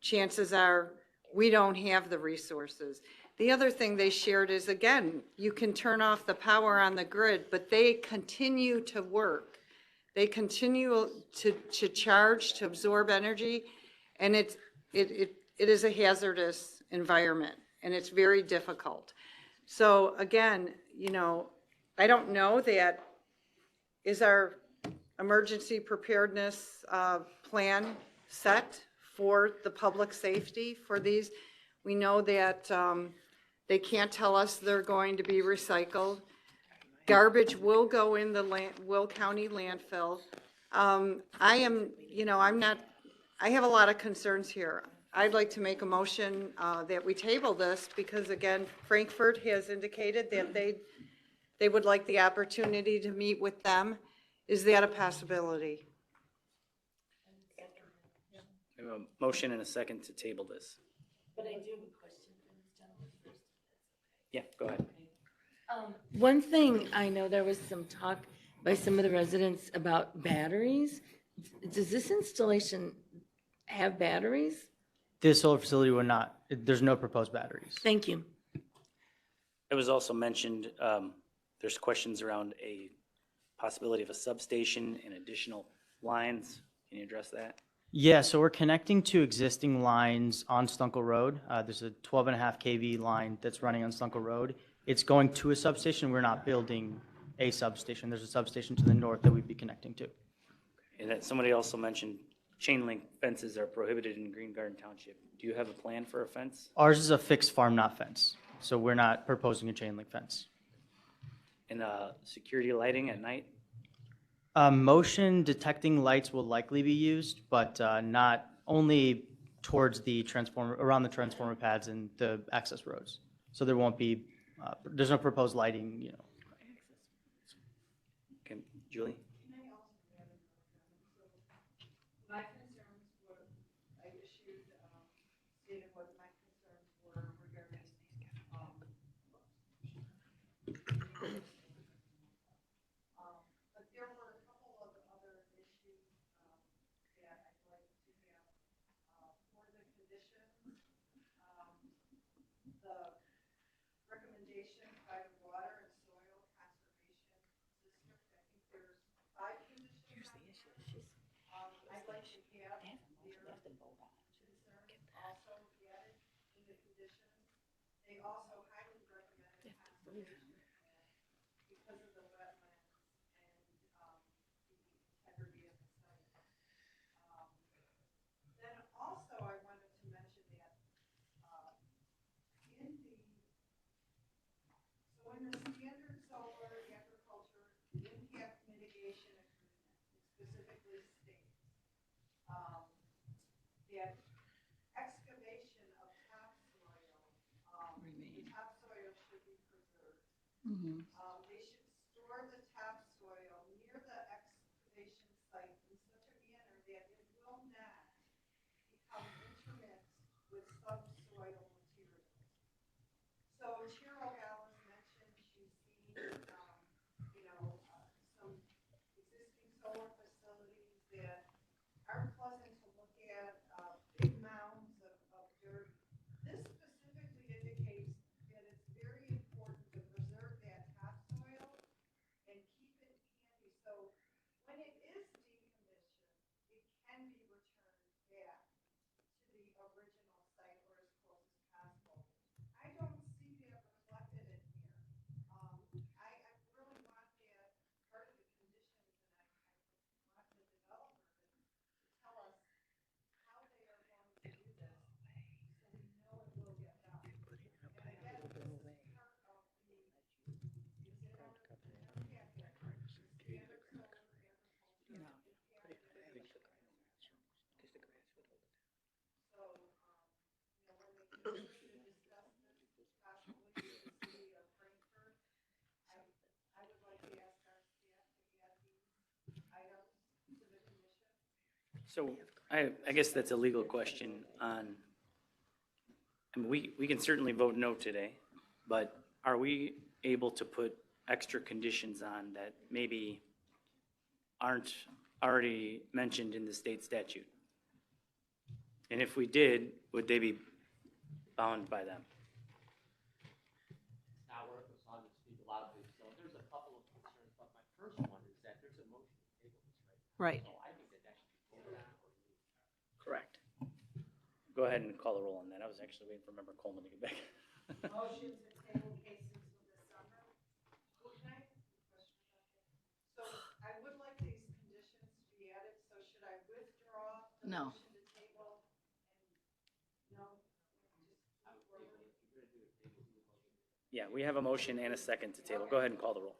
Speaker 3: chances are we don't have the resources. The other thing they shared is, again, you can turn off the power on the grid, but they continue to work. They continue to charge, to absorb energy, and it is a hazardous environment, and it's very difficult. So again, I don't know that, is our emergency preparedness plan set for the public safety for these? We know that they can't tell us they're going to be recycled. Garbage will go in the Will County landfill. I have a lot of concerns here. I'd like to make a motion that we table this because, again, Frankfurt has indicated that they would like the opportunity to meet with them. Is that a possibility?
Speaker 1: We have a motion and a second to table this.
Speaker 16: But I do have a question for this gentleman first.
Speaker 1: Yeah, go ahead.
Speaker 16: One thing, I know there was some talk by some of the residents about batteries. Does this installation have batteries?
Speaker 13: This solar facility will not, there's no proposed batteries.
Speaker 16: Thank you.
Speaker 1: It was also mentioned there's questions around a possibility of a substation and additional lines. Can you address that?
Speaker 13: Yeah, so we're connecting to existing lines on Stunkel Road. There's a 12.5 kV line that's running on Stunkel Road. It's going to a substation. We're not building a substation. There's a substation to the north that we'd be connecting to.
Speaker 1: And that somebody also mentioned chain link fences are prohibited in Green Garden Township. Do you have a plan for a fence?
Speaker 13: Ours is a fixed farm, not fence. So we're not proposing a chain link fence.
Speaker 1: And security lighting at night?
Speaker 13: Motion detecting lights will likely be used, but not only towards the transformer, around the transformer pads and the access roads. So there won't be, there's no proposed lighting, you know.
Speaker 1: Okay, Julie?
Speaker 3: My concerns were, I issued, stated what my concerns were regarding, but there were a couple of other issues, that I'd like to have, for the conditions. The recommendation by the Water and Soil Conservation District, I think there's 5 conditions on here. I'd like to have their concerns also added in the conditions. They also highly recommend conservation plan because of the wetlands and the integrity of the site. Then also I wanted to mention that in the standard solar agriculture impact mitigation agreement, it specifically states that excavation of topsoil, the topsoil should be preserved. They should store the topsoil near the excavation site in such a manner that it will not become intermixed with subsoil materials. So Chair O'Gallus mentioned she's seen, some existing solar facilities that aren't pleasant to look at, big mounds of dirt. This specifically indicates that it's very important to preserve that topsoil and keep it handy. So when it is decommissioned, it can be returned back to the original site or as close as possible. I don't see that reflected in here. I really want that part of the conditions, and I want the developer to tell us how they are going to do this, so we know it will get done. And again, this is part of the, it's in our packet, standard solar agriculture. So, when they continue to discuss this possibly with the city of Frankfurt, I would like to ask our staff to add these items to the condition.
Speaker 1: So I guess that's a legal question on, I mean, we can certainly vote no today, but are we able to put extra conditions on that maybe aren't already mentioned in the state statute? And if we did, would they be bound by them?
Speaker 2: Not worth it, so I'll just speak loudly. So there's a couple of concerns, but my first one is that there's a motion to table this right now.
Speaker 17: Right.
Speaker 2: So I think that should be voted on or moved.
Speaker 1: Correct. Go ahead and call the roll on that. I was actually waiting for Member Coleman to get back.
Speaker 3: Motion to table cases with the summer. Can I ask a question about that? So I would like these conditions to be added, so should I withdraw the
Speaker 4: No.
Speaker 3: motion to table? And no?
Speaker 1: Yeah, we have a motion and a second to table. Go ahead and call the roll.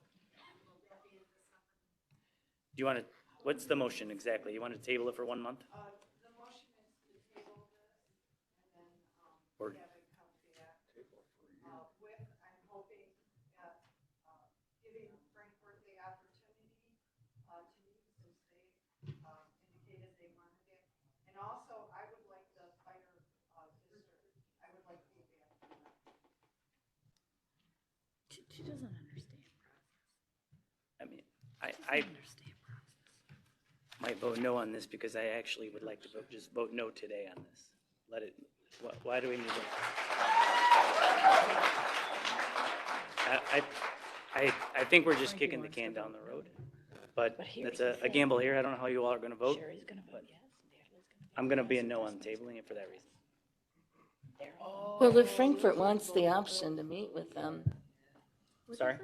Speaker 1: Do you want to, what's the motion exactly? You want to table it for 1 month?
Speaker 3: The motion is to table this and then,
Speaker 1: Or-
Speaker 3: have it come back. With, I'm hoping that, giving Frankfurt the opportunity, to meet since they, indicated they wanted it. And also, I would like the fire, district, I would like feedback from them.
Speaker 4: She doesn't understand.
Speaker 1: I mean, I might vote no on this because I actually would like to just vote no today on this. Let it, why do we need to? I think we're just kicking the can down the road, but that's a gamble here. I don't know how you all are going to vote. but I'm going to be a no on tabling it for that reason.
Speaker 16: Well, if Frankfurt wants the option to meet with them,
Speaker 1: Sorry?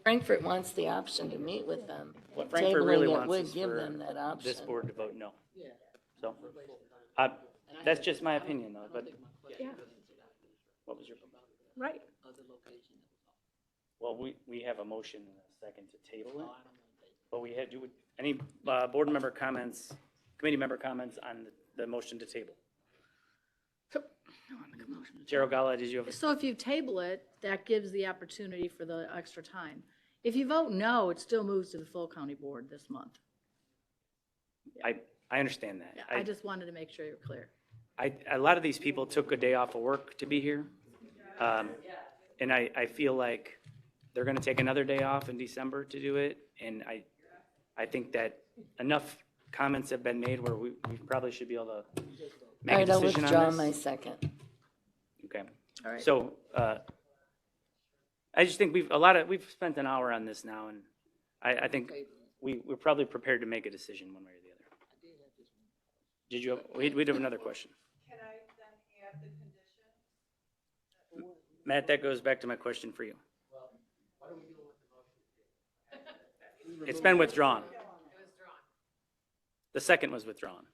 Speaker 16: Frankfurt wants the option to meet with them.
Speaker 1: What Frankfurt really
Speaker 16: Tabling it
Speaker 1: wants
Speaker 16: would
Speaker 1: is
Speaker 16: give
Speaker 1: for
Speaker 16: them that option.
Speaker 1: this board to vote no. So, that's just my opinion though, but
Speaker 4: Yeah,
Speaker 1: what was your?
Speaker 4: right.
Speaker 1: Well, we have a motion and a second to table it. But we had, any board member comments, committee member comments on the motion to table? Gerald Gala, did you have?
Speaker 4: So if you table it, that gives the opportunity for the extra time. If you vote no, it still moves to the full county board this month.
Speaker 1: I understand that.
Speaker 4: Yeah, I just wanted to make sure you're clear.
Speaker 1: A lot of these people took a day off of work to be here. And I feel like they're gonna take another day off in December to do it. And I think that enough comments have been made where we probably should be able to
Speaker 16: All
Speaker 1: make a
Speaker 16: right, I'll
Speaker 1: decision
Speaker 16: withdraw
Speaker 1: on
Speaker 16: my
Speaker 1: this.
Speaker 16: second.
Speaker 1: Okay.
Speaker 4: All right.
Speaker 1: So, I just think we've spent an hour on this now, and I think we're probably prepared to make a decision one way or the other. Did you, we'd have another question.
Speaker 3: Can I then add the condition?
Speaker 1: Matt, that goes back to my question for you. It's been withdrawn. The second was withdrawn.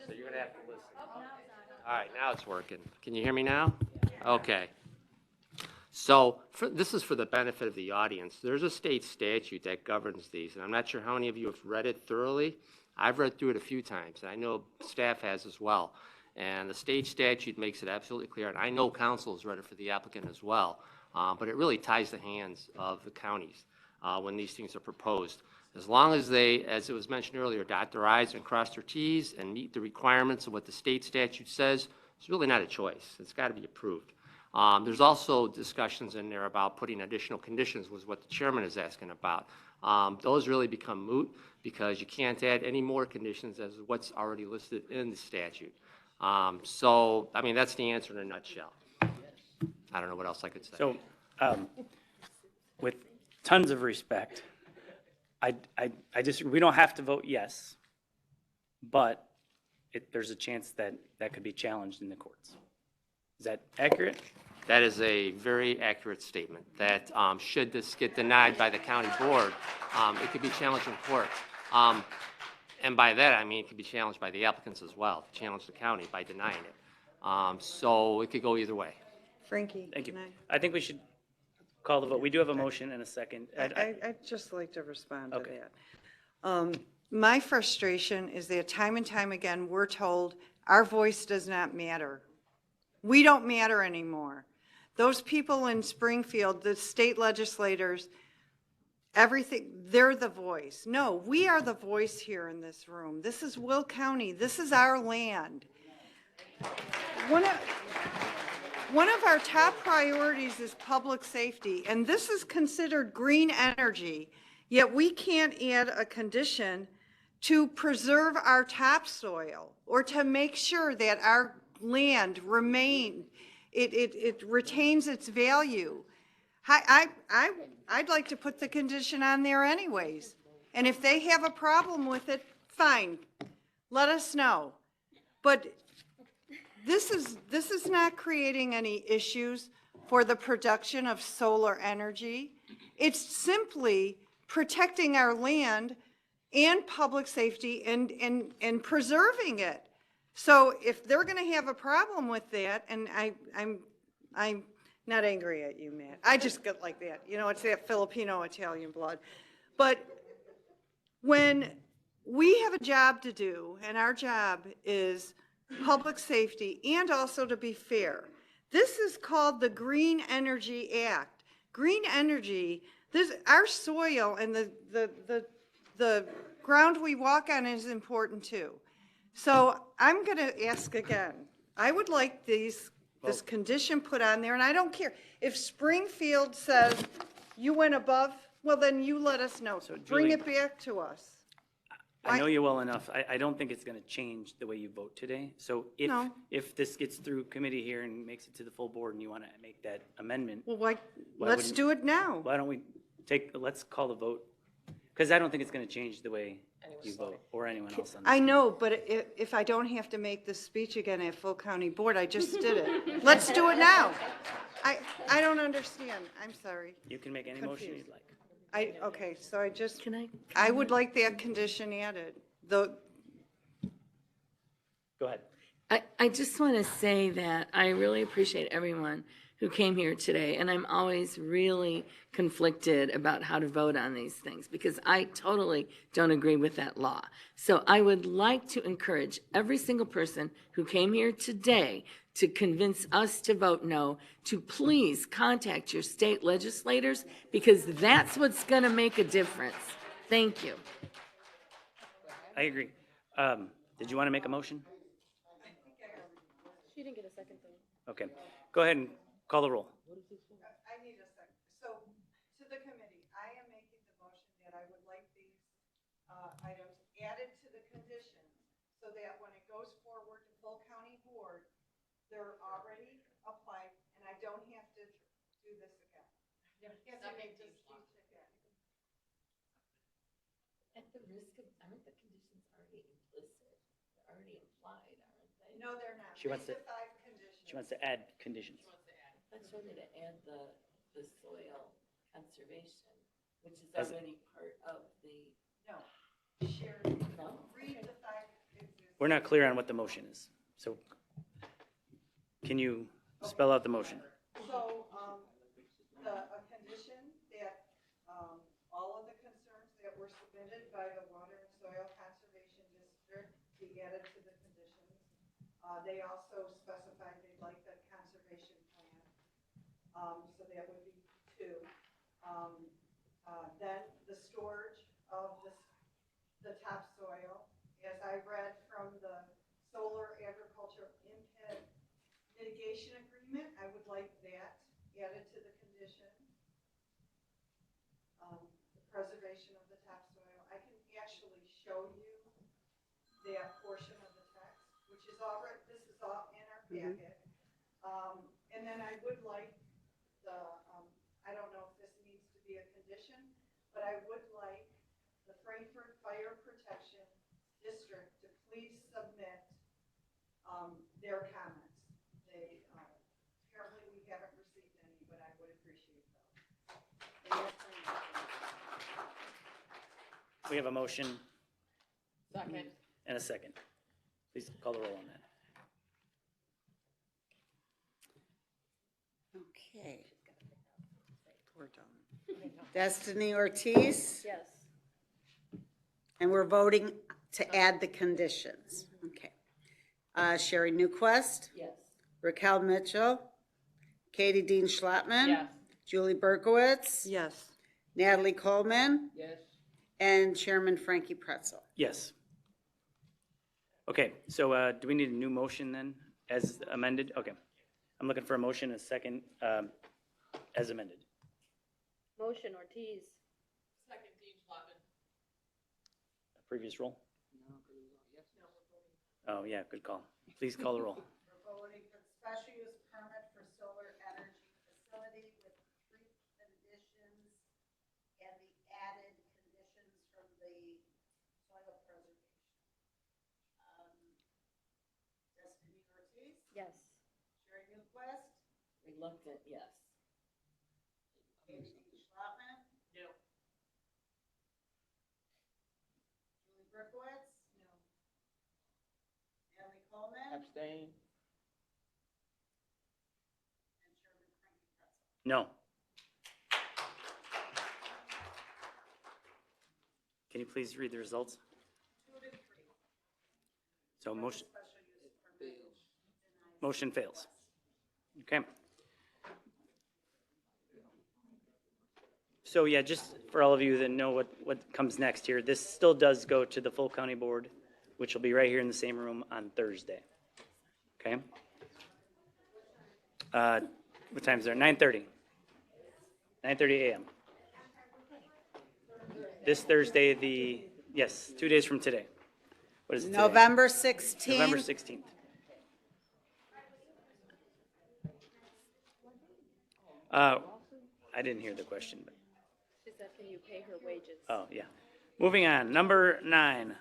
Speaker 2: So you're gonna have to listen. All right, now it's working. Can you hear me now? Okay. So this is for the benefit of the audience. There's a state statute that governs these, and I'm not sure how many of you have read it thoroughly. I've read through it a few times, and I know staff has as well. And the state statute makes it absolutely clear, and I know council has read it for the applicant as well, but it really ties the hands of the counties when these things are proposed. As long as they, as it was mentioned earlier, dot their i's and cross their t's and meet the requirements of what the state statute says, it's really not a choice. It's got to be approved. There's also discussions in there about putting additional conditions, was what the chairman is asking about. Those really become moot because you can't add any more conditions as what's already listed in the statute. So, I mean, that's the answer in a nutshell. I don't know what else I could say.
Speaker 1: So, with tons of respect, I just, we don't have to vote yes, but there's a chance that that could be challenged in the courts. Is that accurate?
Speaker 2: That is a very accurate statement, that should this get denied by the county board, it could be challenged in court. And by that, I mean, it could be challenged by the applicants as well, to challenge the county by denying it. So it could go either way.
Speaker 3: Frankie?
Speaker 1: Thank you.
Speaker 3: can
Speaker 1: I think we should call the vote. We do have a motion and a second.
Speaker 3: I'd just like to respond to
Speaker 1: Okay.
Speaker 3: that. My frustration is that time and time again, we're told our voice does not matter. We don't matter anymore. Those people in Springfield, the state legislators, everything, they're the voice. No, we are the voice here in this room. This is Will County. This is our land. One of our top priorities is public safety, and this is considered green energy, yet we can't add a condition to preserve our topsoil or to make sure that our land it retains its value. I'd like to put the condition on there anyways. And if they have a problem with it, fine, let us know. But this is not creating any issues for the production of solar energy. It's simply protecting our land and public safety and preserving it. So if they're going to have a problem with that, and I'm not angry at you, Matt. I just get like that. You know, it's that Filipino-Italian blood. But when we have a job to do, and our job is public safety and also to be fair, this is called the Green Energy Act. Green energy, our soil and the ground we walk on is important too. So I'm going to ask again. I would like this condition put on there, and I don't care. If Springfield says you went above, Well, then you let us know. Bring
Speaker 1: Julie-
Speaker 3: it back to us.
Speaker 1: I know you well enough. I don't think it's going to change the way you vote today. So
Speaker 3: No.
Speaker 1: if this gets through committee here and makes it to the full board and you want to make that amendment,
Speaker 3: Well,
Speaker 1: Why
Speaker 3: let's
Speaker 1: wouldn't-
Speaker 3: do it now.
Speaker 1: why don't we let's call the vote? Because I don't think it's going to change the way you vote or anyone else on this.
Speaker 3: I know, but if I don't have to make this speech again at full county board, I just did it. Let's do it now. I don't understand. I'm sorry.
Speaker 1: You can make any motion you'd like.
Speaker 3: Okay, so I would like that condition added.
Speaker 1: Go ahead.
Speaker 16: I just want to say that I really appreciate everyone who came here today, and I'm always really conflicted about how to vote on these things because I totally don't agree with that law. So I would like to encourage every single person who came here today to convince us to vote no, to please contact your state legislators because that's what's going to make a difference. Thank you.
Speaker 1: I agree. Did you want to make a motion?
Speaker 4: She didn't get a second though.
Speaker 1: Okay. Go ahead and call the roll.
Speaker 3: I need a second. So, to the committee, I am making the motion that I would like these items added to the conditions so that when it goes forward to full county board, they're already applied, and I don't have to do this again. I don't have to make this speech again.
Speaker 16: At the risk of, aren't the conditions already implicit? They're already implied, aren't they?
Speaker 3: No, they're not.
Speaker 1: She wants
Speaker 3: Read
Speaker 1: to-
Speaker 3: the 5 conditions.
Speaker 1: She wants to add conditions.
Speaker 16: That's only to add the soil conservation, which is
Speaker 1: As-
Speaker 16: already part of the.
Speaker 3: No. Share,
Speaker 16: No?
Speaker 3: read the 5 existing.
Speaker 1: We're not clear on what the motion is. So can you spell out the motion?
Speaker 3: So, a condition that, all of the concerns that were submitted by the Water and Soil Conservation District be added to the conditions. They also specified they'd like the conservation plan, so that would be 2. Then the storage of the topsoil, as I read from the solar agriculture impact mitigation agreement, I would like that added to the condition. The preservation of the topsoil. I can actually show you that portion of the text, which is already, this is all in our packet. And then I would like I don't know if this needs to be a condition, but I would like the Frankfurt Fire Protection District to please submit their comments. They, apparently we haven't received any, but I would appreciate those. And that's my motion.
Speaker 1: We have a motion
Speaker 16: Second.
Speaker 1: and a second. Please call the roll on that.
Speaker 10: Okay. We're done. Destiny Ortiz,
Speaker 4: Yes.
Speaker 10: and we're voting to add the conditions. Okay. Sherry Newquist.
Speaker 16: Yes.
Speaker 10: Raquel Mitchell. Katie Dean Schlotman.
Speaker 16: Yes.
Speaker 10: Julie Berkowitz.
Speaker 3: Yes.
Speaker 10: Natalie Coleman.
Speaker 16: Yes.
Speaker 10: And Chairman Frankie Pretzel.
Speaker 1: Yes. Okay, so do we need a new motion then, as amended? Okay. I'm looking for a motion, a second, as amended.
Speaker 4: Motion Ortiz.
Speaker 2: Second, Dean Schlotman.
Speaker 1: Previous roll? Oh, yeah, good call. Please call the roll.
Speaker 10: We're voting for the special use permit for solar energy facility with 3 conditions and the added conditions from the soil preservation. Destiny Ortiz,
Speaker 4: Yes.
Speaker 10: Sherry Newquist,
Speaker 16: Reluctant, yes.
Speaker 10: Katie Schlotman.
Speaker 2: No.
Speaker 10: Julie Berkowitz. No. Natalie Coleman.
Speaker 9: Abstain.
Speaker 10: And Chairman Frankie Pretzel.
Speaker 1: No. Can you please read the results?
Speaker 10: 2 to 3.
Speaker 1: So motion,
Speaker 10: Special use permit.
Speaker 1: motion fails. Okay. So yeah, just for all of you that know what comes next here, this still does go to the full county board, which will be right here in the same room on Thursday. Okay? What time is there? 9:30. 9:30 a.m. This Thursday, yes, 2 days from today. What is it today?
Speaker 10: November 16th.
Speaker 1: November 16th. I didn't hear the question, but.
Speaker 4: Is that can you pay her wages?
Speaker 1: Oh, yeah. Moving on, number 9,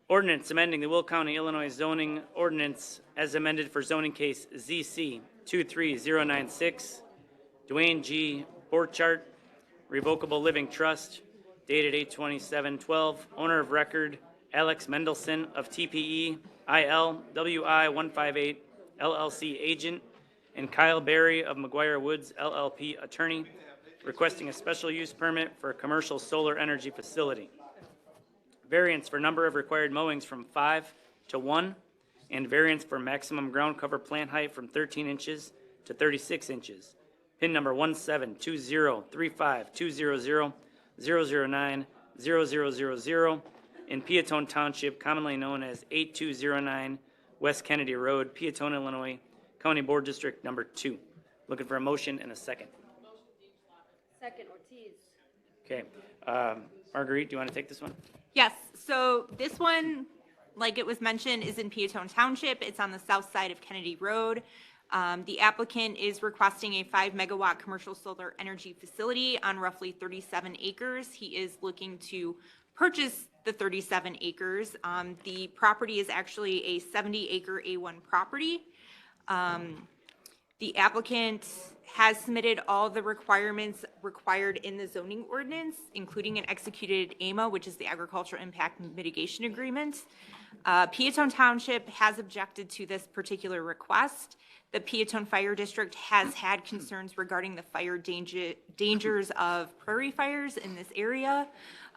Speaker 1: ordinance amending the Will County, Illinois zoning ordinance as amended for zoning case ZC 23096, Dwayne G. Borchardt, Revocable Living Trust, dated 8/27/12, owner of record Alex Mendelson of TPE IL WI 158 LLC agent, and Kyle Berry of McGuire Woods LLP attorney, requesting a special use permit for a commercial solar energy facility. Variance for number of required mowings from 5 to 1, and variance for maximum ground cover plant height from 13 inches to 36 inches. PIN number 17203520000090000 in Peatone Township, commonly known as 8209 West Kennedy Road, Peatone, Illinois, County Board District Number 2. Looking for a motion and a second.
Speaker 4: Second, Ortiz.
Speaker 1: Okay, Marguerite, do you want to take this one?
Speaker 5: Yes, so this one, like it was mentioned, is in Peatone Township. It's on the south side of Kennedy Road. The applicant is requesting a 5-megawatt commercial solar energy facility on roughly 37 acres. He is looking to purchase the 37 acres. The property is actually a 70-acre A1 property. The applicant has submitted all the requirements required in the zoning ordinance, including an executed AMA, which is the Agricultural Impact Mitigation Agreement. Peatone Township has objected to this particular request. The Peatone Fire District has had concerns regarding the fire dangers of prairie fires in this area.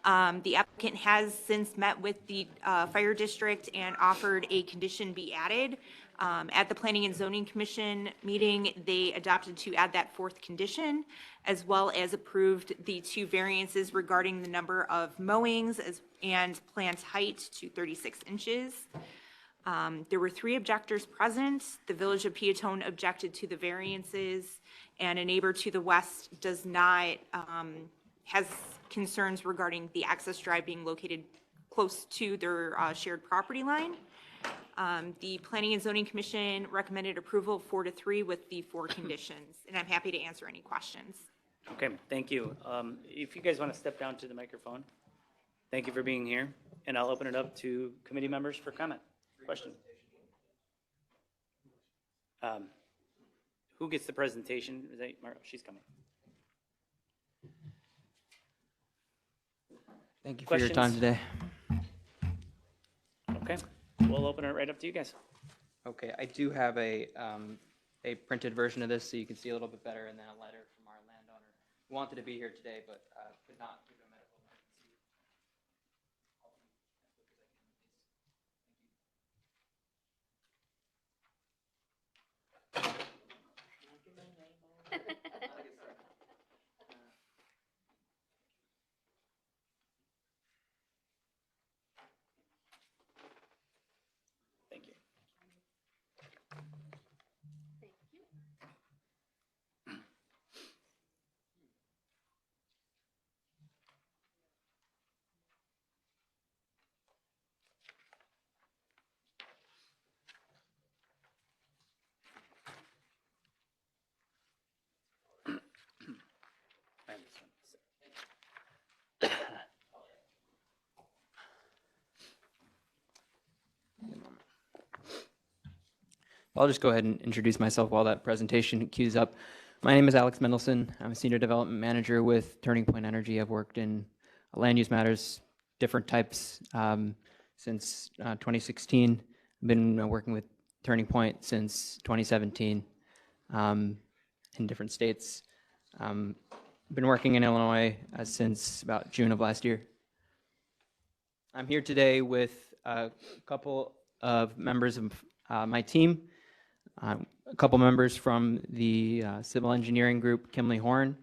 Speaker 5: The applicant has since met with the fire district and offered a condition be added. At the Planning and Zoning Commission meeting, they adopted to add that 4th condition, as well as approved the 2 variances regarding the number of mowings and plant height to 36 inches. There were 3 objectors present. The Village of Peatone objected to the variances, and a neighbor to the west does not, has concerns regarding the access drive being located close to their shared property line. The Planning and Zoning Commission recommended approval 4-3 with the 4 conditions, and I'm happy to answer any questions.
Speaker 1: Okay, thank you. If you guys want to step down to the microphone, thank you for being here, and I'll open it up to committee members for comment. Question. Who gets the presentation? Is that she's coming.
Speaker 11: Thank you for your time today.
Speaker 1: Okay, we'll open it right up to you guys.
Speaker 11: Okay, I do have a printed version of this so you can see a little bit better, and then a letter from our landowner who wanted to be here today but could not due to a medical emergency.
Speaker 1: Thank you. I have this one.
Speaker 11: I'll just go ahead and introduce myself while that presentation queues up. My name is Alex Mendelson. I'm a Senior Development Manager with Turning Point Energy. I've worked in land use matters, different types, since 2016. I've been working with Turning Point since 2017 in different states. Been working in Illinois since about June of last year. I'm here today with a couple of members of my team. A couple members from the civil engineering group, Kimley Horn.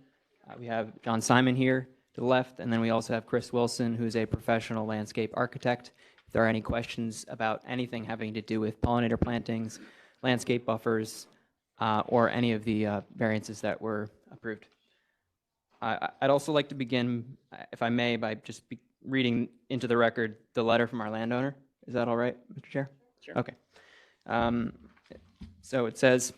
Speaker 11: We have John Simon here to the left, and then we also have Chris Wilson, who's a professional landscape architect. If there are any questions about anything having to do with pollinator plantings, landscape buffers, or any of the variances that were approved. I'd also like to begin, if I may, by just reading into the record the letter from our landowner. Is that all right, Mr. Chair?
Speaker 1: Sure.
Speaker 11: Okay. So it says,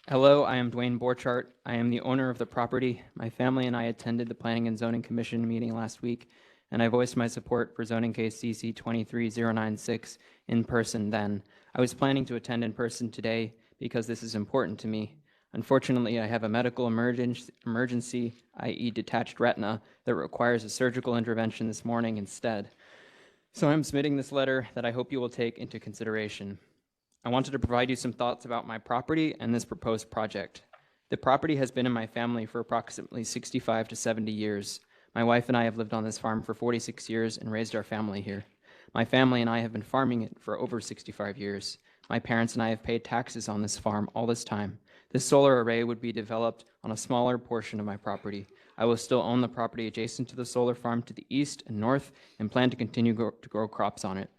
Speaker 11: hello, I am Dwayne Borchardt. I am the owner of the property. My family and I attended the Planning and Zoning Commission meeting last week, and I voiced my support for zoning case CC 23096 in person then. I was planning to attend in person today because this is important to me. Unfortunately, I have a medical emergency, i.e. detached retina, that requires a surgical intervention this morning instead. So I'm submitting this letter that I hope you will take into consideration. I wanted to provide you some thoughts about my property and this proposed project. The property has been in my family for approximately 65 to 70 years. My wife and I have lived on this farm for 46 years and raised our family here. My family and I have been farming it for over 65 years. My parents and I have paid taxes on this farm all this time. This solar array would be developed on a smaller portion of my property. I will still own the property adjacent to the solar farm to the east and north and plan to continue to grow crops on it.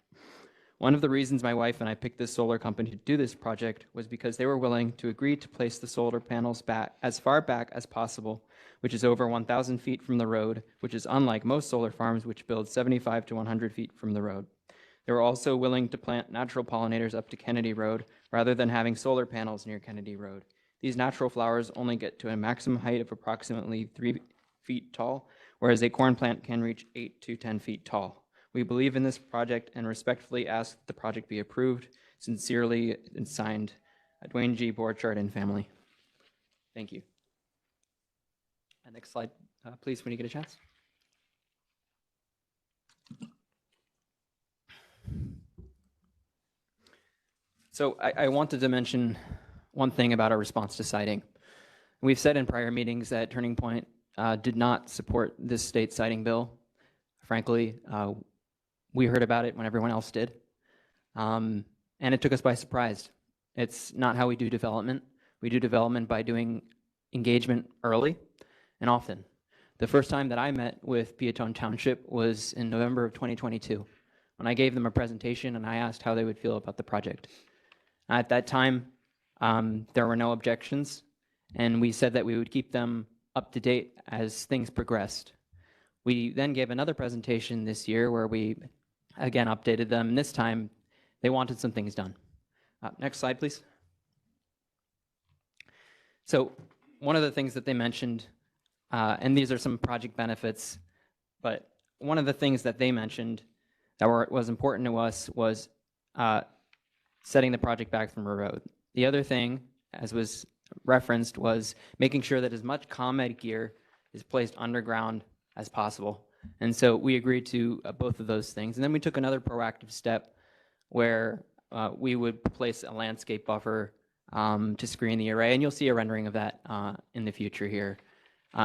Speaker 11: One of the reasons my wife and I picked this solar company to do this project was because they were willing to agree to place the solar panels back as far back as possible, which is over 1,000 feet from the road, which is unlike most solar farms which build 75 to 100 feet from the road. They were also willing to plant natural pollinators up to Kennedy Road rather than having solar panels near Kennedy Road. These natural flowers only get to a maximum height of approximately 3 feet tall, whereas a corn plant can reach 8 to 10 feet tall. We believe in this project and respectfully ask that the project be approved. Sincerely and signed, Dwayne G. Borchardt and family. Thank you. Next slide, please, when you get a chance. So I wanted to mention one thing about our response to siting. We've said in prior meetings that Turning Point did not support this state siting bill. Frankly, we heard about it when everyone else did, and it took us by surprise. It's not how we do development. We do development by doing engagement early and often. The first time that I met with Peatone Township was in November of 2022, when I gave them a presentation and I asked how they would feel about the project. At that time, there were no objections, and we said that we would keep them up to date as things progressed. We then gave another presentation this year where we again updated them, and this time they wanted some things done. Next slide, please. So one of the things that they mentioned, and these are some project benefits, but one of the things that they mentioned that was important to us was setting the project back from a road. The other thing, as was referenced, was making sure that as much ComEd gear is placed underground as possible. And so we agreed to both of those things. And then we took another proactive step where we would place a landscape buffer to screen the array. And you'll see a rendering of that in the future here.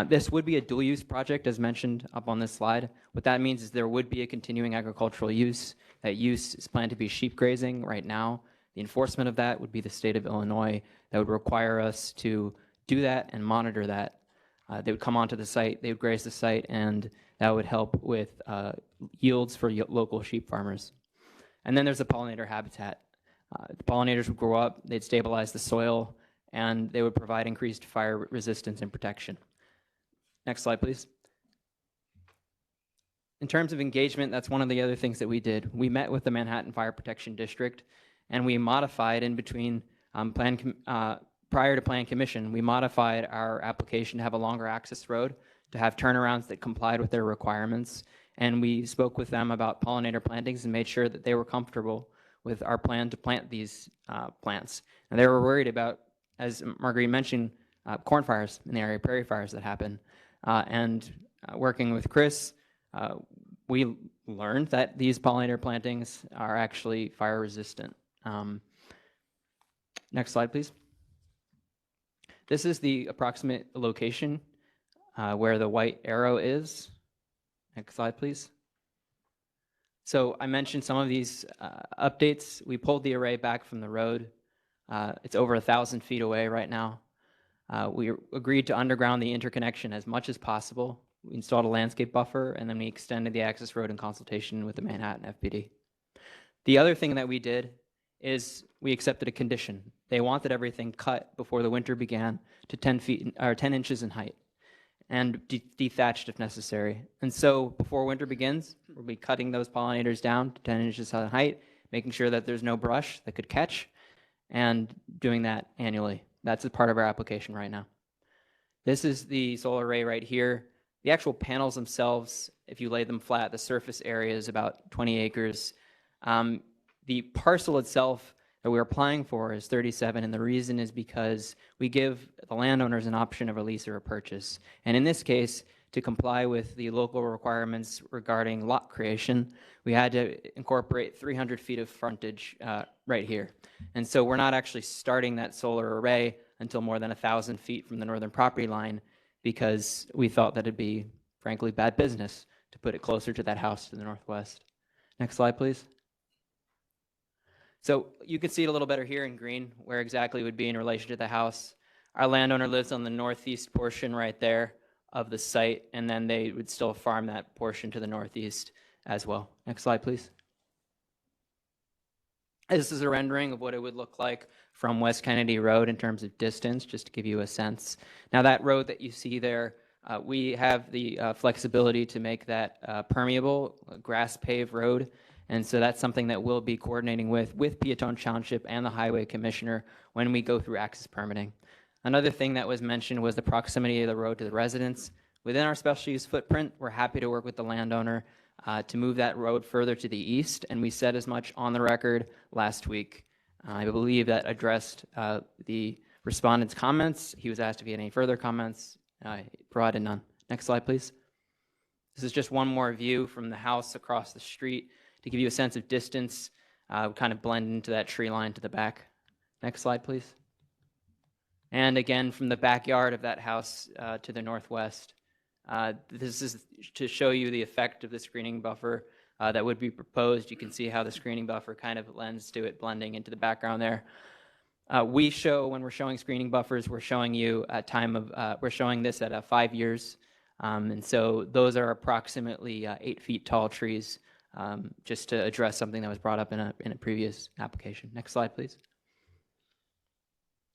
Speaker 11: This would be a dual-use project, as mentioned up on this slide. What that means is there would be a continuing agricultural use. That use is planned to be sheep grazing right now. The enforcement of that would be the state of Illinois. That would require us to do that and monitor that. They would come onto the site, they would graze the site, and that would help with yields for local sheep farmers. And then there's the pollinator habitat. The pollinators would grow up, they'd stabilize the soil, and they would provide increased fire resistance and protection. Next slide, please. In terms of engagement, that's one of the other things that we did. We met with the Manhattan Fire Protection District, and we modified in between prior to Plan Commission, we modified our application to have a longer access road, to have turnarounds that complied with their requirements. And we spoke with them about pollinator plantings and made sure that they were comfortable with our plan to plant these plants. And they were worried about, as Marguerite mentioned, corn fires in the area, prairie fires that happen. Working with Chris, we learned that these pollinator plantings are actually fire resistant. Next slide, please. This is the approximate location where the white arrow is. Next slide, please. So I mentioned some of these updates. We pulled the array back from the road. It's over 1,000 feet away right now. We agreed to underground the interconnection as much as possible. We installed a landscape buffer, and then we extended the access road in consultation with the Manhattan FPD. The other thing that we did is we accepted a condition. They wanted everything cut before the winter began to 10 inches in height. and dethatched if necessary. And so before winter begins, we'll be cutting those pollinators down to 10 inches in height, making sure that there's no brush that could catch, and doing that annually. That's a part of our application right now. This is the solar array right here. The actual panels themselves, if you lay them flat, the surface area is about 20 acres. The parcel itself that we're applying for is 37, and the reason is because we give the landowners an option of a lease or a purchase. And in this case, to comply with the local requirements regarding lot creation, we had to incorporate 300 feet of frontage right here. And so we're not actually starting that solar array until more than 1,000 feet from the northern property line, because we thought that it'd be, frankly, bad business to put it closer to that house to the northwest. Next slide, please. So you can see it a little better here in green, where exactly it would be in relation to the house. Our landowner lives on the northeast portion right there of the site, and then they would still farm that portion to the northeast as well. Next slide, please. This is a rendering of what it would look like from West Kennedy Road in terms of distance, just to give you a sense. Now that road that you see there, we have the flexibility to make that permeable, grass paved road. And so that's something that we'll be coordinating with Peatone Township and the Highway Commissioner when we go through access permitting. Another thing that was mentioned was the proximity of the road to the residents. Within our special use footprint, we're happy to work with the landowner to move that road further to the east, and we said as much on the record last week. I believe that addressed the respondent's comments. He was asked if he had any further comments. He provided none. Next slide, please. This is just one more view from the house across the street to give you a sense of distance, kind of blend into that tree line to the back. Next slide, please. And again, from the backyard of that house to the northwest. This is to show you the effect of the screening buffer that would be proposed. You can see how the screening buffer kind of lends to it blending into the background there. We show, when we're showing screening buffers, we're showing you a time of, we're showing this at 5 years. And so those are approximately 8 feet tall trees, just to address something that was brought up in a previous application. Next slide, please.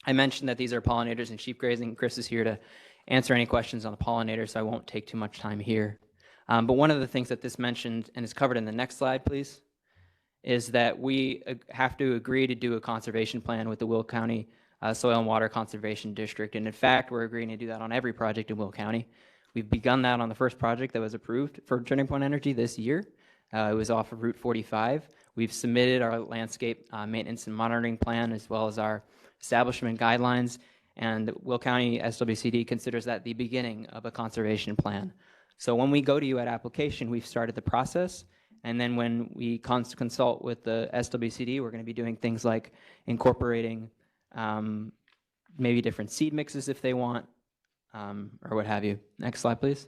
Speaker 11: I mentioned that these are pollinators and sheep grazing. Chris is here to answer any questions on the pollinators, so I won't take too much time here. But one of the things that this mentioned, and is covered in the next slide, please, is that we have to agree to do a conservation plan with the Will County Soil and Water Conservation District. And in fact, we're agreeing to do that on every project in Will County. We've begun that on the first project that was approved for Turning Point Energy this year. It was off of Route 45. We've submitted our landscape maintenance and monitoring plan, as well as our establishment guidelines, and Will County SWCD considers that the beginning of a conservation plan. So when we go to you at application, we've started the process, and then when we consult with the SWCD, we're going to be doing things like incorporating maybe different seed mixes if they want, or what have you. Next slide, please.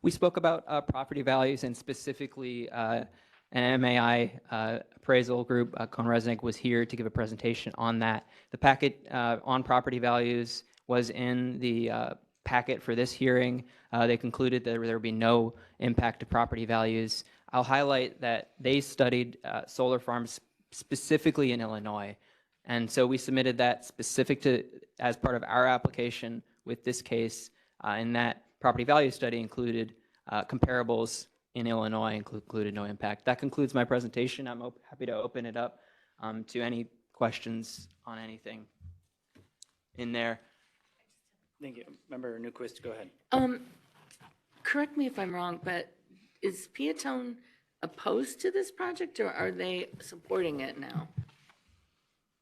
Speaker 11: We spoke about property values, and specifically an MAI appraisal group. CohnReznick was here to give a presentation on that. The packet on property values was in the packet for this hearing. They concluded that there would be no impact to property values. I'll highlight that they studied solar farms specifically in Illinois. And so we submitted that specific to, as part of our application with this case, and that property value study included comparables in Illinois, included no impact. That concludes my presentation. I'm happy to open it up to any questions on anything in there.
Speaker 1: Thank you. Member Newquist, go ahead.
Speaker 16: Correct me if I'm wrong, but is Peatone opposed to this project, or are they supporting it now?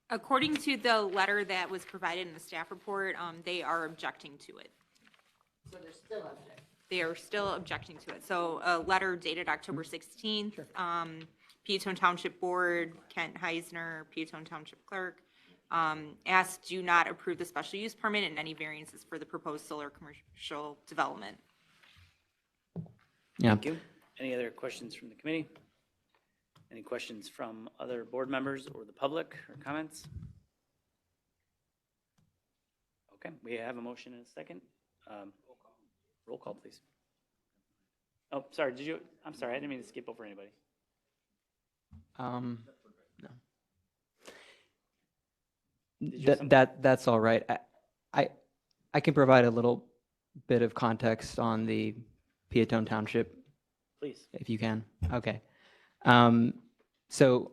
Speaker 5: According to the letter that was provided in the staff report, they are objecting to it.
Speaker 16: So they're still objecting?
Speaker 5: They are still objecting to it. So a letter dated October 16th, Peatone Township Board, Kent Heisner, Peatone Township Clerk, asked do not approve the special use permit and any variances for the proposed solar commercial development.
Speaker 11: Yeah.
Speaker 1: Thank you. Any other questions from the committee? Any questions from other board members or the public or comments? Okay, we have a motion and a second. Roll call, please. Oh, sorry, I'm sorry, I didn't mean to skip over anybody.
Speaker 11: No.
Speaker 1: Did you have
Speaker 11: That's all right. I can provide a little bit of context on the Peatone Township,
Speaker 1: Please.
Speaker 11: if you can. Okay. So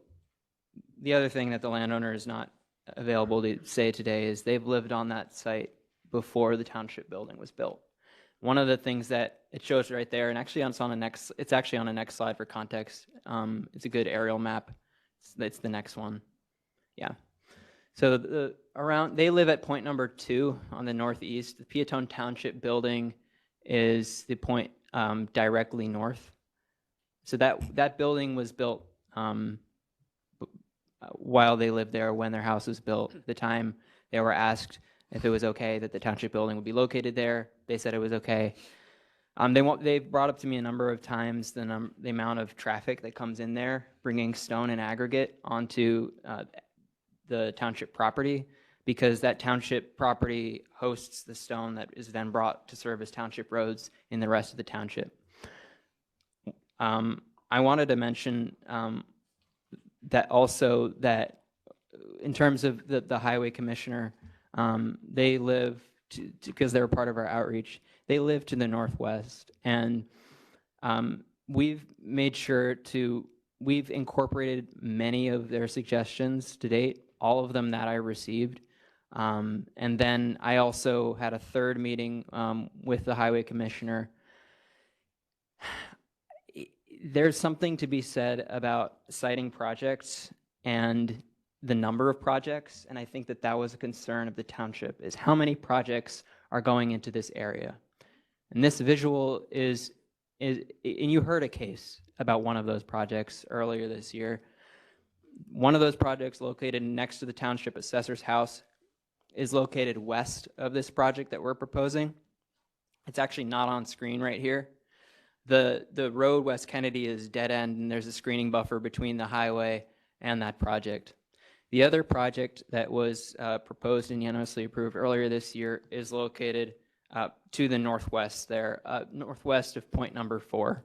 Speaker 11: the other thing that the landowner is not available to say today is they've lived on that site before the township building was built. One of the things that it shows right there, and actually it's on the next slide for context. It's a good aerial map. It's the next one. Yeah. So they live at point number 2 on the northeast. The Peatone Township building is the point directly north. So that building was built while they lived there, when their house was built. At the time they were asked if it was okay that the township building would be located there. They said it was okay. They brought up to me a number of times the amount of traffic that comes in there, bringing stone and aggregate onto the township property, because that township property hosts the stone that is then brought to serve as township roads in the rest of the township. I wanted to mention that also, that in terms of the highway commissioner, they live because they're part of our outreach, they live to the northwest, and we've made sure we've incorporated many of their suggestions to date, all of them that I received. And then I also had a third meeting with the highway commissioner. There's something to be said about citing projects and the number of projects, and I think that was a concern of the township, is how many projects are going into this area. And this visual is and you heard a case about one of those projects earlier this year. One of those projects, located next to the township assessor's house, is located west of this project that we're proposing. It's actually not on screen right here. The road West Kennedy is dead end, and there's a screening buffer between the highway and that project. The other project that was proposed and unanimously approved earlier this year is located to the northwest there, northwest of point number 4.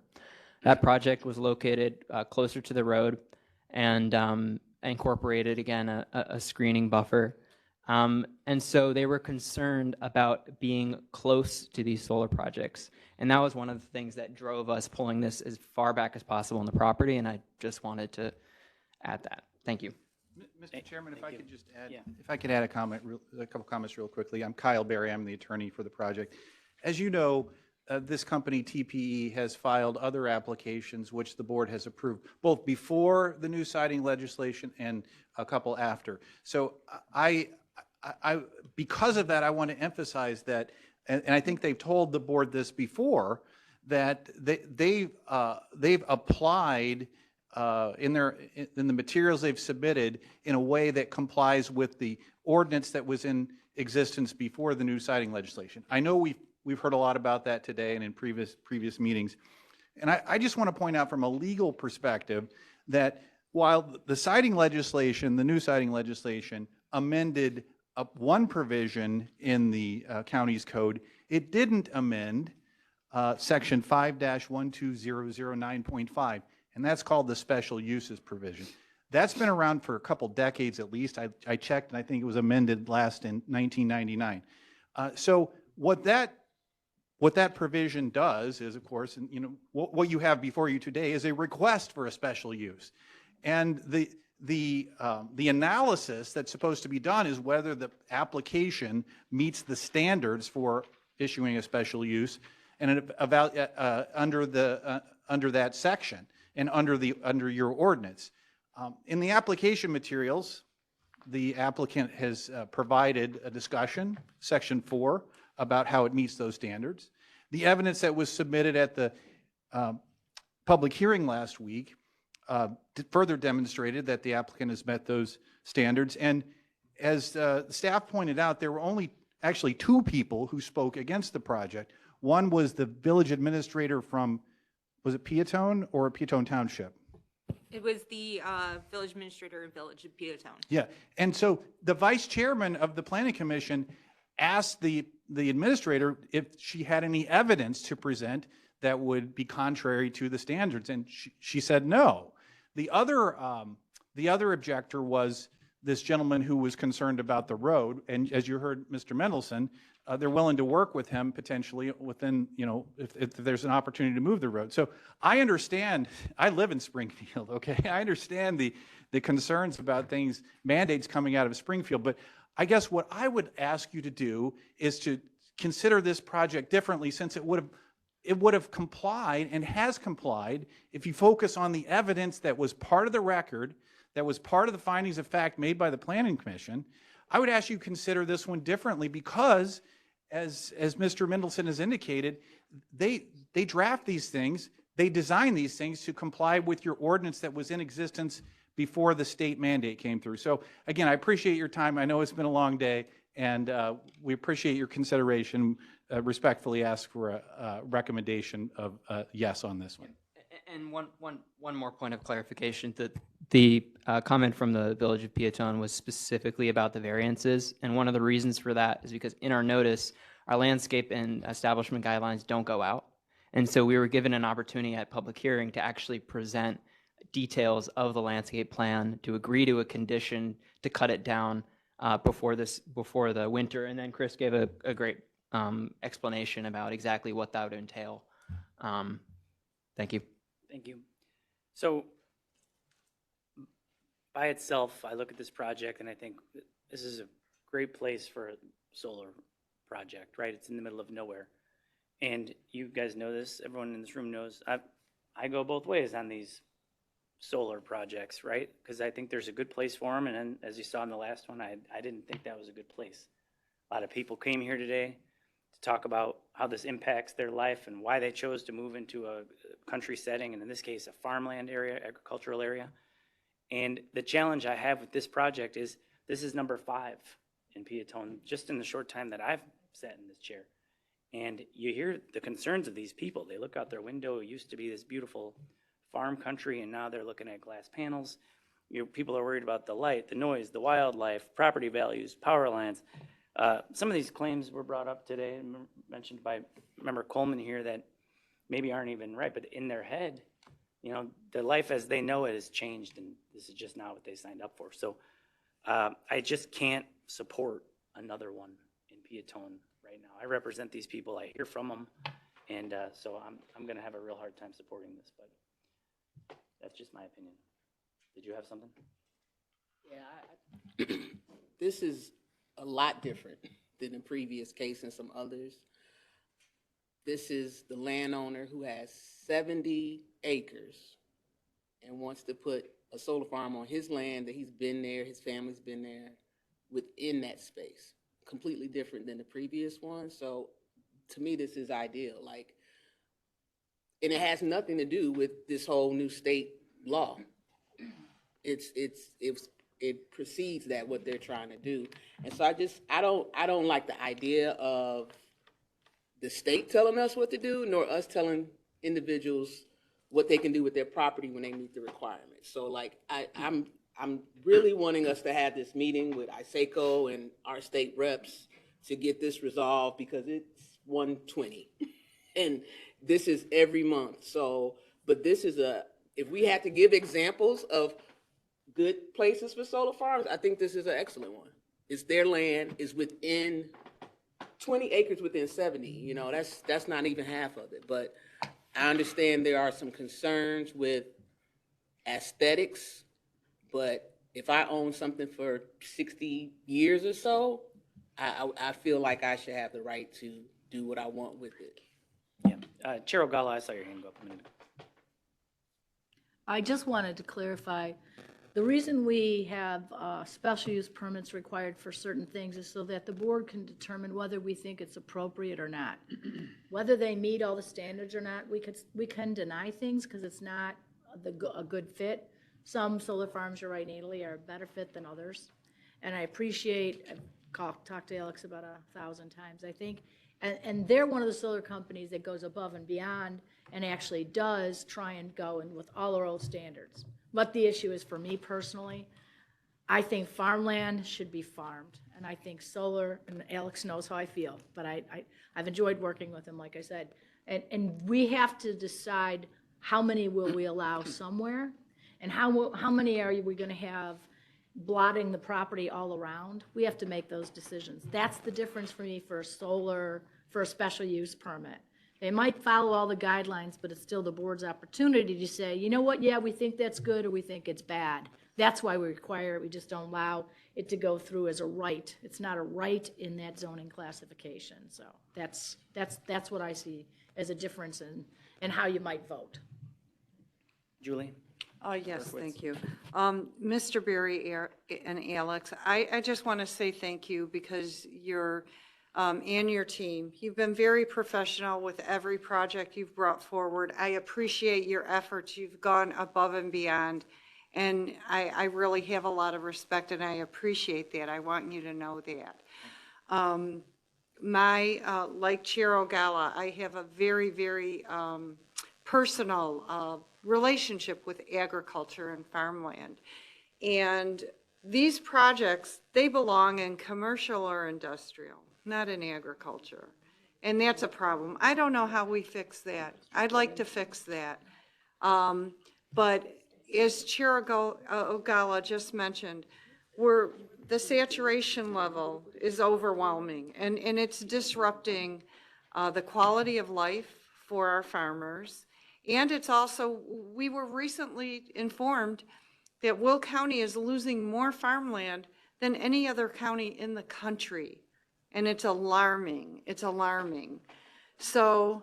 Speaker 11: That project was located closer to the road and incorporated, again, a screening buffer. And so they were concerned about being close to these solar projects. And that was one of the things that drove us pulling this as far back as possible on the property, and I just wanted to add that. Thank you.
Speaker 14: Mr. Chairman, if I could just add, if I could add a couple comments real quickly. I'm Kyle Berry. I'm the attorney for the project. As you know, this company, TPE, has filed other applications which the board has approved, both before the new siding legislation and a couple after. So because of that, I want to emphasize that, and I think they've told the board this before, that they've applied in the materials they've submitted in a way that complies with the ordinance that was in existence before the new siding legislation. I know we've heard a lot about that today and in previous meetings, and I just want to point out from a legal perspective that while the siding legislation, the new siding legislation, amended one provision in the county's code, it didn't amend section 5-12009.5. and that's called the special uses provision. That's been around for a couple decades at least. I checked, and I think it was amended last in 1999. So what that provision does is, of course, and, you know, what you have before you today is a request for a special use, and the analysis that's supposed to be done is whether the application meets the standards for issuing a special use, and under that section and under your ordinance. In the application materials, the applicant has provided a discussion, section 4, about how it meets those standards. The evidence that was submitted at the public hearing last week further demonstrated that the applicant has met those standards. And as the staff pointed out, there were only actually 2 people who spoke against the project. One was the village administrator from, was it Peatone or Peatone Township?
Speaker 5: It was the village administrator of Village of Peatone.
Speaker 14: Yeah, and so the vice chairman of the planning commission asked the administrator if she had any evidence to present that would be contrary to the standards, and she said no. The other objector was this gentleman who was concerned about the road, and as you heard Mr. Mendelson, they're willing to work with him potentially within, if there's an opportunity to move the road. So I understand, I live in Springfield, okay? I understand the concerns about things, mandates coming out of Springfield, but I guess what I would ask you to do is to consider this project differently, since it would have complied and has complied if you focus on the evidence that was part of the record, that was part of the findings of fact made by the Planning Commission. I would ask you to consider this one differently because, as Mr. Mendelson has indicated, they draft these things, they design these things to comply with your ordinance that was in existence before the state mandate came through. So again, I appreciate your time. I know it's been a long day, and we appreciate your consideration. Respectfully ask for a recommendation of yes on this one.
Speaker 11: And one more point of clarification, that the comment from the Village of Peatone was specifically about the variances, and one of the reasons for that is because in our notice, our landscape and establishment guidelines don't go out, and so we were given an opportunity at public hearing to actually present details of the landscape plan, to agree to a condition to cut it down before the winter, and then Chris gave a great explanation about exactly what that would entail. Thank you.
Speaker 1: Thank you. So by itself, I look at this project and I think this is a great place for a solar project, right? It's in the middle of nowhere. And you guys know this, everyone in this room knows, I go both ways on these solar projects, right? Because I think there's a good place for them. And then, as you saw in the last one, I didn't think that was a good place. A lot of people came here today to talk about how this impacts their life and why they chose to move into a country setting, and in this case, a farmland area, agricultural area. And the challenge I have with this project is this is number 5 in Peatone, just in the short time that I've sat in this chair. And you hear the concerns of these people. They look out their window. It used to be this beautiful farm country, and now they're looking at glass panels. People are worried about the light, the noise, the wildlife, property values, power lines. Some of these claims were brought up today, mentioned by Member Coleman here, that maybe aren't even right, but in their head, their life as they know it has changed, and this is just not what they signed up for. So I just can't support another one in Peatone right now. I represent these people, I hear from them, and so I'm going to have a real hard time supporting this, but that's just my opinion. Did you have something?
Speaker 9: Yeah, this is a lot different than the previous case and some others. This is the landowner who has 70 acres and wants to put a solar farm on his land that he's been there, his family's been there, within that space. Completely different than the previous one. So to me, this is ideal. And it has nothing to do with this whole new state law. It precedes that, what they're trying to do. And so I don't like the idea of the state telling us what to do, nor us telling individuals what they can do with their property when they meet the requirements. So I'm really wanting us to have this meeting with ISACO and our state reps to get this resolved, because it's 120 and this is every month. So, but this is if we had to give examples of good places for solar farms, I think this is an excellent one. It's their land, is within 20 acres within 70, that's not even half of it. But I understand there are some concerns with aesthetics, but if I own something for 60 years or so, I feel like I should have the right to do what I want with it.
Speaker 1: Yeah. Chair Ogalla, I saw your hand go up a minute ago.
Speaker 4: I just wanted to clarify, the reason we have special use permits required for certain things is so that the board can determine whether we think it's appropriate or not. Whether they meet all the standards or not, we can deny things because it's not a good fit. Some solar farms, you're right, Natalie, are a better fit than others. And I appreciate, I've talked to Alex about 1,000 times, I think, and they're one of the solar companies that goes above and beyond and actually does try and go in with all our old standards. What the issue is for me personally, I think farmland should be farmed, and I think solar, and Alex knows how I feel, but I've enjoyed working with him, like I said, and we have to decide how many will we allow somewhere, and how many are we going to have blotting the property all around. We have to make those decisions. That's the difference for me for a solar, for a special use permit. They might follow all the guidelines, but it's still the board's opportunity to say, you know what, yeah, we think that's good or we think it's bad. That's why we require it. We just don't allow it to go through as a right. It's not a right in that zoning classification. So that's what I see as a difference in how you might vote.
Speaker 1: Julie?
Speaker 3: Yes, thank you. Mr. Berry and Alex, I just want to say thank you because you're, and your team, you've been very professional with every project you've brought forward. I appreciate your efforts. You've gone above and beyond. And I really have a lot of respect and I appreciate that. I want you to know that. Like Chair Ogala, I have a very, very personal relationship with agriculture and farmland. And these projects, they belong in commercial or industrial, not in agriculture. And that's a problem. I don't know how we fix that. I'd like to fix that. But as Chair Ogala just mentioned, the saturation level is overwhelming and it's disrupting the quality of life for our farmers. And it's also, we were recently informed that Will County is losing more farmland than any other county in the country. And it's alarming. It's alarming. So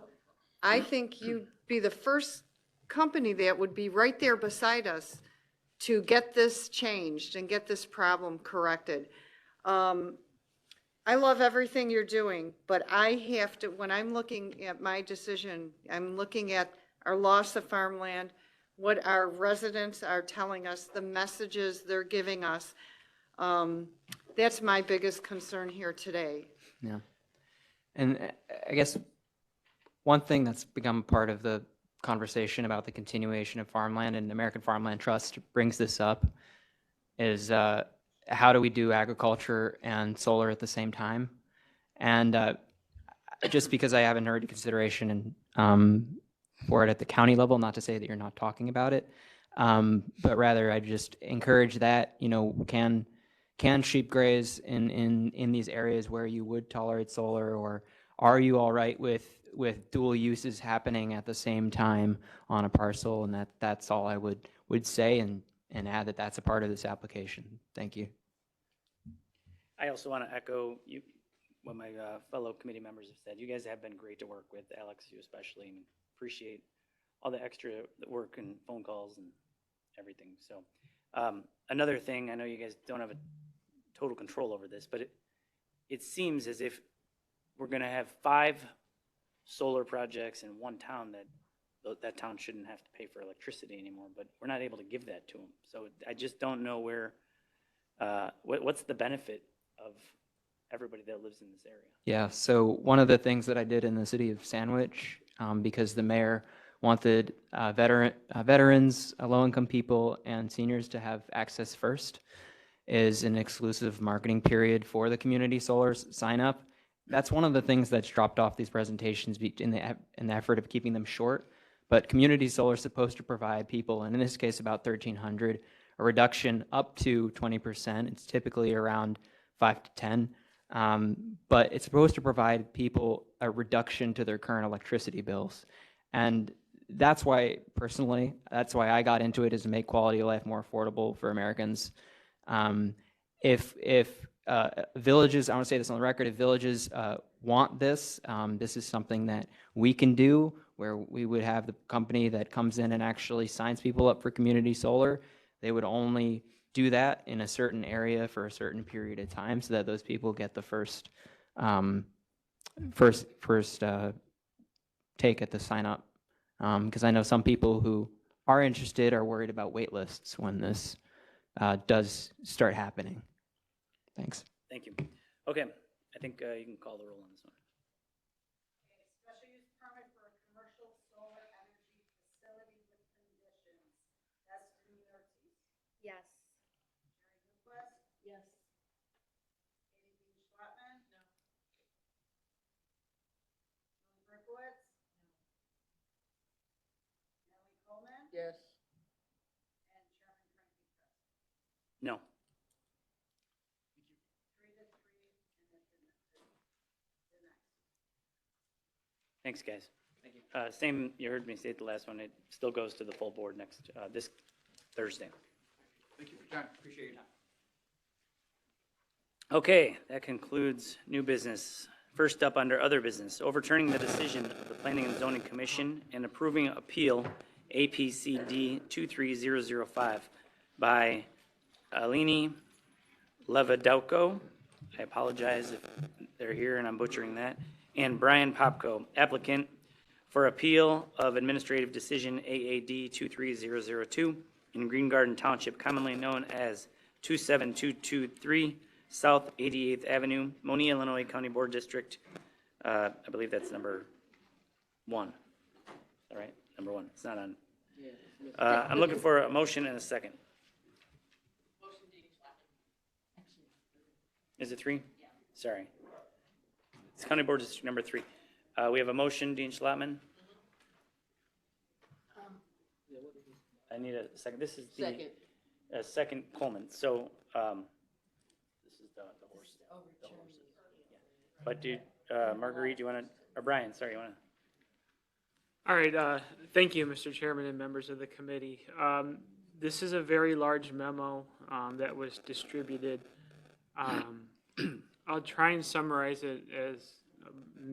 Speaker 3: I think you'd be the first company that would be right there beside us to get this changed and get this problem corrected. I love everything you're doing, but I have to, when I'm looking at my decision, I'm looking at our loss of farmland, what our residents are telling us, the messages they're giving us. That's my biggest concern here today.
Speaker 11: Yeah. And I guess one thing that's become part of the conversation about the continuation of farmland, and American Farmland Trust brings this up, is how do we do agriculture and solar at the same time? And just because I haven't heard consideration for it at the county level, not to say that you're not talking about it, but rather I just encourage that, you know, can sheep graze in these areas where you would tolerate solar, or are you all right with dual uses happening at the same time on a parcel? And that's all I would say, and add that that's a part of this application. Thank you.
Speaker 1: I also want to echo what my fellow committee members have said. You guys have been great to work with, Alex, you especially, and appreciate all the extra work and phone calls and everything. So another thing, I know you guys don't have a total control over this, but it seems as if we're going to have 5 solar projects in one town that town shouldn't have to pay for electricity anymore, but we're not able to give that to them. So I just don't know where, what's the benefit of everybody that lives in this area?
Speaker 11: Yeah, so one of the things that I did in the city of Sandwich, because the mayor wanted veterans, low-income people, and seniors to have access first, is an exclusive marketing period for the community solar sign up. That's one of the things that's dropped off these presentations in the effort of keeping them short. But community solar is supposed to provide people, and in this case about 1,300, a reduction up to 20%. It's typically around 5 to 10. But it's supposed to provide people a reduction to their current electricity bills. And that's why, personally, that's why I got into it, is to make quality of life more affordable for Americans. If villages, I want to say this on the record, if villages want this, this is something that we can do, where we would have the company that comes in and actually signs people up for community solar. They would only do that in a certain area for a certain period of time, so that those people get the first take at the sign up. Because I know some people who are interested are worried about wait lists when this does start happening. Thanks.
Speaker 1: Thank you. Okay, I think you can call the roll on this one.
Speaker 10: Special use permit for a commercial solar energy facility with conditions. Esther Nertzes.
Speaker 4: Yes.
Speaker 10: Jerry Duquesne.
Speaker 4: Yes.
Speaker 10: Katie Beach Schwatman. No. Julie Berkowitz. No. Natalie Coleman.
Speaker 9: Yes.
Speaker 10: And Chairman Cranky Press.
Speaker 1: No. Thanks, guys. Thank you. Same, you heard me say it the last one, it still goes to the full board next, this Thursday.
Speaker 22: Thank you for your time, appreciate your time.
Speaker 1: Okay, that concludes new business. First up, under other business, overturning the decision of the Planning and Zoning Commission and approving appeal APCD 23005 by Alini Levadauko. I apologize if they're here and I'm butchering that. And Brian Popko, applicant for appeal of administrative decision AAD 23002 in Green Garden Township, commonly known as 27223 South 88th Avenue, Moni, Illinois County Board District. I believe that's number 1. All right, number 1. It's not on. I'm looking for a motion and a second. Is it 3? Yeah. Sorry. It's County Board District number 3. We have a motion, Dean Schlattman. I need a second. This is the second Coleman. So this is the horse. The horses. Yeah. But do Marguerite, do you want to, or Brian? Sorry, you want to?
Speaker 15: All right. Thank you, Mr. Chairman and members of the committee. This is a very large memo that was distributed. I'll try and summarize it as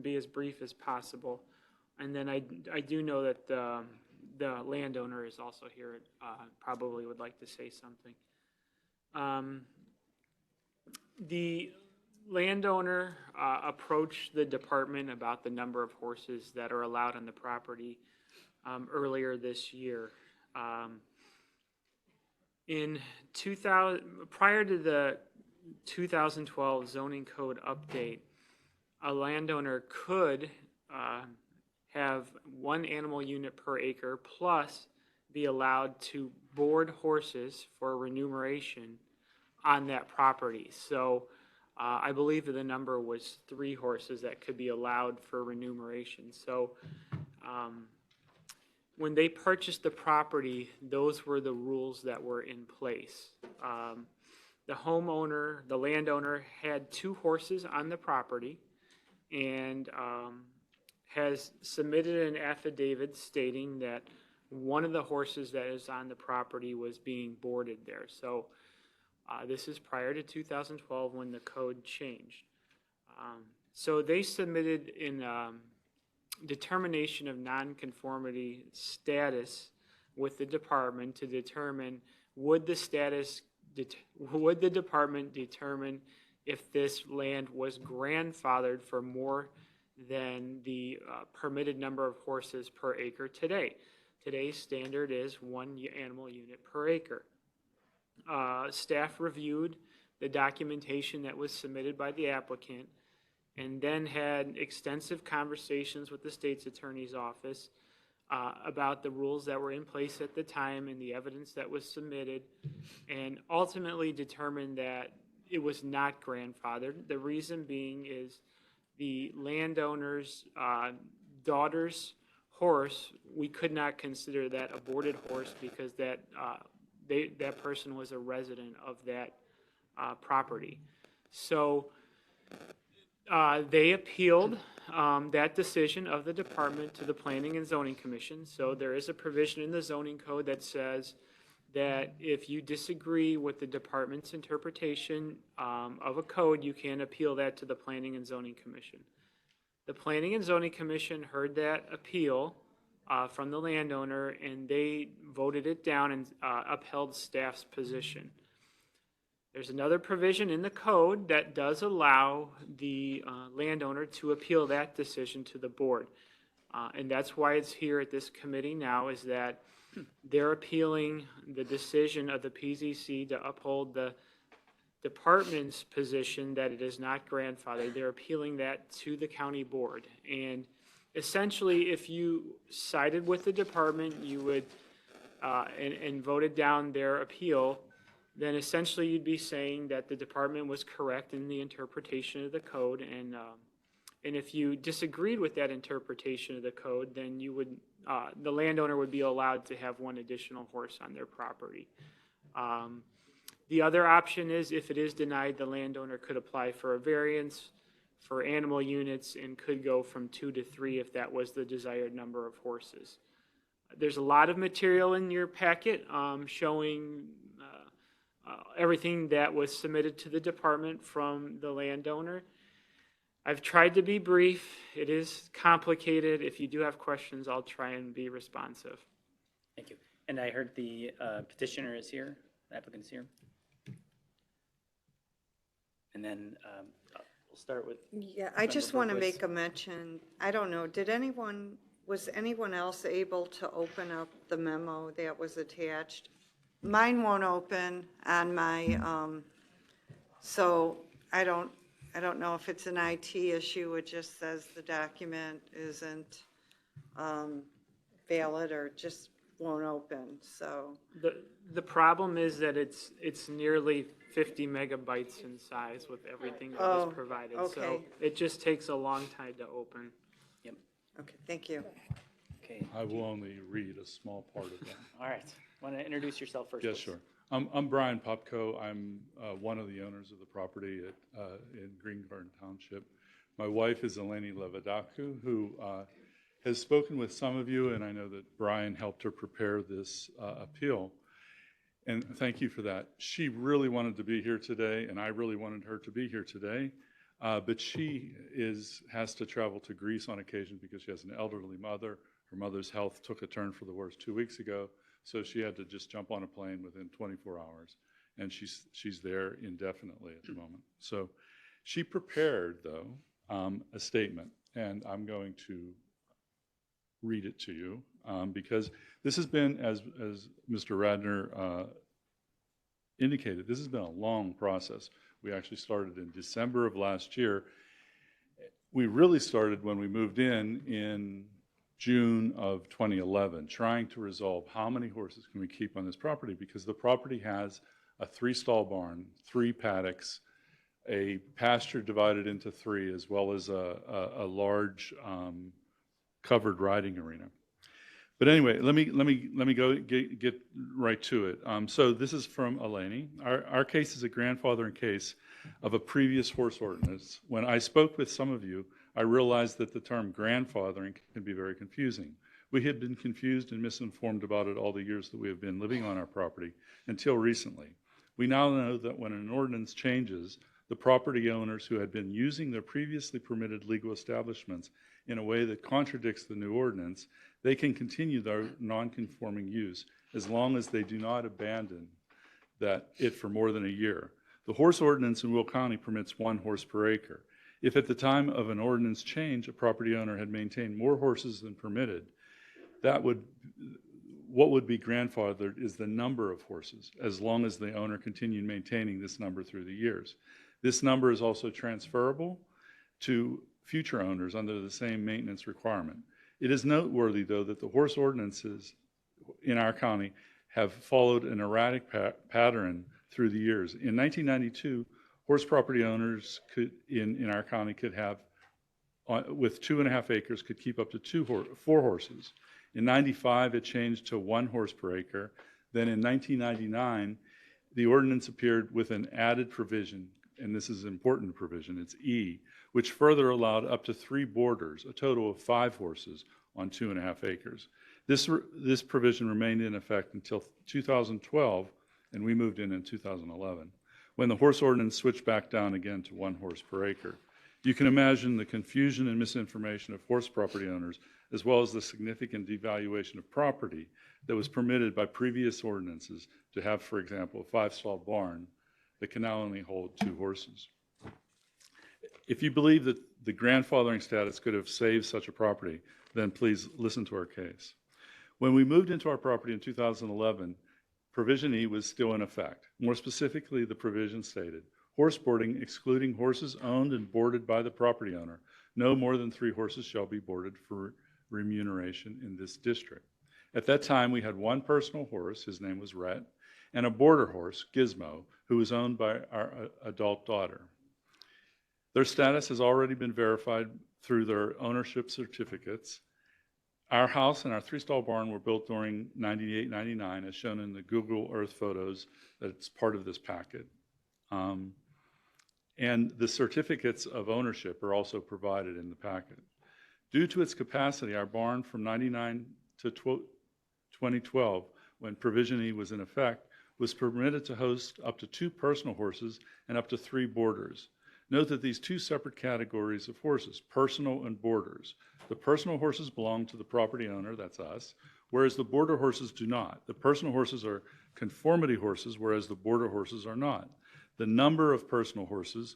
Speaker 15: be as brief as possible, and then I do know that the landowner is also here. Probably would like to say something. The landowner approached the department about the number of horses that are allowed on the property earlier this year. Prior to the 2012 zoning code update, a landowner could have 1 animal unit per acre plus be allowed to board horses for remuneration on that property. So I believe that the number was 3 horses that could be allowed for remuneration. So when they purchased the property, those were the rules that were in place. The homeowner, the landowner, had 2 horses on the property and has submitted an affidavit stating that one of the horses that is on the property was being boarded there. So this is prior to 2012 when the code changed. So they submitted in determination of nonconformity status with the department to determine would the department determine if this land was grandfathered for more than the permitted number of horses per acre today. Today's standard is 1 animal unit per acre. Staff reviewed the documentation that was submitted by the applicant and then had extensive conversations with the state's attorney's office about the rules that were in place at the time and the evidence that was submitted, and ultimately determined that it was not grandfathered. The reason being is the landowner's daughter's horse, we could not consider that a boarded horse because that person was a resident of that property. So they appealed that decision of the department to the Planning and Zoning Commission. So there is a provision in the zoning code that says that if you disagree with the department's interpretation of a code, you can appeal that to the Planning and Zoning Commission. The Planning and Zoning Commission heard that appeal from the landowner, and they voted it down and upheld staff's position. There's another provision in the code that does allow the landowner to appeal that decision to the board. And that's why it's here at this committee now, is that they're appealing the decision of the PZC to uphold the department's position that it is not grandfathered. They're appealing that to the county board. And essentially, if you sided with the department, you would, and voted down their appeal, then essentially you'd be saying that the department was correct in the interpretation of the code. And if you disagreed with that interpretation of the code, then you would, the landowner would be allowed to have 1 additional horse on their property. The other option is, if it is denied, the landowner could apply for a variance for animal units and could go from 2 to 3 if that was the desired number of horses. There's a lot of material in your packet showing everything that was submitted to the department from the landowner. I've tried to be brief. It is complicated. If you do have questions, I'll try and be responsive.
Speaker 1: Thank you. And I heard the petitioner is here, the applicant is here. And then we'll start with.
Speaker 3: Yeah, I just want to make a mention. I don't know, was anyone else able to open up the memo that was attached? Mine won't open on my, so I don't know if it's an IT issue. It just says the document isn't valid or just won't open, so.
Speaker 15: The problem is that it's nearly 50 megabytes in size with everything that was provided. So
Speaker 3: okay.
Speaker 15: it just takes a long time to open.
Speaker 1: Yep.
Speaker 3: Okay, thank you.
Speaker 1: Okay.
Speaker 18: I will only read a small part of that.
Speaker 1: All right. Want to introduce yourself first?
Speaker 18: Yes,
Speaker 1: please?
Speaker 18: sure. I'm Brian Popko. I'm one of the owners of the property in Green Garden Township. My wife is Eleni Levadaku, who has spoken with some of you, and I know that Brian helped her prepare this appeal. And thank you for that. She really wanted to be here today, and I really wanted her to be here today. But she has to travel to Greece on occasion because she has an elderly mother. Her mother's health took a turn for the worse 2 weeks ago, so she had to just jump on a plane within 24 hours, and she's there indefinitely at the moment. So she prepared, though, a statement, and I'm going to read it to you because this has been, as Mr. Radner indicated, this has been a long process. We actually started in December of last year. We really started when we moved in June of 2011, trying to resolve how many horses can we keep on this property, because the property has a 3-stall barn, 3 paddocks, a pasture divided into 3, as well as a large covered riding arena. But anyway, let me go get right to it. So this is from Eleni. Our case is a grandfathering case of a previous horse ordinance. When I spoke with some of you, I realized that the term grandfathering can be very confusing. We had been confused and misinformed about it all the years that we have been living on our property until recently. We now know that when an ordinance changes, the property owners who had been using their previously permitted legal establishments in a way that contradicts the new ordinance, they can continue their non-conforming use as long as they do not abandon it for more than a year. The horse ordinance in Will County permits 1 horse per acre. If at the time of an ordinance change, a property owner had maintained more horses than permitted, what would be grandfathered is the number of horses, as long as the owner continued maintaining this number through the years. This number is also transferable to future owners under the same maintenance requirement. It is noteworthy, though, that the horse ordinances in our county have followed an erratic pattern through the years. In 1992, horse property owners in our county could have, with 2.5 acres, could keep up to 4 horses. In 95, it changed to 1 horse per acre. Then in 1999, the ordinance appeared with an added provision, and this is an important provision, it's E, which further allowed up to 3 boarders, a total of 5 horses on 2.5 acres. This provision remained in effect until 2012, and we moved in 2011, when the horse ordinance switched back down again to 1 horse per acre. You can imagine the confusion and misinformation of horse property owners, as well as the significant devaluation of property that was permitted by previous ordinances to have, for example, a 5-stall barn that can now only hold 2 horses. If you believe that the grandfathering status could have saved such a property, then please listen to our case. When we moved into our property in 2011, Provision E was still in effect. More specifically, the provision stated, horse boarding, excluding horses owned and boarded by the property owner, no more than 3 horses shall be boarded for remuneration in this district. At that time, we had 1 personal horse, his name was Rhett, and a boarder horse, Gizmo, who was owned by our adult daughter. Their status has already been verified through their ownership certificates. Our house and our 3-stall barn were built during 98, 99, as shown in the Google Earth photos that's part of this packet. and the certificates of ownership are also provided in the packet. Due to its capacity, our barn from 99 to 2012, when Provision E was in effect, was permitted to host up to 2 personal horses and up to 3 boarders. Note that these 2 separate categories of horses, personal and boarders. The personal horses belong to the property owner, that's us, whereas the boarder horses do not. The personal horses are conformity horses, whereas the boarder horses are not. The number of personal horses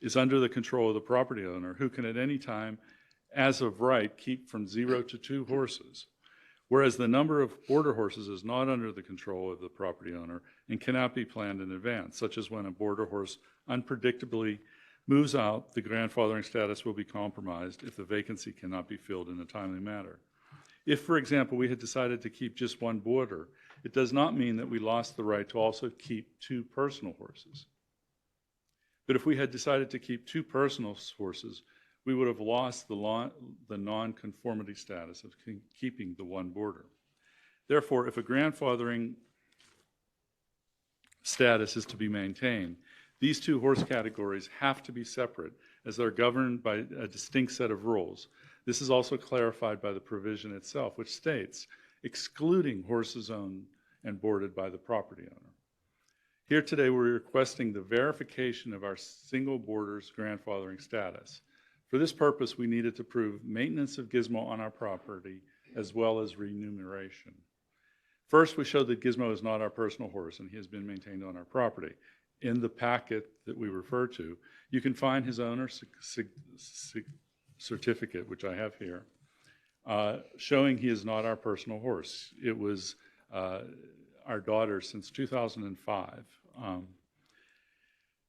Speaker 18: is under the control of the property owner, who can at any time, as of right, keep from 0 to 2 horses, whereas the number of boarder horses is not under the control of the property owner and cannot be planned in advance, such as when a boarder horse unpredictably moves out, the grandfathering status will be compromised if the vacancy cannot be filled in a timely manner. If, for example, we had decided to keep just 1 boarder, it does not mean that we lost the right to also keep 2 personal horses. But if we had decided to keep 2 personal horses, we would have lost the non-conformity status of keeping the 1 boarder. Therefore, if a grandfathering status is to be maintained, these 2 horse categories have to be separate, as they're governed by a distinct set of rules. This is also clarified by the provision itself, which states, excluding horses owned and boarded by the property owner. Here today, we're requesting the verification of our single boarder's grandfathering status. For this purpose, we needed to prove maintenance of Gizmo on our property, as well as remuneration. First, we showed that Gizmo is not our personal horse, and he has been maintained on our property. In the packet that we refer to, you can find his owner certificate, which I have here, showing he is not our personal horse. It was our daughter's since 2005,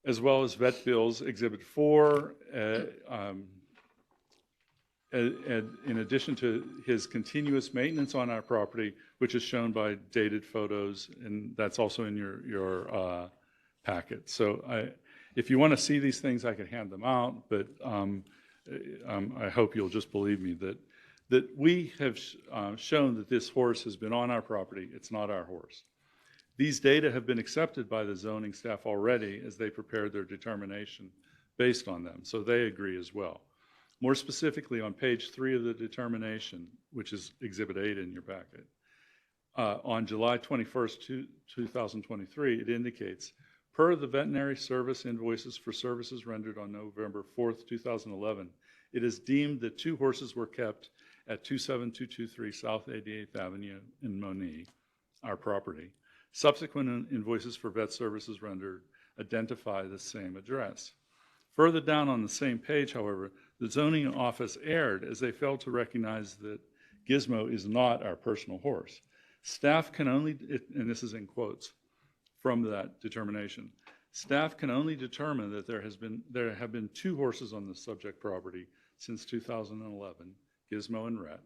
Speaker 18: as well as Vet Bills Exhibit 4, in addition to his continuous maintenance on our property, which is shown by dated photos, and that's also in your packet. So if you want to see these things, I could hand them out, but I hope you'll just believe me that we have shown that this horse has been on our property. It's not our horse. These data have been accepted by the zoning staff already as they prepared their determination based on them, so they agree as well. More specifically, on page 3 of the determination, which is Exhibit 8 in your packet, on July 21st, 2023, it indicates, per the veterinary service invoices for services rendered on November 4th, 2011, it is deemed that 2 horses were kept at 27223 South 88th Avenue in Monee, our property. Subsequent invoices for vet services rendered identify the same address. Further down on the same page, however, the zoning office erred as they failed to recognize that Gizmo is not our personal horse. Staff can only, and this is in quotes from that determination, staff can only determine that there have been 2 horses on the subject property since 2011, Gizmo and Rhett,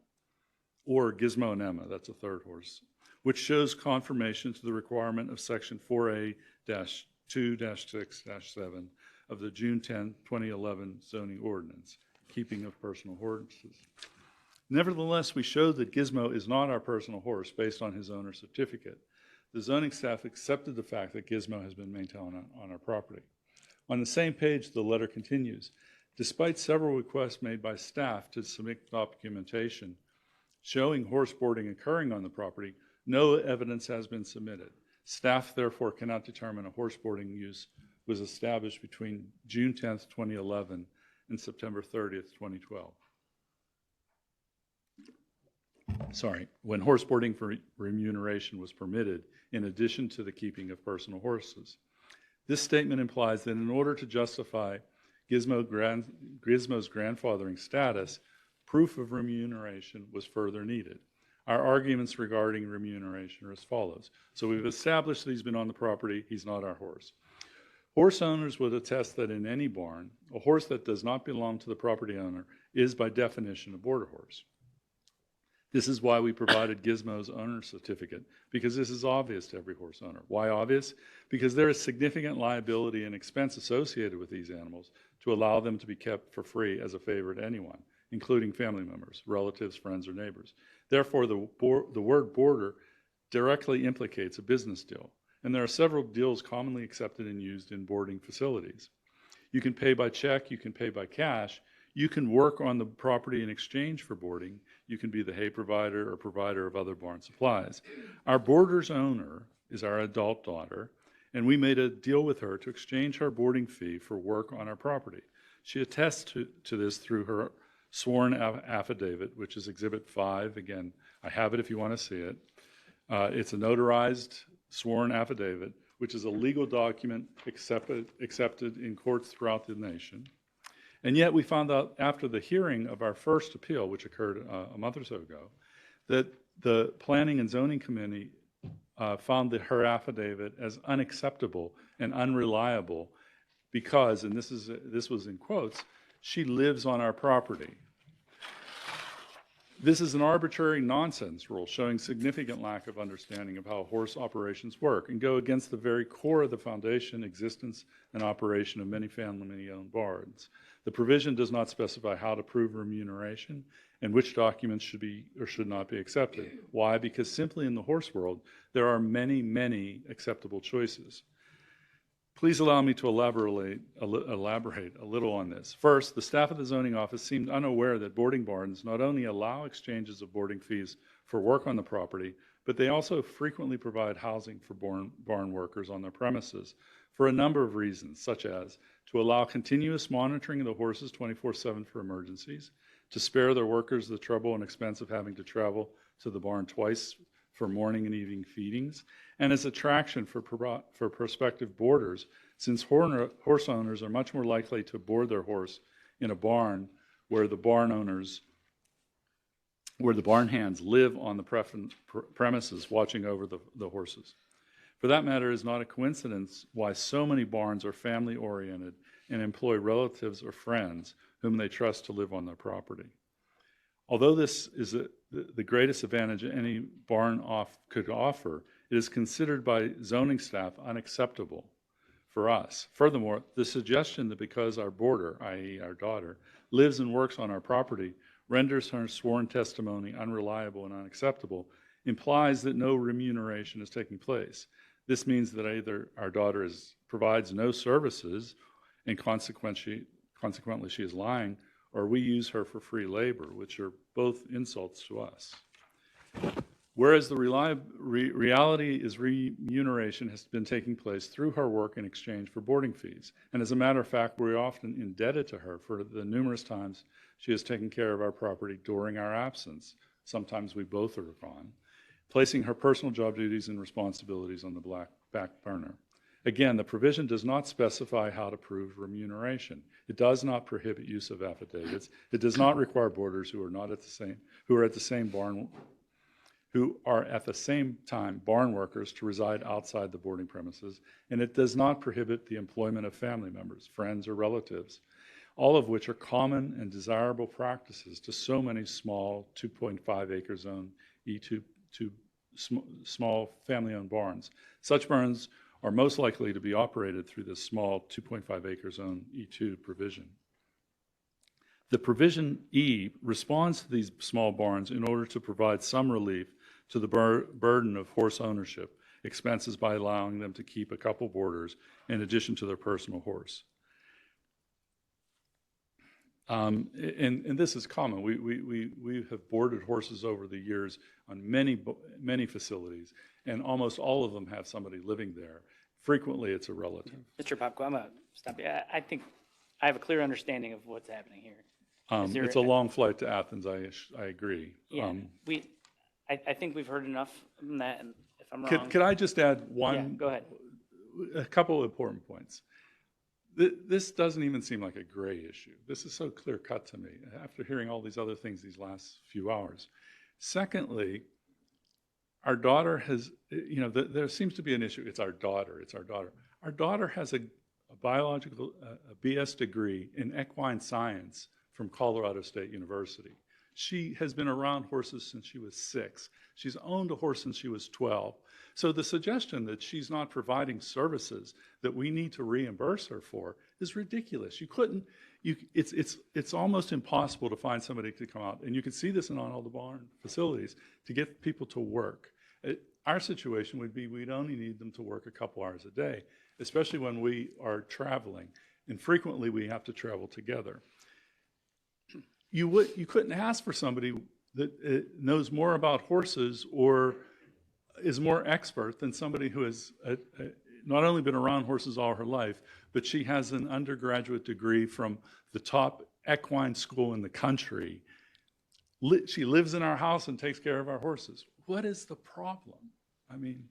Speaker 18: or Gizmo and Emma, that's a 3rd horse, which shows confirmation to the requirement of Section 4A-2-6-7 of the June 10, 2011 zoning ordinance, keeping of personal horses. Nevertheless, we showed that Gizmo is not our personal horse based on his owner's certificate. The zoning staff accepted the fact that Gizmo has been maintained on our property. On the same page, the letter continues. Despite several requests made by staff to submit documentation showing horse boarding occurring on the property, no evidence has been submitted. Staff therefore cannot determine a horse boarding use was established between June 10th, 2011 and September 30th, 2012. Sorry, when horse boarding for remuneration was permitted in addition to the keeping of personal horses. This statement implies that in order to justify Gizmo's grandfathering status, proof of remuneration was further needed. Our arguments regarding remuneration are as follows. So we've established that he's been on the property, he's not our horse. Horse owners would attest that in any barn, a horse that does not belong to the property owner is by definition a boarder horse. This is why we provided Gizmo's owner certificate, because this is obvious to every horse owner. Why obvious? Because there is significant liability and expense associated with these animals to allow them to be kept for free as a favor to anyone, including family members, relatives, friends, or neighbors. Therefore, the word boarder directly implicates a business deal, and there are several deals commonly accepted and used in boarding facilities. You can pay by check, you can pay by cash. You can work on the property in exchange for boarding. You can be the hay provider or provider of other barn supplies. Our boarder's owner is our adult daughter, and we made a deal with her to exchange her boarding fee for work on our property. She attests to this through her sworn affidavit, which is Exhibit 5. Again, I have it if you want to see it. It's a notarized sworn affidavit, which is a legal document accepted in courts throughout the nation. And yet we found out after the hearing of our first appeal, which occurred a month or so ago, that the Planning and Zoning Committee found that her affidavit as unacceptable and unreliable because, and this was in quotes, she lives on our property. This is an arbitrary nonsense rule showing significant lack of understanding of how horse operations work and go against the very core of the foundation, existence, and operation of many family-owned barns. The provision does not specify how to prove remuneration and which documents should be or should not be accepted. Why? Because simply in the horse world, there are many, many acceptable choices. Please allow me to elaborate a little on this. First, the staff of the zoning office seemed unaware that boarding barns not only allow exchanges of boarding fees for work on the property, but they also frequently provide housing for barn workers on their premises for a number of reasons, such as to allow continuous monitoring of the horses 24/7 for emergencies, to spare their workers the trouble and expense of having to travel to the barn twice for morning and evening feedings, and as attraction for prospective boarders, since horse owners are much more likely to board their horse in a barn where the barn hands live on the premises watching over the horses. For that matter, it is not a coincidence why so many barns are family-oriented and employ relatives or friends whom they trust to live on their property. Although this is the greatest advantage any barn could offer, it is considered by zoning staff unacceptable for us. Furthermore, the suggestion that because our boarder, i.e. our daughter, lives and works on our property renders her sworn testimony unreliable and unacceptable implies that no remuneration is taking place. This means that either our daughter provides no services and consequently she is lying, or we use her for free labor, which are both insults to us. Whereas the reality is remuneration has been taking place through her work in exchange for boarding fees. And as a matter of fact, we're often indebted to her for the numerous times she has taken care of our property during our absence. Sometimes we both are gone, placing her personal job duties and responsibilities on the back burner. Again, the provision does not specify how to prove remuneration. It does not prohibit use of affidavits. It does not require boarders who are at the same time barn workers to reside outside the boarding premises, and it does not prohibit the employment of family members, friends, or relatives, all of which are common and desirable practices to so many small 2.5 acre zone E2 small family-owned barns. Such barns are most likely to be operated through this small 2.5 acre zone E2 provision. The provision E responds to these small barns in order to provide some relief to the burden of horse ownership expenses by allowing them to keep a couple boarders in addition to their personal horse. And this is common. We have boarded horses over the years on many facilities, and almost all of them have somebody living there. Frequently, it's a relative.
Speaker 1: Mr. Popko, I'm going to stop you. I think I have a clear understanding of what's happening here.
Speaker 18: It's a long flight to Athens, I agree.
Speaker 1: Yeah, I think we've heard enough on that, and if I'm wrong.
Speaker 18: Could I just add
Speaker 1: go ahead.
Speaker 18: A couple of important points. This doesn't even seem like a gray issue. This is so clear cut to me after hearing all these other things these last few hours. Secondly, our daughter has, there seems to be an issue. It's our daughter. Our daughter has a biological, a BS degree in equine science from Colorado State University. She has been around horses since she was 6. She's owned a horse since she was 12. So the suggestion that she's not providing services that we need to reimburse her for is ridiculous. It's almost impossible to find somebody to come out, and you can see this in all the barn facilities, to get people to work. Our situation would be we'd only need them to work a couple hours a day, especially when we are traveling. and frequently we have to travel together. You couldn't ask for somebody that knows more about horses or is more expert than somebody who has not only been around horses all her life, but she has an undergraduate degree from the top equine school in the country. She lives in our house and takes care of our horses. What is the problem? I mean,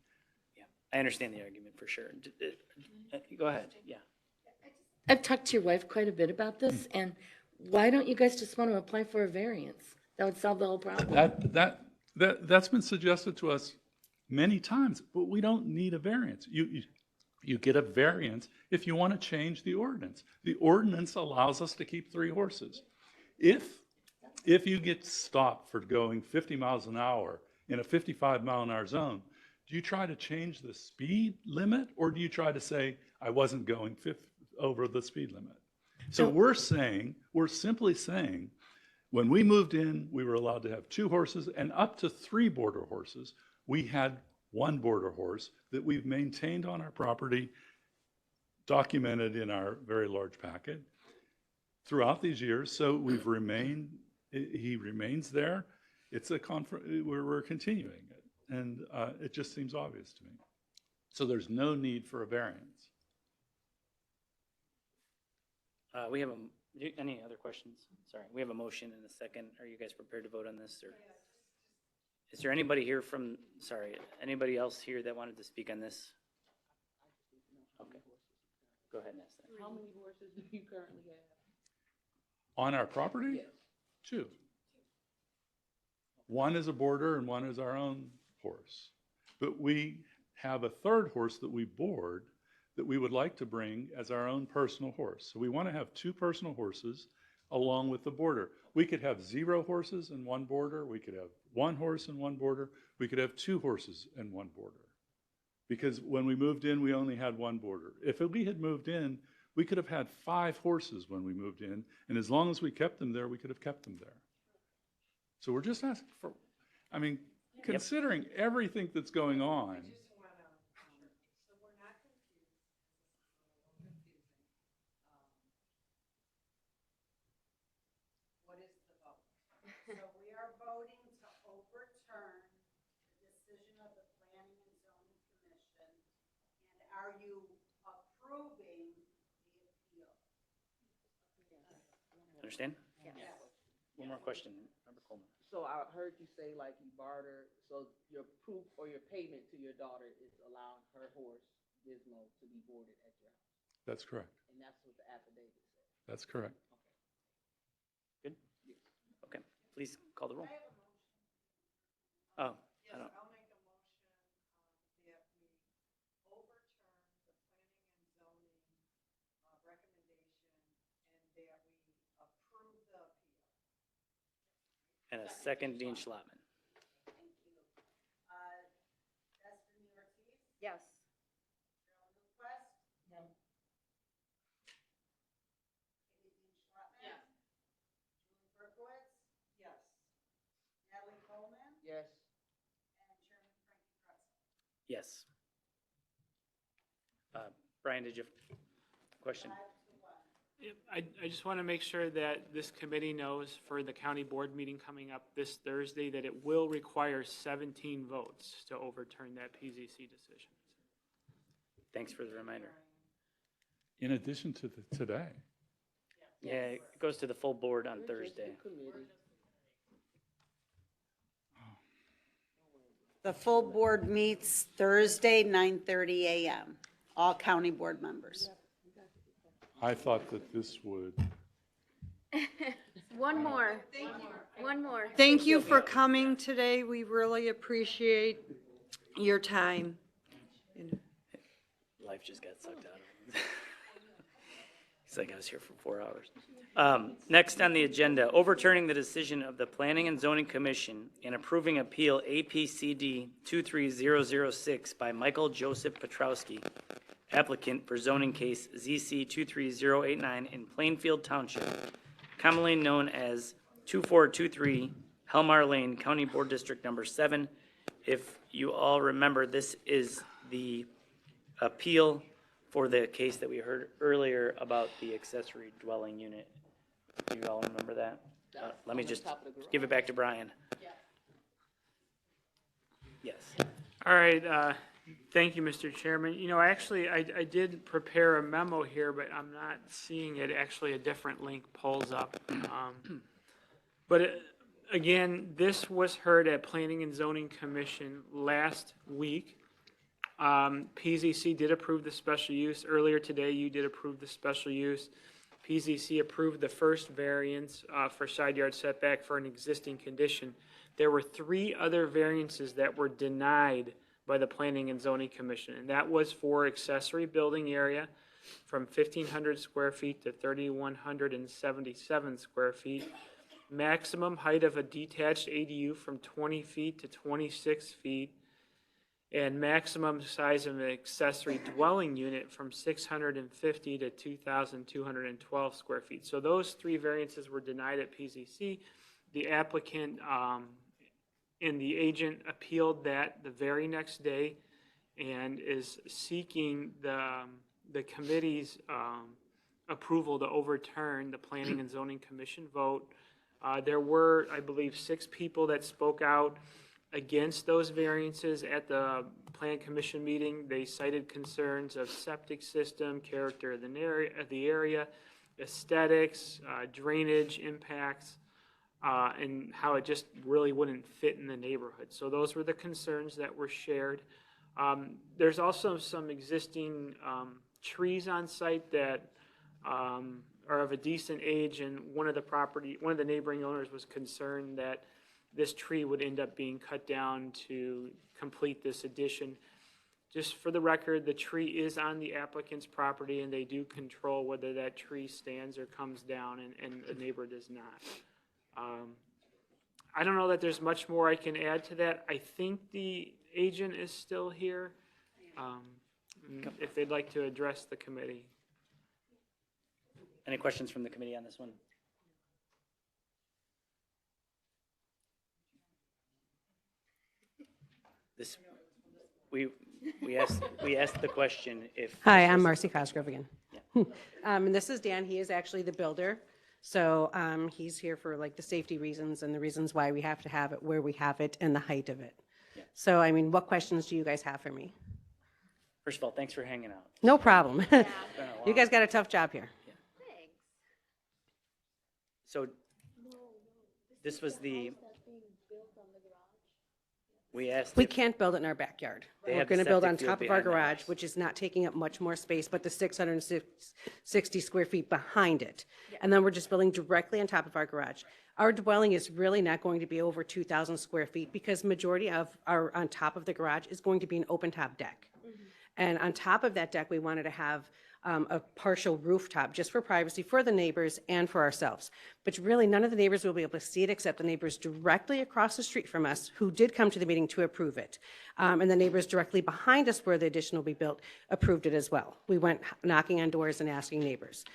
Speaker 1: I understand the argument for sure. Go ahead, yeah.
Speaker 16: I've talked to your wife quite a bit about this, and why don't you guys just want to apply for a variance? That would solve the whole problem.
Speaker 18: That's been suggested to us many times, but we don't need a variance. You get a variance if you want to change the ordinance. The ordinance allows us to keep 3 horses. If you get stopped for going 50 miles an hour in a 55-mile-an-hour zone, do you try to change the speed limit, or do you try to say, I wasn't going over the speed limit? So we're simply saying, when we moved in, we were allowed to have 2 horses and up to 3 border horses. We had 1 border horse that we've maintained on our property, documented in our very large packet throughout these years. So he remains there. It's we're continuing it. And it just seems obvious to me. So there's no need for a variance.
Speaker 1: We have any other questions? Sorry, we have a motion and a second. Are you guys prepared to vote on this? Or is there anybody here anybody else here that wanted to speak on this? Okay, go ahead and ask that.
Speaker 9: How many horses do you currently have?
Speaker 18: On our property? 2. 1 is a border and 1 is our own horse. But we have a 3rd horse that we board that we would like to bring as our own personal horse. So we want to have 2 personal horses along with the border. We could have 0 horses and 1 border. We could have 1 horse and 1 border. We could have 2 horses and 1 border. Because when we moved in, we only had 1 border. If we had moved in, we could have had 5 horses when we moved in. And as long as we kept them there, we could have kept them there. So we're just asking for, considering everything that's going on.
Speaker 10: What is the vote? So we are voting to overturn the decision of the Planning and Zoning Commission, and are you approving the appeal?
Speaker 1: Understand?
Speaker 10: Yes.
Speaker 1: One more question, Member Coleman.
Speaker 9: So I heard you say like you barter, so your proof or your payment to your daughter is allowing her horse, Gizmo, to be boarded at your house.
Speaker 18: That's correct.
Speaker 9: And that's what the affidavit says.
Speaker 18: That's correct.
Speaker 1: Good? Okay, please call the roll. Oh, I don't.
Speaker 3: I'll make a motion that we overturn the planning and zoning recommendation and that we approve the appeal.
Speaker 1: And a second, Dean Schlotman.
Speaker 10: Thank you. Destiny Ortiz?
Speaker 4: Yes.
Speaker 10: Carolyn Newquist?
Speaker 16: No.
Speaker 10: Katie Dean Schlotman? Yes. Julie Berkowitz?
Speaker 3: Yes.
Speaker 10: Natalie Coleman?
Speaker 9: Yes.
Speaker 10: And Chairman Frankie Kretzel?
Speaker 1: Yes. Brian, did you have a question?
Speaker 15: I just want to make sure that this committee knows for the county board meeting coming up this Thursday that it will require 17 votes to overturn that PZC decision.
Speaker 1: Thanks for the reminder.
Speaker 18: In addition to today.
Speaker 1: Yeah, it goes to the full board on Thursday.
Speaker 10: The full board meets Thursday, 9:30 a.m., all county board members.
Speaker 18: I thought that this would.
Speaker 4: One more. One more.
Speaker 3: Thank you for coming today. We really appreciate your time.
Speaker 1: Life just got sucked out of him. It's like I was here for 4 hours. Next on the agenda, overturning the decision of the Planning and Zoning Commission and approving appeal APCD 23006 by Michael Joseph Petrowski, applicant for zoning case ZC 23089 in Plainfield Township, commonly known as 2423 Helmar Lane, County Board District Number 7. If you all remember, this is the appeal for the case that we heard earlier about the accessory dwelling unit. Do you all remember that? Let me just give it back to Brian. Yes.
Speaker 15: All right, thank you, Mr. Chairman. You know, actually, I did prepare a memo here, but I'm not seeing it. Actually, a different link pulls up. But again, this was heard at Planning and Zoning Commission last week. PZC did approve the special use. Earlier today, you did approve the special use. PZC approved the first variance for side yard setback for an existing condition. There were 3 other variances that were denied by the Planning and Zoning Commission, and that was for accessory building area from 1,500 square feet to 3,177 square feet, maximum height of a detached ADU from 20 feet to 26 feet, and maximum size of an accessory dwelling unit from 650 to 2,212 square feet. So those 3 variances were denied at PZC. The applicant and the agent appealed that the very next day and is seeking the committee's approval to overturn the Planning and Zoning Commission vote. There were, I believe, 6 people that spoke out against those variances at the Plan Commission meeting. They cited concerns of septic system, character of the area, aesthetics, drainage impacts, and how it just really wouldn't fit in the neighborhood. So those were the concerns that were shared. There's also some existing trees on site that are of a decent age, and one of the neighboring owners was concerned that this tree would end up being cut down to complete this addition. Just for the record, the tree is on the applicant's property, and they do control whether that tree stands or comes down, and the neighbor does not. I don't know that there's much more I can add to that. I think the agent is still here, if they'd like to address the committee.
Speaker 1: Any questions from the committee on this one? This, we asked the question if.
Speaker 20: Hi, I'm Marcy Cosgrove again. And this is Dan. He is actually the builder. So he's here for like the safety reasons and the reasons why we have to have it where we have it and the height of it. So, I mean, what questions do you guys have for me?
Speaker 1: First of all, thanks for hanging out.
Speaker 20: No problem. You guys got a tough job here.
Speaker 1: So this was the, we asked.
Speaker 20: We
Speaker 1: if-
Speaker 20: can't build it in our backyard.
Speaker 1: They
Speaker 20: We're
Speaker 1: have the
Speaker 20: going to build on
Speaker 1: septic field
Speaker 20: top of our
Speaker 1: behind the
Speaker 20: garage,
Speaker 1: house.
Speaker 20: which is not taking up much more space, but the 660 square feet behind it. And then we're just building directly on top of our garage. Our dwelling is really not going to be over 2,000 square feet because majority of our, on top of the garage is going to be an open top deck. And on top of that deck, we wanted to have a partial rooftop just for privacy for the neighbors and for ourselves. But really, none of the neighbors will be able to see it except the neighbors directly across the street from us who did come to the meeting to approve it. And the neighbors directly behind us where the addition will be built approved it as well. We went knocking on doors and asking neighbors.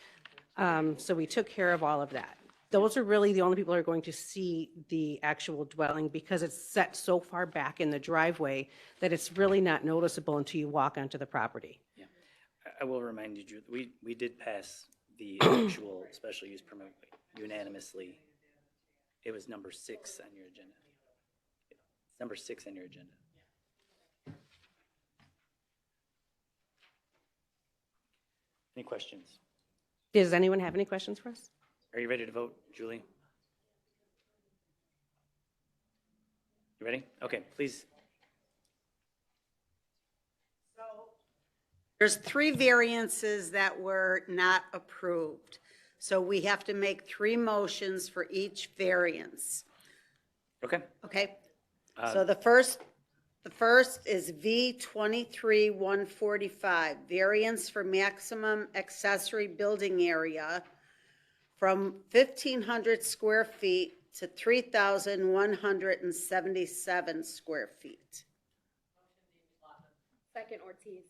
Speaker 20: So we took care of all of that. Those are really the only people who are going to see the actual dwelling because it's set so far back in the driveway that it's really not noticeable until you walk onto the property.
Speaker 1: I will remind you, we did pass the actual special use permit unanimously. It was number 6 on your agenda. It's number 6 on your agenda. Any questions?
Speaker 20: Does anyone have any questions for us?
Speaker 1: Are you ready to vote, Julie? You ready? Okay, please.
Speaker 10: There's 3 variances that were not approved. So we have to make 3 motions for each variance.
Speaker 1: Okay.
Speaker 10: Okay? So the first is V 23-145, variance for maximum accessory building area from 1,500 square feet to 3,177 square feet.
Speaker 16: Second, Ortiz.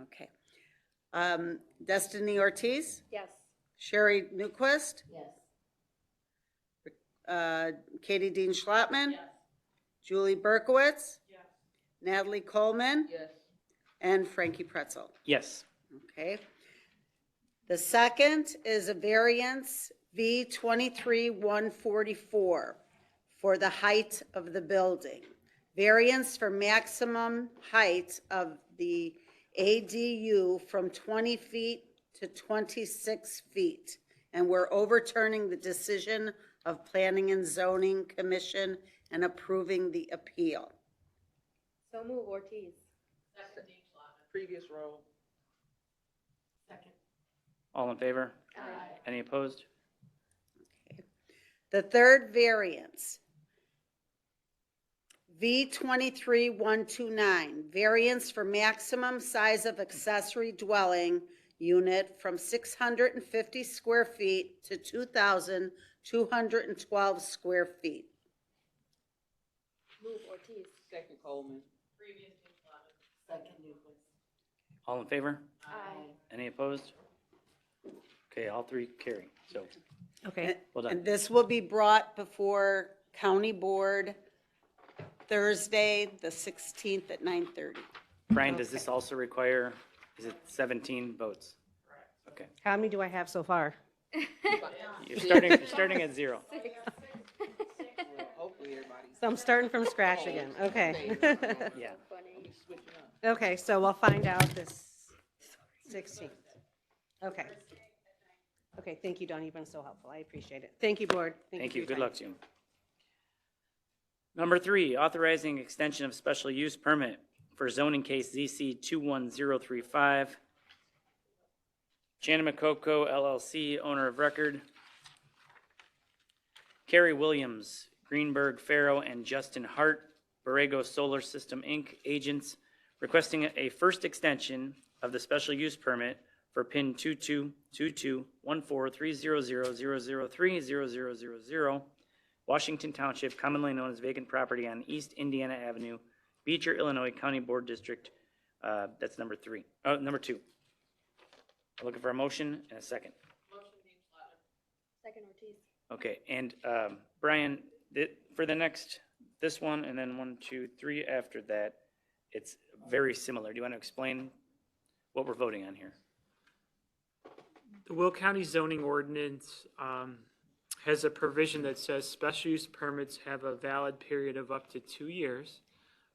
Speaker 10: Okay. Destiny Ortiz?
Speaker 16: Yes.
Speaker 10: Sherry Newquist?
Speaker 16: Yes.
Speaker 10: Katie Dean Schlotman? Yes. Julie Berkowitz? Yes. Natalie Coleman,
Speaker 9: Yes.
Speaker 10: and Frankie Pretzel.
Speaker 1: Yes.
Speaker 10: Okay. The second is a variance V 23-144 for the height of the building. Variance for maximum height of the ADU from 20 feet to 26 feet. And we're overturning the decision of Planning and Zoning Commission and approving the appeal.
Speaker 16: So move Ortiz.
Speaker 9: Previous row.
Speaker 1: All in favor?
Speaker 16: Aye.
Speaker 1: Any opposed?
Speaker 10: The third variance, V 23-129, variance for maximum size of accessory dwelling unit from 650 square feet to 2,212 square feet.
Speaker 16: Move Ortiz.
Speaker 9: Second Coleman.
Speaker 16: Second Newquist.
Speaker 1: All in favor?
Speaker 16: Aye.
Speaker 1: Any opposed? Okay, all three carry. So,
Speaker 20: Okay.
Speaker 1: well done.
Speaker 10: And this will be brought before County Board Thursday, the 16th at 9:30.
Speaker 1: Brian, does this also require, is it 17 votes? Okay.
Speaker 20: How many do I have so far?
Speaker 1: You're starting at 0.
Speaker 9: Hopefully everybody's.
Speaker 20: So I'm starting from scratch again. Okay.
Speaker 1: Yeah.
Speaker 20: Okay, so we'll find out this 16th. Okay. Okay, thank you, Dawn. You've been so helpful. I appreciate it. Thank you, Board.
Speaker 1: Thank
Speaker 20: for
Speaker 1: you.
Speaker 20: your
Speaker 1: Good
Speaker 20: time.
Speaker 1: luck to you. Number 3, authorizing extension of special use permit for zoning case ZC 21035. Chanamacoco LLC, owner of record. Carrie Williams, Greenberg Farrow, and Justin Hart, Borrego Solar System, Inc., agents, requesting a first extension of the special use permit for PIN 2222143000030000, Washington Township, commonly known as vacant property on East Indiana Avenue, Beecher, Illinois, County Board District. That's number 2. Looking for a motion and a second.
Speaker 16: Second Ortiz.
Speaker 1: Okay, and Brian, for the next, this one, and then 1, 2, 3 after that, it's very similar. Do you want to explain what we're voting on here?
Speaker 15: The Will County zoning ordinance has a provision that says special use permits have a valid period of up to 2 years.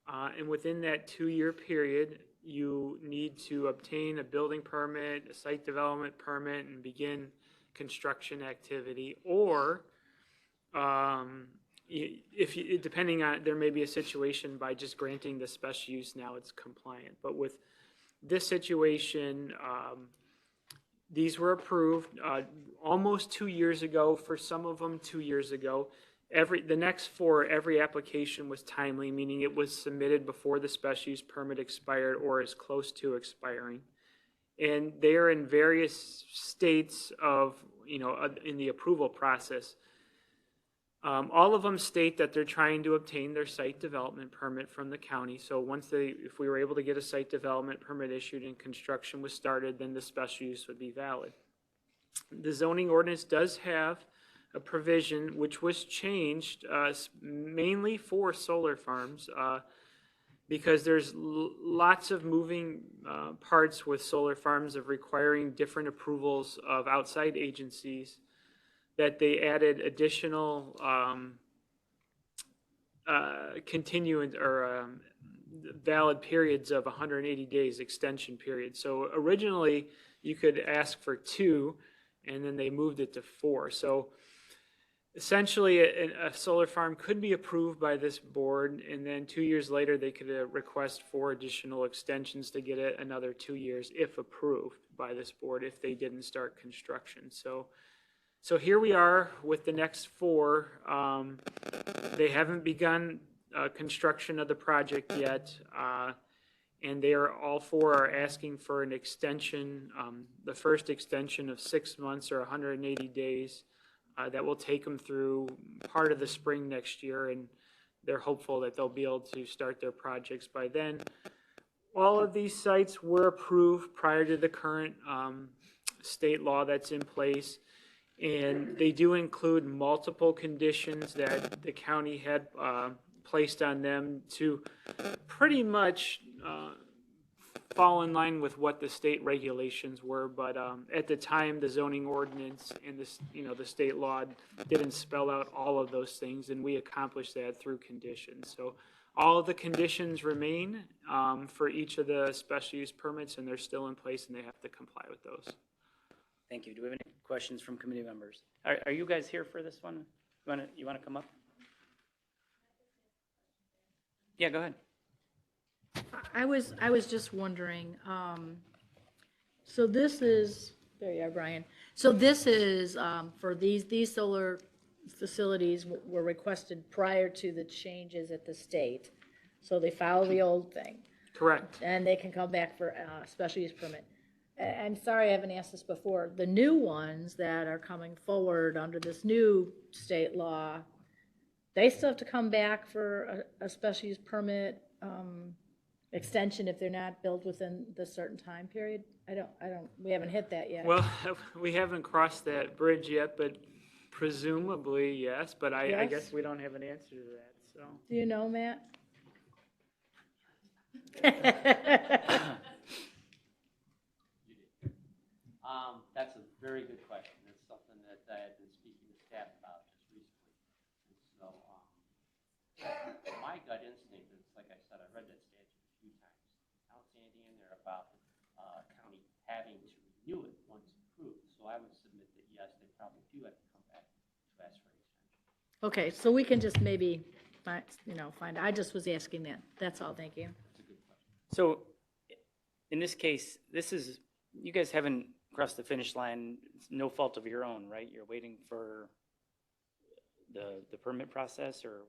Speaker 15: And within that 2-year period, you need to obtain a building permit, a site development permit, and begin construction activity. Or depending on, there may be a situation by just granting the special use, now it's compliant. But with this situation, these were approved almost 2 years ago, for some of them 2 years ago. The next 4, every application was timely, meaning it was submitted before the special use permit expired or is close to expiring. And they are in various states of, in the approval process. All of them state that they're trying to obtain their site development permit from the county. So if we were able to get a site development permit issued and construction was started, then the special use would be valid. The zoning ordinance does have a provision which was changed mainly for solar farms because there's lots of moving parts with solar farms of requiring different approvals of outside agencies, that they added additional continuance or valid periods of 180 days extension period. So originally you could ask for 2, and then they moved it to 4. So essentially a solar farm could be approved by this board, and then 2 years later they could request 4 additional extensions to get it another 2 years if approved by this board, if they didn't start construction. So here we are with the next 4. They haven't begun construction of the project yet, and they are all 4 are asking for an extension, the first extension of 6 months or 180 days. That will take them through part of the spring next year, and they're hopeful that they'll be able to start their projects by then. All of these sites were approved prior to the current state law that's in place. And they do include multiple conditions that the county had placed on them to pretty much fall in line with what the state regulations were, but at the time, the zoning ordinance and this, the state law didn't spell out all of those things, and we accomplished that through conditions. So all of the conditions remain for each of the special use permits, and they're still in place, and they have to comply with those.
Speaker 1: Thank you. Do we have any questions from committee members? Are you guys here for this one? You want to come up? Yeah, go ahead.
Speaker 4: I was just wondering, so this is, there you are, Brian. So this is, for these solar facilities were requested prior to the changes at the state. So they follow the old thing.
Speaker 15: Correct.
Speaker 4: And they can come back for a special use permit. I'm sorry I haven't asked this before. The new ones that are coming forward under this new state law, they still have to come back for a special use permit extension if they're not built within the certain time period? We haven't hit that yet.
Speaker 15: Well, we haven't crossed that bridge yet, but presumably, yes, but I
Speaker 4: Yes?
Speaker 15: guess we don't have an answer to that, so.
Speaker 4: Do you know, Matt?
Speaker 2: That's a very good question. It's something that I had been speaking to staff about just recently. And so, my gut instinct is, like I said, I read that statute a few times. I don't see anything in there about county having to renew it once approved. So I would submit that, yes, they probably do have to come back to ask for an extension.
Speaker 4: Okay, so we can just maybe find, I just was asking that. That's all, thank you.
Speaker 1: So in this case, you guys haven't crossed the finish line. It's no fault of your own, right? You're waiting for the permit process, or?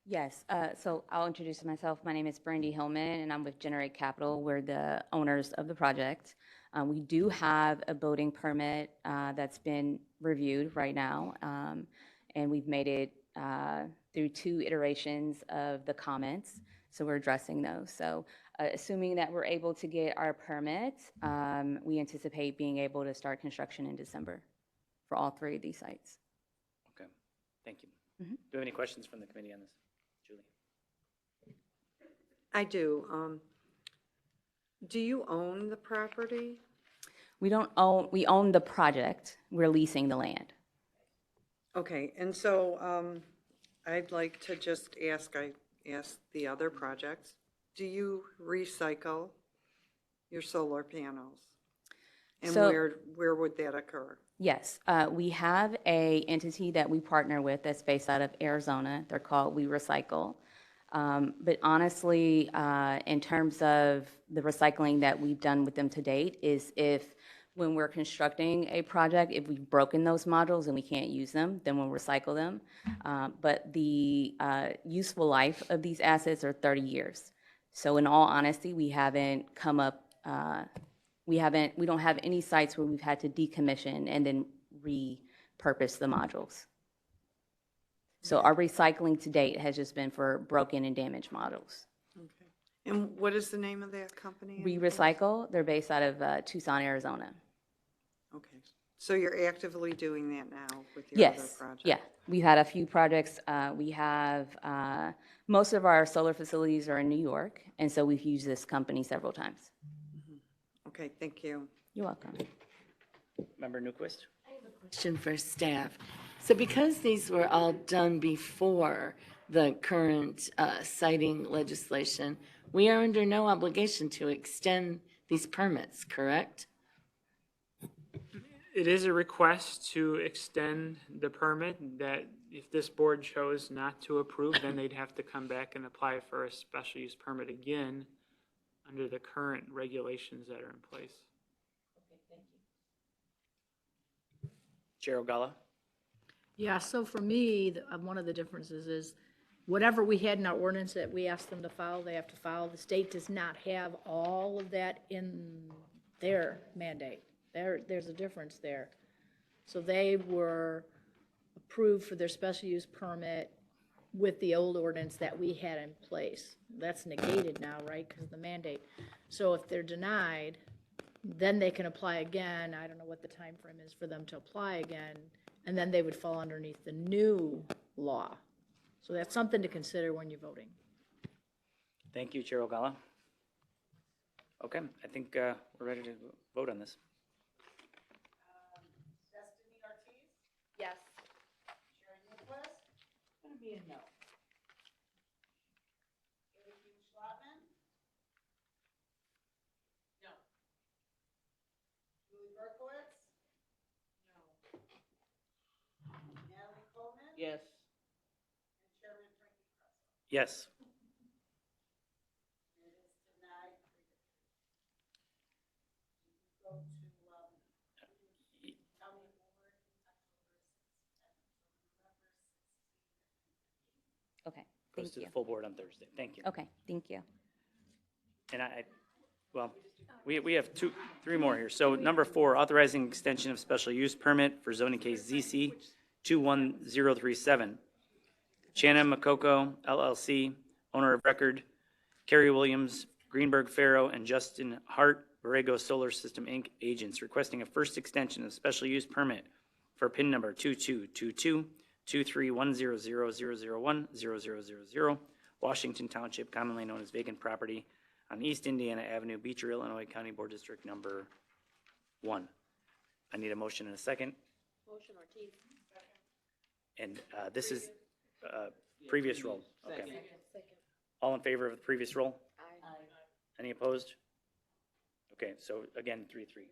Speaker 7: Yes, so I'll introduce myself. My name is Brandy Hillman, and I'm with Generate Capital. We're the owners of the project. We do have a building permit that's been reviewed right now, and we've made it through 2 iterations of the comments, so we're addressing those. So assuming that we're able to get our permit, we anticipate being able to start construction in December for all 3 of these sites.
Speaker 1: Okay, thank you. Do you have any questions from the committee on this? Julie?
Speaker 3: I do. Do you own the property?
Speaker 7: We don't own, we own the project. We're leasing the land.
Speaker 3: Okay, and so I'd like to just ask, I asked the other projects, do you recycle your solar panels? And
Speaker 7: So-
Speaker 3: where would that occur?
Speaker 7: Yes, we have a entity that we partner with that's based out of Arizona. They're called We Recycle. But honestly, in terms of the recycling that we've done with them to date is if when we're constructing a project, if we've broken those modules and we can't use them, then we'll recycle them. But the useful life of these assets are 30 years. So in all honesty, we haven't come up, we don't have any sites where we've had to decommission and then repurpose the modules. So our recycling to date has just been for broken and damaged modules.
Speaker 3: Okay. And what is the name of that company?
Speaker 7: We Recycle, they're based out of Tucson, Arizona.
Speaker 3: Okay, so you're actively doing that now with your other
Speaker 7: Yes,
Speaker 3: project?
Speaker 7: yeah. We've had a few projects. We have, most of our solar facilities are in New York, and so we've used this company several times.
Speaker 3: Okay, thank you.
Speaker 7: You're welcome.
Speaker 1: Member Newquist?
Speaker 16: Question for staff. So because these were all done before the current siting legislation, we are under no obligation to extend these permits, correct?
Speaker 15: It is a request to extend the permit that if this board chose not to approve, then they'd have to come back and apply for a special use permit again under the current regulations that are in place.
Speaker 1: Chair Ogalla?
Speaker 4: Yeah, so for me, one of the differences is whatever we had in our ordinance that we asked them to follow, they have to follow. The state does not have all of that in their mandate. There's a difference there. So they were approved for their special use permit with the old ordinance that we had in place. That's negated now, right, because of the mandate. So if they're denied, then they can apply again. I don't know what the time frame is for them to apply again, and then they would fall underneath the new law. So that's something to consider when you're voting.
Speaker 1: Thank you, Chair Ogala. Okay, I think we're ready to vote on this.
Speaker 10: Destiny Ortiz,
Speaker 16: Yes.
Speaker 10: Sharon Nicholas,
Speaker 16: Gonna be a no.
Speaker 10: Haley Hughes Schlotman. No. Julie Berkowitz. No. Natalie Coleman.
Speaker 9: Yes.
Speaker 10: And Chairman Frankie Creswell.
Speaker 1: Yes.
Speaker 10: It is denied 3-2. Go to, county board
Speaker 7: Okay,
Speaker 1: Goes
Speaker 7: thank
Speaker 1: to
Speaker 7: you.
Speaker 1: the full board on Thursday. Thank you.
Speaker 7: Okay, thank you.
Speaker 1: And well, we have three more here. So number 4, authorizing extension of special use permit for zoning case ZC 21037. Shannon Makoko, LLC, owner of record, Kerry Williams, Greenberg Farrow, and Justin Hart, Borrego Solar System, Inc., agents, requesting a first extension of special use permit for PIN number 2222-231000010000, Washington Township, commonly known as vacant property on East Indiana Avenue, Beecher, Illinois, County Board District Number 1. I need a motion and a second.
Speaker 16: Motion Ortiz.
Speaker 1: And this is previous roll. Okay. All in favor of the previous roll?
Speaker 16: Aye.
Speaker 1: Any opposed? Okay, so again, 3-3.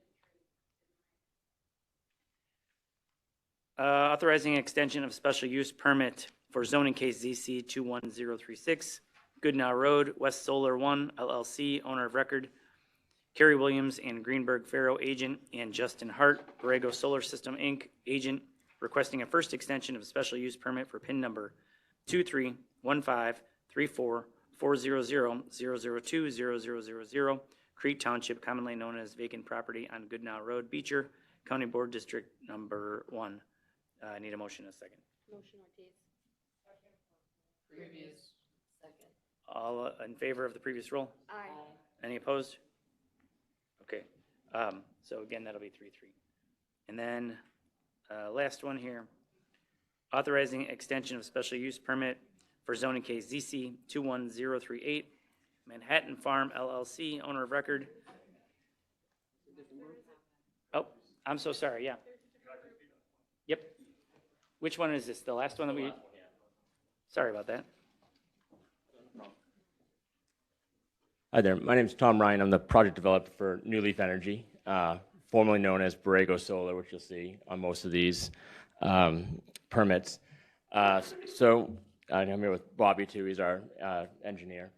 Speaker 1: Authorizing extension of special use permit for zoning case ZC 21036, Goodnow Road, West Solar 1 LLC, owner of record, Kerry Williams and Greenberg Farrow, agent, and Justin Hart, Borrego Solar System, Inc., agent, requesting a first extension of special use permit for PIN number 2315344000020000, Crete Township, commonly known as vacant property on Goodnow Road, Beecher, County Board District Number 1. I need a motion and a second.
Speaker 16: Motion Ortiz. Previous. Second.
Speaker 1: All in favor of the previous roll?
Speaker 16: Aye.
Speaker 1: Any opposed? Okay, so again, that'll be 3-3. And then, last one here, authorizing extension of special use permit for zoning case ZC 21038, Manhattan Farm LLC, owner of record. Oh, I'm so sorry, yeah. Yep. Which one is this? The last one that we? Sorry about that.
Speaker 19: Hi there, my name is Tom Ryan. I'm the project developer for New Leaf Energy, formerly known as Borrego Solar, which you'll see on most of these permits. So I'm here with Bobby too, he's our engineer.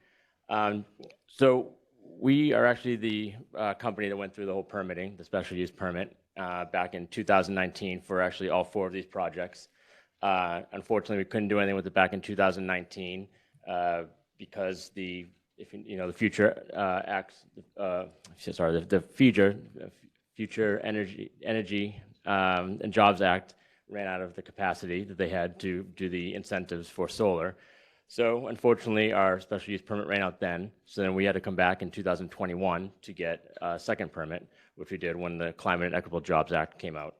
Speaker 19: So we are actually the company that went through the whole permitting, the special use permit, back in 2019 for actually all 4 of these projects. Unfortunately, we couldn't do anything with it back in 2019 because the Future Energy and Jobs Act ran out of the capacity that they had to do the incentives for solar. So unfortunately, our special use permit ran out then. So then we had to come back in 2021 to get a second permit, which we did when the Climate and Equitable Jobs Act came out.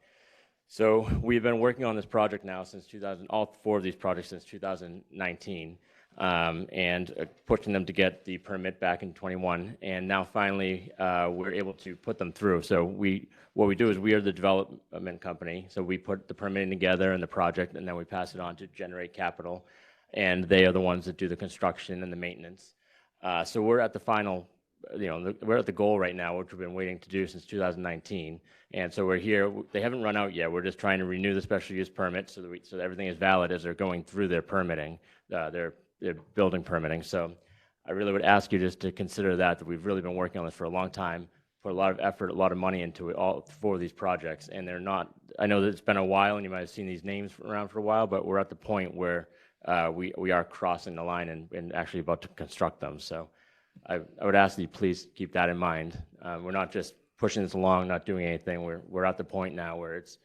Speaker 19: So we've been working on this project now since all 4 of these projects since 2019. And pushing them to get the permit back in 21, and now finally we're able to put them through. So what we do is we are the development company, so we put the permitting together and the project, and then we pass it on to Generate Capital, and they are the ones that do the construction and the maintenance. So we're at the final, we're at the goal right now, which we've been waiting to do since 2019, and so we're here. They haven't run out yet. We're just trying to renew the special use permit so that everything is valid as they're going through their permitting, their building permitting. So I really would ask you just to consider that we've really been working on this for a long time, put a lot of effort, a lot of money into it, all 4 of these projects, and they're not, I know that it's been a while and you might have seen these names around for a while, but we're at the point where we are crossing the line and actually about to construct them. So I would ask that you please keep that in mind. We're not just pushing this along, not doing anything. We're at the point now where it's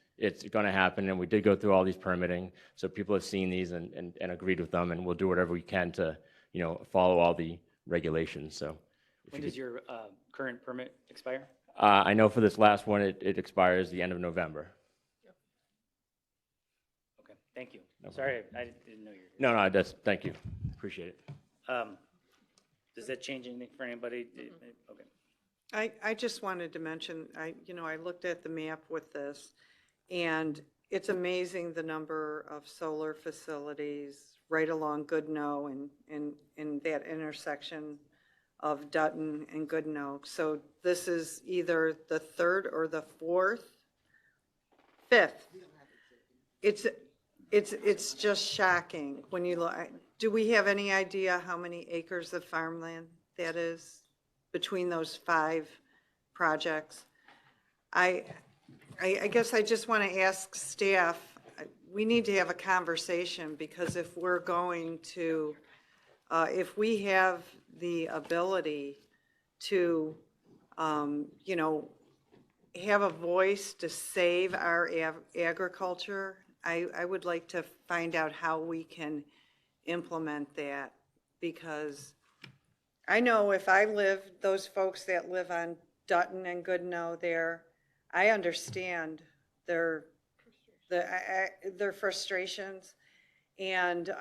Speaker 19: going to happen, and we did go through all these permitting, so people have seen these and agreed with them, and we'll do whatever we can to, follow all the regulations. So,
Speaker 1: When does your current permit expire?
Speaker 19: I know for this last one, it expires the end of November.
Speaker 1: Okay, Thank you.
Speaker 19: No
Speaker 1: Sorry, I didn't know you were
Speaker 19: No, no, that's, thank you. Appreciate it.
Speaker 1: here. Does that change anything for anybody? Okay.
Speaker 3: I just wanted to mention, I looked at the map with this, and it's amazing the number of solar facilities right along Goodnoe and in that intersection of Dutton and Goodnoe. So this is either the third or the fifth. It's just shocking when you look. Do we have any idea how many acres of farmland that is between those 5 projects? I guess I just want to ask staff, we need to have a conversation, because if we're going to, if we have the ability to, have a voice to save our agriculture, I would like to find out how we can implement that, because I know if I live, those folks that live on Dutton and Goodnoe there, I understand their frustrations, and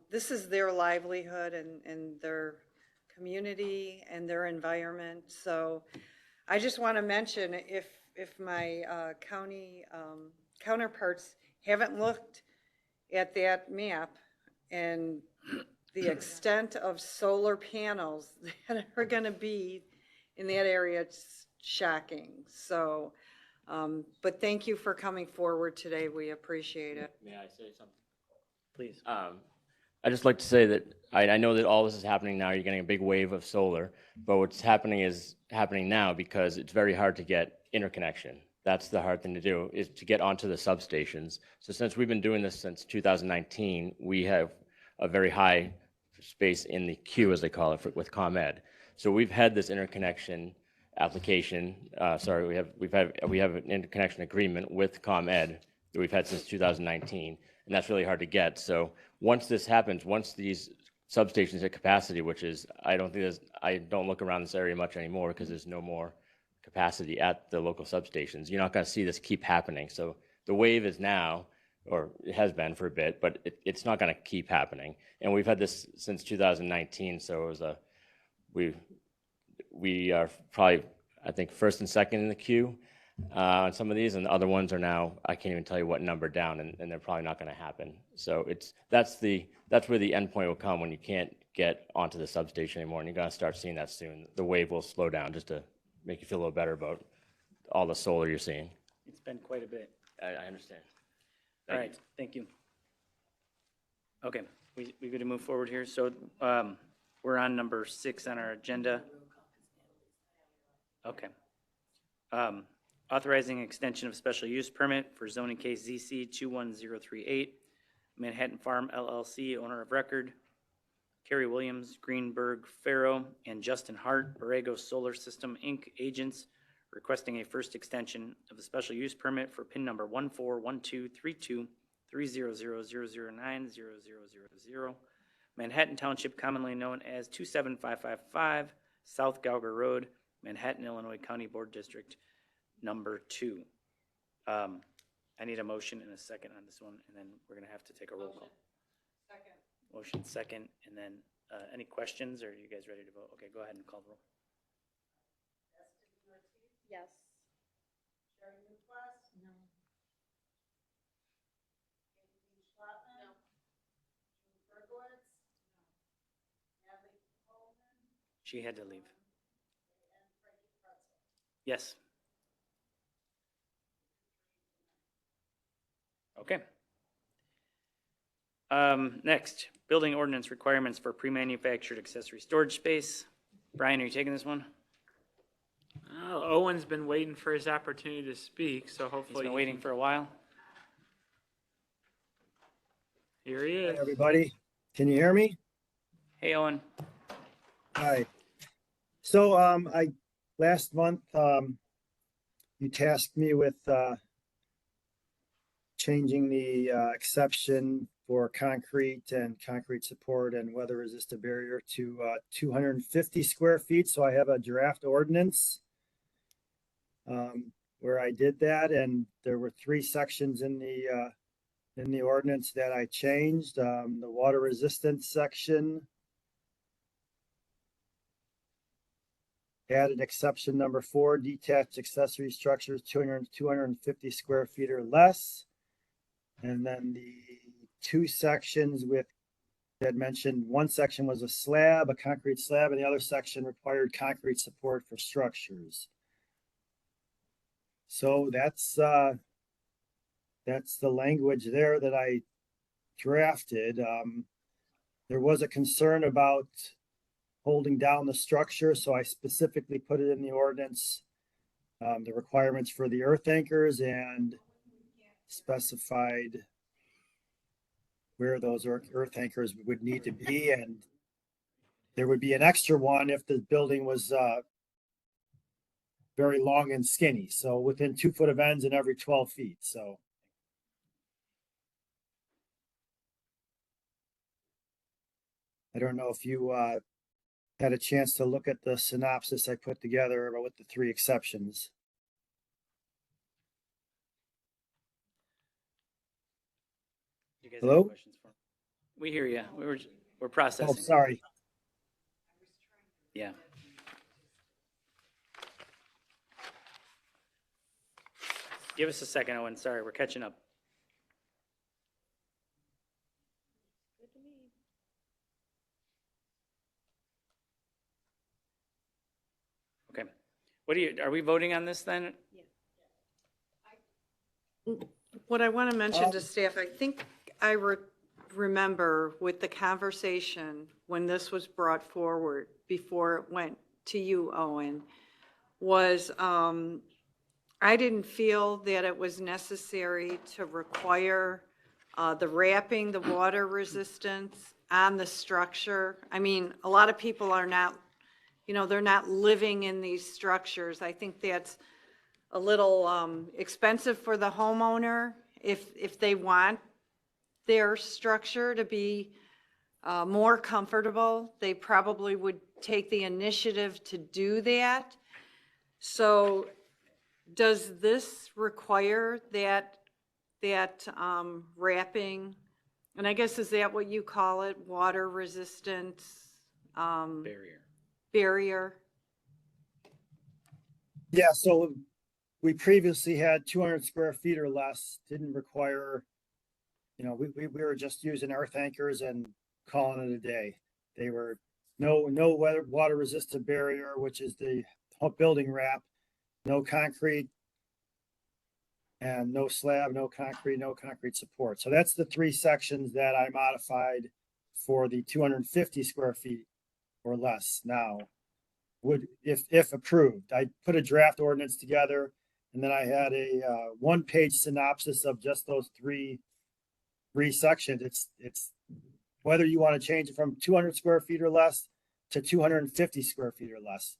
Speaker 3: this is their livelihood and their community and their environment. So I just want to mention, if my county counterparts haven't looked at that map and the extent of solar panels that are going to be in that area, it's shocking. So, but thank you for coming forward today. We appreciate it.
Speaker 19: May I say something?
Speaker 1: Please.
Speaker 19: I'd just like to say that I know that all this is happening now. You're getting a big wave of solar, but what's happening is happening now because it's very hard to get interconnection. That's the hard thing to do, is to get onto the substations. So since we've been doing this since 2019, we have a very high space in the queue, as they call it, with ComEd. So we've had this interconnection application. We have an interconnection agreement with ComEd that we've had since 2019, and that's really hard to get. So once this happens, once these substations hit capacity, which is, I don't look around this area much anymore because there's no more capacity at the local substations. You're not going to see this keep happening. So the wave is now, or it has been for a bit, but it's not going to keep happening. And we've had this since 2019. So it was we are probably, I think, first and second in the queue on some of these, and the other ones are now, I can't even tell you what number down, and they're probably not going to happen. So that's where the end point will come, when you can't get onto the substation anymore, and you're going to start seeing that soon. The wave will slow down, just to make you feel a little better about all the solar you're seeing.
Speaker 1: It's been quite a bit.
Speaker 19: I understand.
Speaker 1: All right, thank you. Okay, we good to move forward here? So we're on number 6 on our agenda. Okay. Authorizing extension of special use permit for zoning case ZC 21038, Manhattan Farm LLC, owner of record, Kerry Williams, Greenberg, Farrow, and Justin Hart, Borrego Solar System, Inc., agents, requesting a first extension of the special use permit for PIN number 141232300009000, Manhattan Township, commonly known as 27555 South Gauger Road, Manhattan, Illinois County Board District number 2. I need a motion and a second on this one, and then we're going to have to take a roll call.
Speaker 3: Second.
Speaker 1: Motion second, and then any questions, or are you guys ready to vote? Okay, go ahead and call the roll.
Speaker 10: Yes. Sherry Newquist? No. Katie Schlotman? No. June Bergowitz? No. Natalie Coleman?
Speaker 1: She had to leave.
Speaker 10: And Frankie Pretzel?
Speaker 1: Yes. Okay. Next, building ordinance requirements for pre-manufactured accessory storage space. Brian, are you taking this one?
Speaker 15: Owen's been waiting for his opportunity to speak, so
Speaker 1: He's
Speaker 15: hopefully.
Speaker 1: been waiting for a while.
Speaker 15: Here he is.
Speaker 8: Hi, everybody. Can you hear me?
Speaker 1: Hey, Owen.
Speaker 8: Hi. So, last month, you tasked me with, changing the, exception for concrete and concrete support and weather resistant barrier to, 250 square feet. So I have a draft ordinance, where I did that, and there were 3 sections in the, in the ordinance that I changed, the water resistance section. Added exception number 4, detached accessory structures 250 square feet or less. And then the 2 sections with, that mentioned, one section was a slab, a concrete slab, and the other section required concrete support for structures. So that's the language there that I drafted. There was a concern about holding down the structure, so I specifically put it in the ordinance, the requirements for the earth anchors, and specified where those earth anchors would need to be, and there would be an extra one if the building was very long and skinny, so within 2 foot of ends and every 12 feet. So I don't know if you had a chance to look at the synopsis I put together with the 3 exceptions.
Speaker 1: You guys have
Speaker 8: Hello?
Speaker 1: questions for me? We hear you. We're processing.
Speaker 8: Oh, sorry.
Speaker 1: Yeah. Give us a second, Owen. Sorry, we're catching up. Okay. Are we voting on this then?
Speaker 3: What I want to mention to staff, I think I remember with the conversation when this was brought forward before it went to you, Owen, was I didn't feel that it was necessary to require the wrapping, the water resistance on the structure. I mean, a lot of people are not, they're not living in these structures. I think that's a little expensive for the homeowner if they want their structure to be more comfortable. They probably would take the initiative to do that. So does this require that wrapping? And I guess, is that what you call it? Water resistance? Barrier?
Speaker 8: Yeah, so we previously had 200 square feet or less, didn't require, we were just using earth anchors and calling it a day. They were no water resistant barrier, which is the building wrap, no concrete, and no slab, no concrete support. So that's the 3 sections that I modified for the 250 square feet or less now. If approved, I put a draft ordinance together, and then I had a 1-page synopsis of just those three sections. It's whether you want to change it from 200 square feet or less to 250 square feet or less.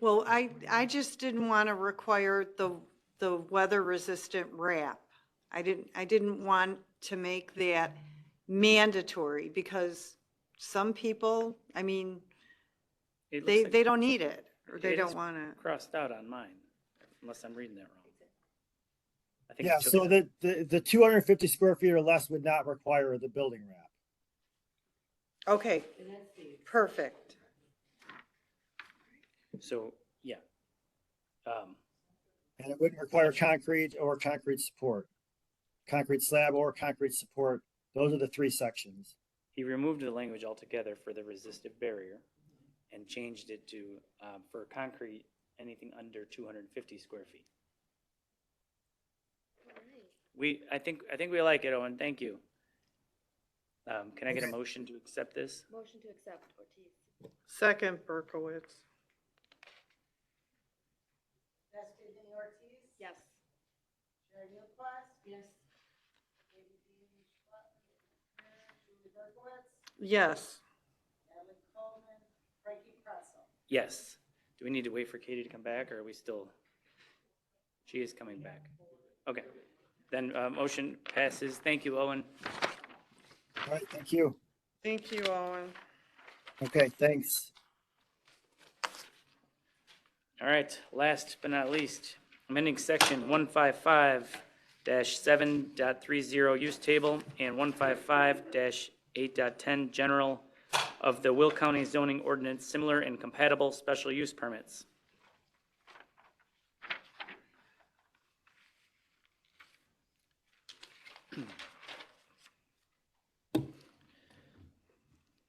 Speaker 3: Well, I just didn't want to require the weather resistant wrap. I didn't want to make that mandatory because some people, I mean, they don't need it or they don't want it.
Speaker 1: Crossed out on mine, unless I'm reading that wrong. I think
Speaker 8: Yeah,
Speaker 1: it took
Speaker 8: so
Speaker 1: it out.
Speaker 8: the 250 square feet or less would not require the building wrap.
Speaker 3: Okay, perfect.
Speaker 1: So, yeah.
Speaker 8: And it wouldn't require concrete or concrete support. Concrete slab or concrete support. Those are the 3 sections.
Speaker 1: He removed the language altogether for the resistive barrier and changed it to, for concrete, anything under 250 square feet. I think we like it, Owen. Thank you. Can I get a motion to accept this?
Speaker 4: Motion to accept, Ortiz.
Speaker 3: Second, Berkowitz.
Speaker 10: Destiny Ortiz?
Speaker 4: Yes.
Speaker 10: Sherry Newcrest?
Speaker 4: Yes.
Speaker 10: Julie Berkowitz?
Speaker 3: Yes.
Speaker 10: Natalie Coleman? Frankie Pretzel?
Speaker 1: Yes. Do we need to wait for Katie to come back, or are we still? She is coming back. Okay. Then motion passes. Thank you, Owen.
Speaker 8: All right, thank you.
Speaker 3: Thank you, Owen.
Speaker 8: Okay, thanks.
Speaker 1: All right, last but not least, amending section 155-0 155-7.30 use table and 155-8.10 general of the Will County zoning ordinance, similar and compatible special use permits.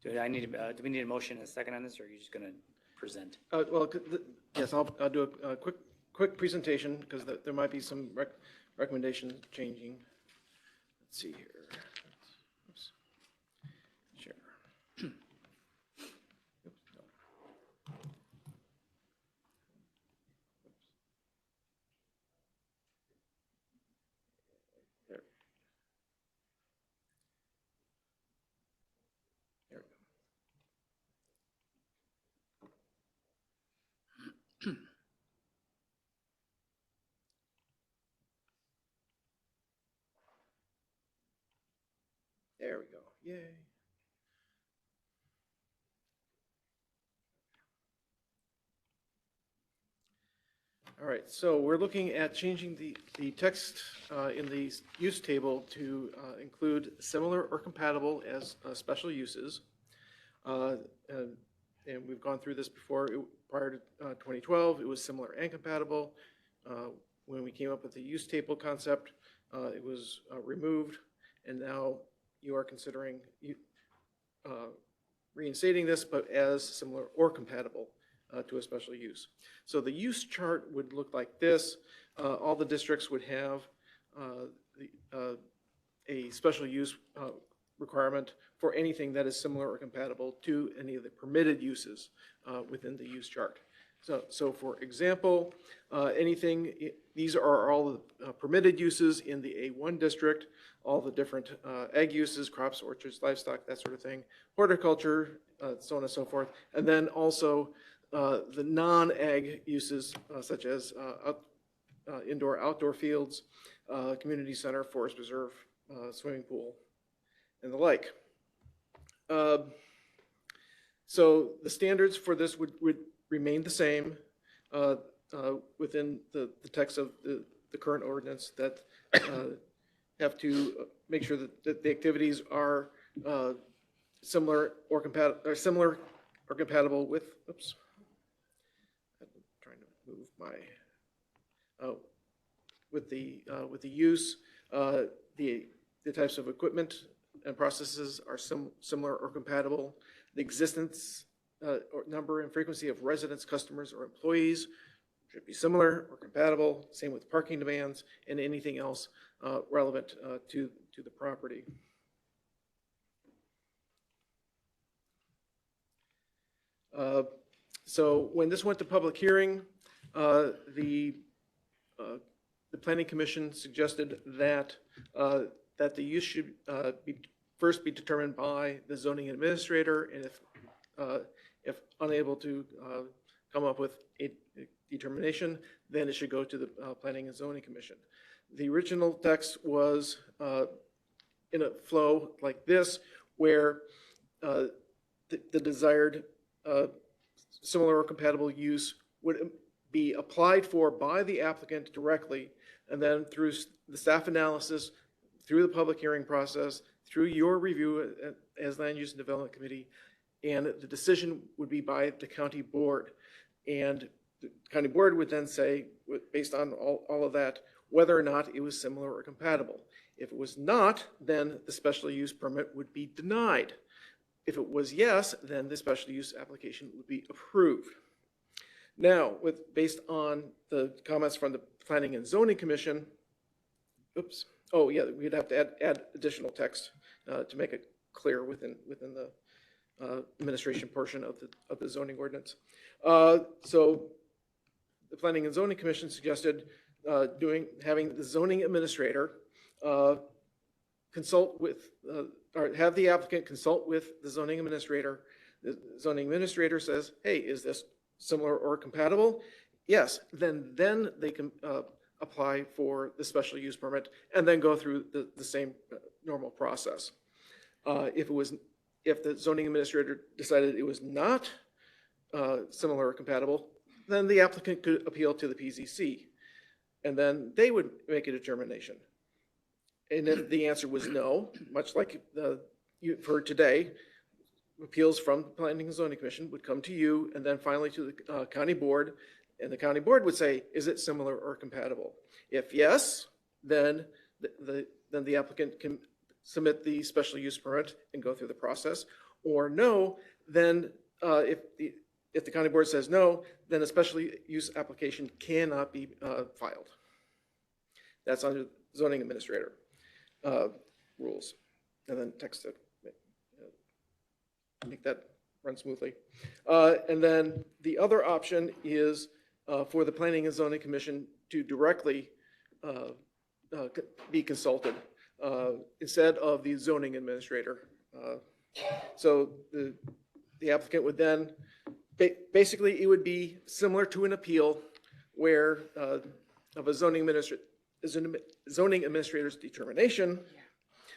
Speaker 1: Do we need a motion and a second on this, or are you just going to present?
Speaker 6: Yes, I'll do a quick presentation because there might be some recommendations changing. Let's see here. Oops. Share. Oops, no. There. There we go. There we go. Yay. All right, so we're looking at changing the text in the use table to include similar or compatible as special uses. And we've gone through this before. Prior to 2012, it was similar and compatible. When we came up with the use table concept, it was removed, and now you are considering reinstating this, but as similar or compatible to a special use. So the use chart would look like this. All the districts would have a special use requirement for anything that is similar or compatible to any of the permitted uses within the use chart. So for example, these are all the permitted uses in the A1 district, all the different ag uses, crops, orchards, livestock, that sort of thing, horticulture, so on and so forth, and then also the non-ag uses such as indoor-outdoor fields, community center, forest reserve, swimming pool, and the like. So the standards for this would remain the same within the text of the current ordinance that have to make sure that the activities are similar or compatible with. Oops, I'm trying to move my with the use. The types of equipment and processes are similar or compatible. The existence or number and frequency of residents, customers, or employees should be similar or compatible. Same with parking demands and anything else relevant to the property. So when this went to public hearing, the Planning Commission suggested that the use should first be determined by the zoning administrator, and if unable to come up with a determination, then it should go to the Planning and Zoning Commission. The original text was in a flow like this, where the desired similar or compatible use would be applied for by the applicant directly, and then through the staff analysis, through the public hearing process, through your review as Land Use and Development Committee, and the decision would be by the county board. And the county board would then say, based on all of that, whether or not it was similar or compatible. If it was not, then the special use permit would be denied. If it was yes, then the special use application would be approved. Now, based on the comments from the Planning and Zoning Commission, oops, oh yeah, we'd have to add additional text to make it clear within the administration portion of the zoning ordinance. So the Planning and Zoning Commission suggested having the zoning administrator consult with, or have the applicant consult with the zoning administrator. The zoning administrator says, hey, is this similar or compatible? Yes, then they can apply for the special use permit and then go through the same normal process. If the zoning administrator decided it was not similar or compatible, then the applicant could appeal to the PZC, and then they would make a determination. And if the answer was no, much like you've heard today, appeals from the Planning and Zoning Commission would come to you and then finally to the county board. And the county board would say, is it similar or compatible? If yes, then the applicant can submit the special use permit and go through the process. Or no, then if the county board says no, then a special use application cannot be filed. That's under zoning administrator rules. And then text it, make that run smoothly. And then the other option is for the Planning and Zoning Commission to directly be consulted instead of the zoning administrator. So the applicant would then, basically it would be similar to an appeal where of a zoning administrator's determination,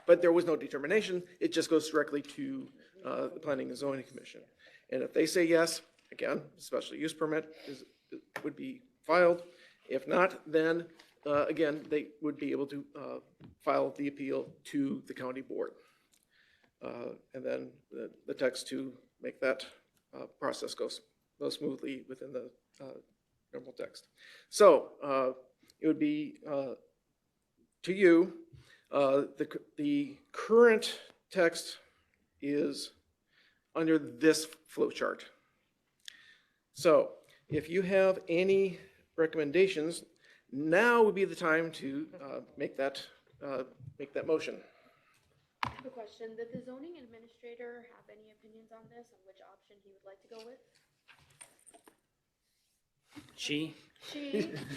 Speaker 6: but there was no determination, it just goes directly to the Planning and Zoning Commission. And if they say yes, again, special use permit would be filed. If not, then again, they would be able to file the appeal to the county board. And then the text to make that process go smoothly within the normal text. So it would be to you, the current text is under this flow chart. So if you have any recommendations, now would be the time to make that motion.
Speaker 12: I have a question. Did the zoning administrator have any opinions on this, on which option he would like to go with?
Speaker 1: She?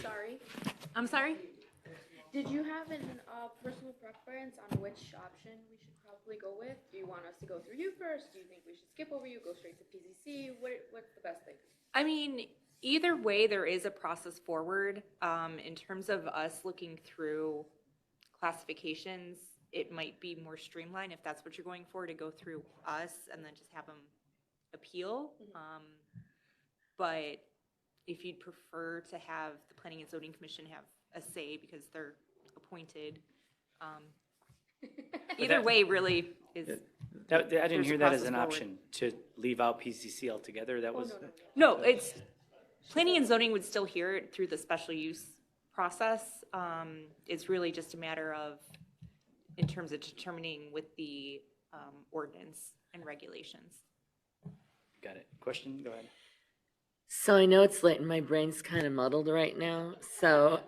Speaker 12: Sorry.
Speaker 5: I'm sorry?
Speaker 12: Did you have a personal preference on which option we should probably go with? Do you want us to go through you first? Do you think we should skip over you, go straight to PZC? What's the best thing?
Speaker 5: I mean, either way, there is a process forward. In terms of us looking through classifications, it might be more streamlined if that's what you're going for, to go through us and then just have them appeal. But if you'd prefer to have the Planning and Zoning Commission have a say because they're appointed, either way really is.
Speaker 1: I didn't hear that as an
Speaker 5: process
Speaker 1: option, to leave out PCC altogether. That was.
Speaker 5: No, it's, Planning and Zoning would still hear it through the special use process. It's really just a matter of, in terms of determining with the ordinance and regulations.
Speaker 1: Got it. Question? Go ahead.
Speaker 16: So I know it's late and my brain's kind of muddled right now. So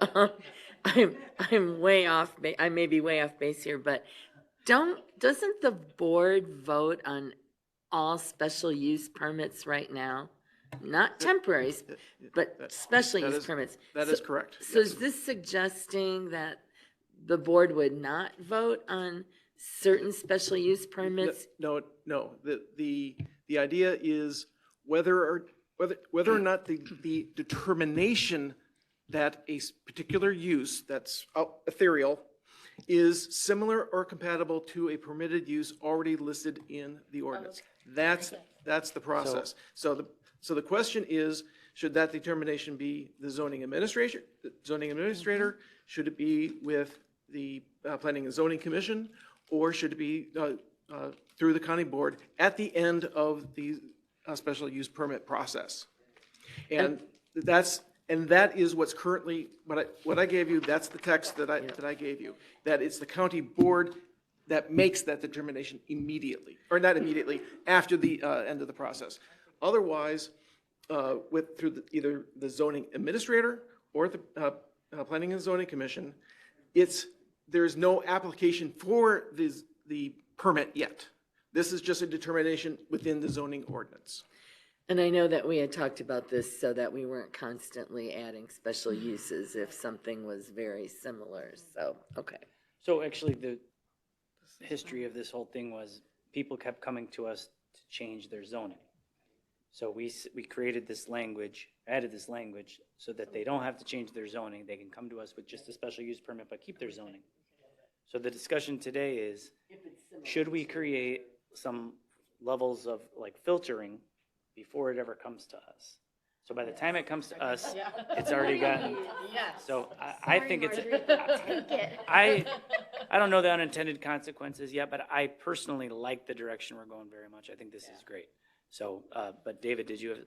Speaker 16: I'm way off. I may be way off base here, but doesn't the board vote on all special use permits right now? Not temporaries, but special use permits.
Speaker 6: That is correct.
Speaker 16: So is this suggesting that the board would not vote on certain special use permits?
Speaker 6: No. The idea is whether or not the determination that a particular use that's ethereal is similar or compatible to a permitted use already listed in the ordinance. That's the process. So the question is, should that determination be the zoning administrator? Should it be with the Planning and Zoning Commission, or should it be through the county board at the end of the special use permit process? And that is what's currently, what I gave you, that's the text that I gave you. That it's the county board that makes that determination immediately, or not immediately, after the end of the process. Otherwise, through either the zoning administrator or the Planning and Zoning Commission, there's no application for the permit yet. This is just a determination within the zoning ordinance.
Speaker 16: And I know that we had talked about this so that we weren't constantly adding special uses if something was very similar, so, okay.
Speaker 1: So actually, the history of this whole thing was people kept coming to us to change their zoning. So we created this language, added this language, so that they don't have to change their zoning. They can come to us with just a special use permit, but keep their zoning. So the discussion today is, should we create some levels of like filtering before it ever comes to us? So by the time it comes to us, it's already gotten, so I think it's, I don't know the unintended consequences yet, but I personally like the direction we're going very much. I think this is great. So, but David, did you have?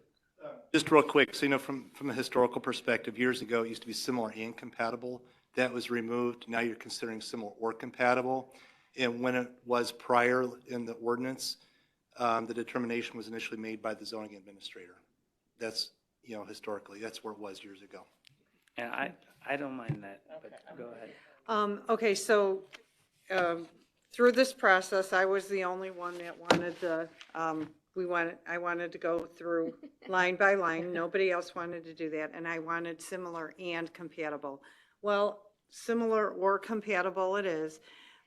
Speaker 13: Just real quick, so you know, from a historical perspective, years ago, it used to be similar and compatible. That was removed. Now you're considering similar or compatible. And when it was prior in the ordinance, the determination was initially made by the zoning administrator. That's, you know, historically, that's where it was years ago.
Speaker 1: And I don't mind that, but go ahead.
Speaker 3: Okay, so through this process, I was the only one that wanted the, I wanted to go through line by line. Nobody else wanted to do that, and I wanted similar and compatible. Well, similar or compatible it is,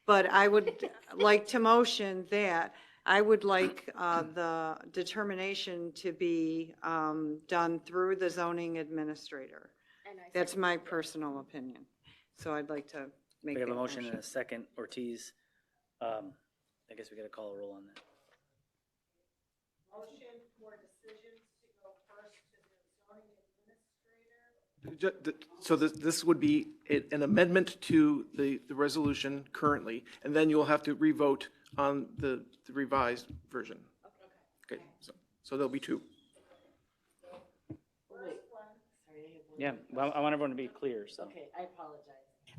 Speaker 3: but I would like to motion that I would like the determination to be done through the zoning administrator. That's my personal opinion. So I'd like to make
Speaker 1: We have
Speaker 3: that
Speaker 1: a motion and a second. Ortiz, I guess we got to call a roll on that.
Speaker 10: Motion for decisions to go first to the zoning administrator.
Speaker 6: So this would be an amendment to the resolution currently, and then you'll have to revote on the revised version. Okay, so there'll be two.
Speaker 1: Yeah, well, I want everyone to be clear, so.
Speaker 16: Okay, I apologize.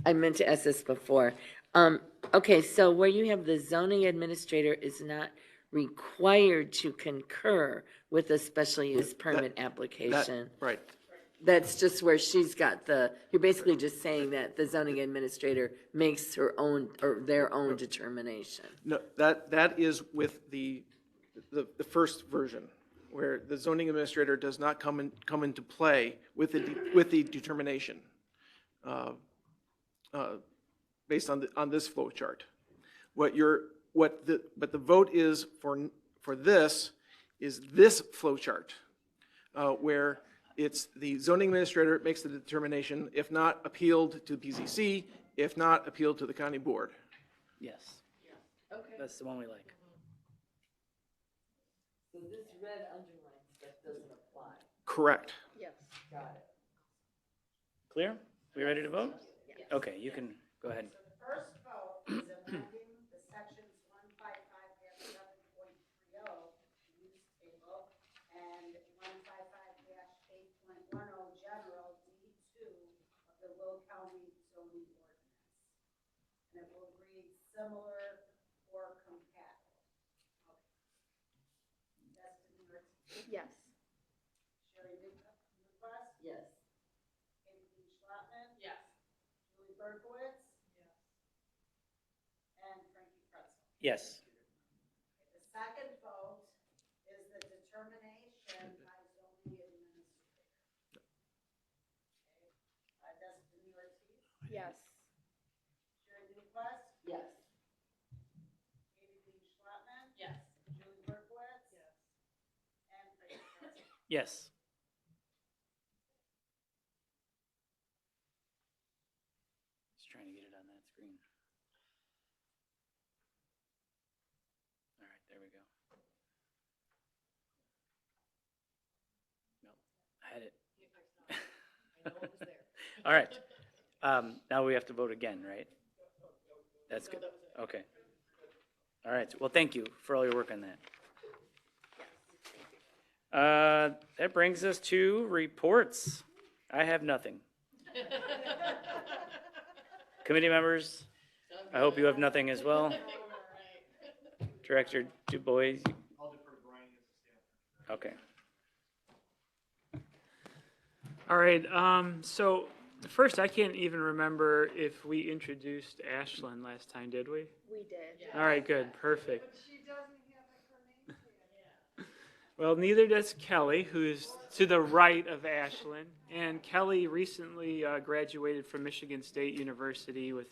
Speaker 16: I meant to ask this before. Okay, so where you have the zoning administrator is not required to concur with a special use permit application.
Speaker 6: Right.
Speaker 16: That's just where she's got you're basically just saying that the zoning administrator makes her own, or their own determination.
Speaker 6: No, that is with the first version, where the zoning administrator does not come into play with the determination based on this flow chart. But the vote is for this is this flow chart, where it's the zoning administrator makes the determination, if not appealed to PZC, if not appealed to the county board.
Speaker 1: Yes. Okay. That's the one we like.
Speaker 16: So this red underline stuff doesn't apply.
Speaker 6: Correct.
Speaker 16: Yes. Got it.
Speaker 1: Clear? We ready to vote? Okay, you can go ahead.
Speaker 10: So the first vote is amending the sections 155-7.30 use table and 155-8.10 general D2 of the Will County zoning ordinance. And it will read similar or compatible. Okay. Destiny Ortiz.
Speaker 12: Yes.
Speaker 10: Sherry Newquist.
Speaker 16: Yes.
Speaker 10: Katie Dean Schlotman.
Speaker 2: Yes.
Speaker 10: Julie Berkowitz. Yes. And Frankie Pretzel.
Speaker 1: Yes.
Speaker 10: The second vote is the determination by zoning administrator. Okay. Destiny Ortiz.
Speaker 12: Yes.
Speaker 10: Sherry Newquist.
Speaker 16: Yes.
Speaker 10: Katie Dean Schlotman.
Speaker 2: Yes.
Speaker 10: Julie Berkowitz. Yes. And Frankie Pretzel.
Speaker 1: Yes. Just trying to get it on that screen. All right, there we go. Nope, I had it. All right. Now we have to vote again, right? That's good. Okay. All right. Well, thank you for all your work on that. That brings us to reports. I have nothing. Committee members, I hope you have nothing as well. Director DuBois. Okay.
Speaker 15: All right, so first, I can't even remember if we introduced Ashlyn last time, did we?
Speaker 12: We did.
Speaker 15: All right, good, perfect. Well, neither does Kelly, who's to the right of Ashlyn. And Kelly recently graduated from Michigan State University with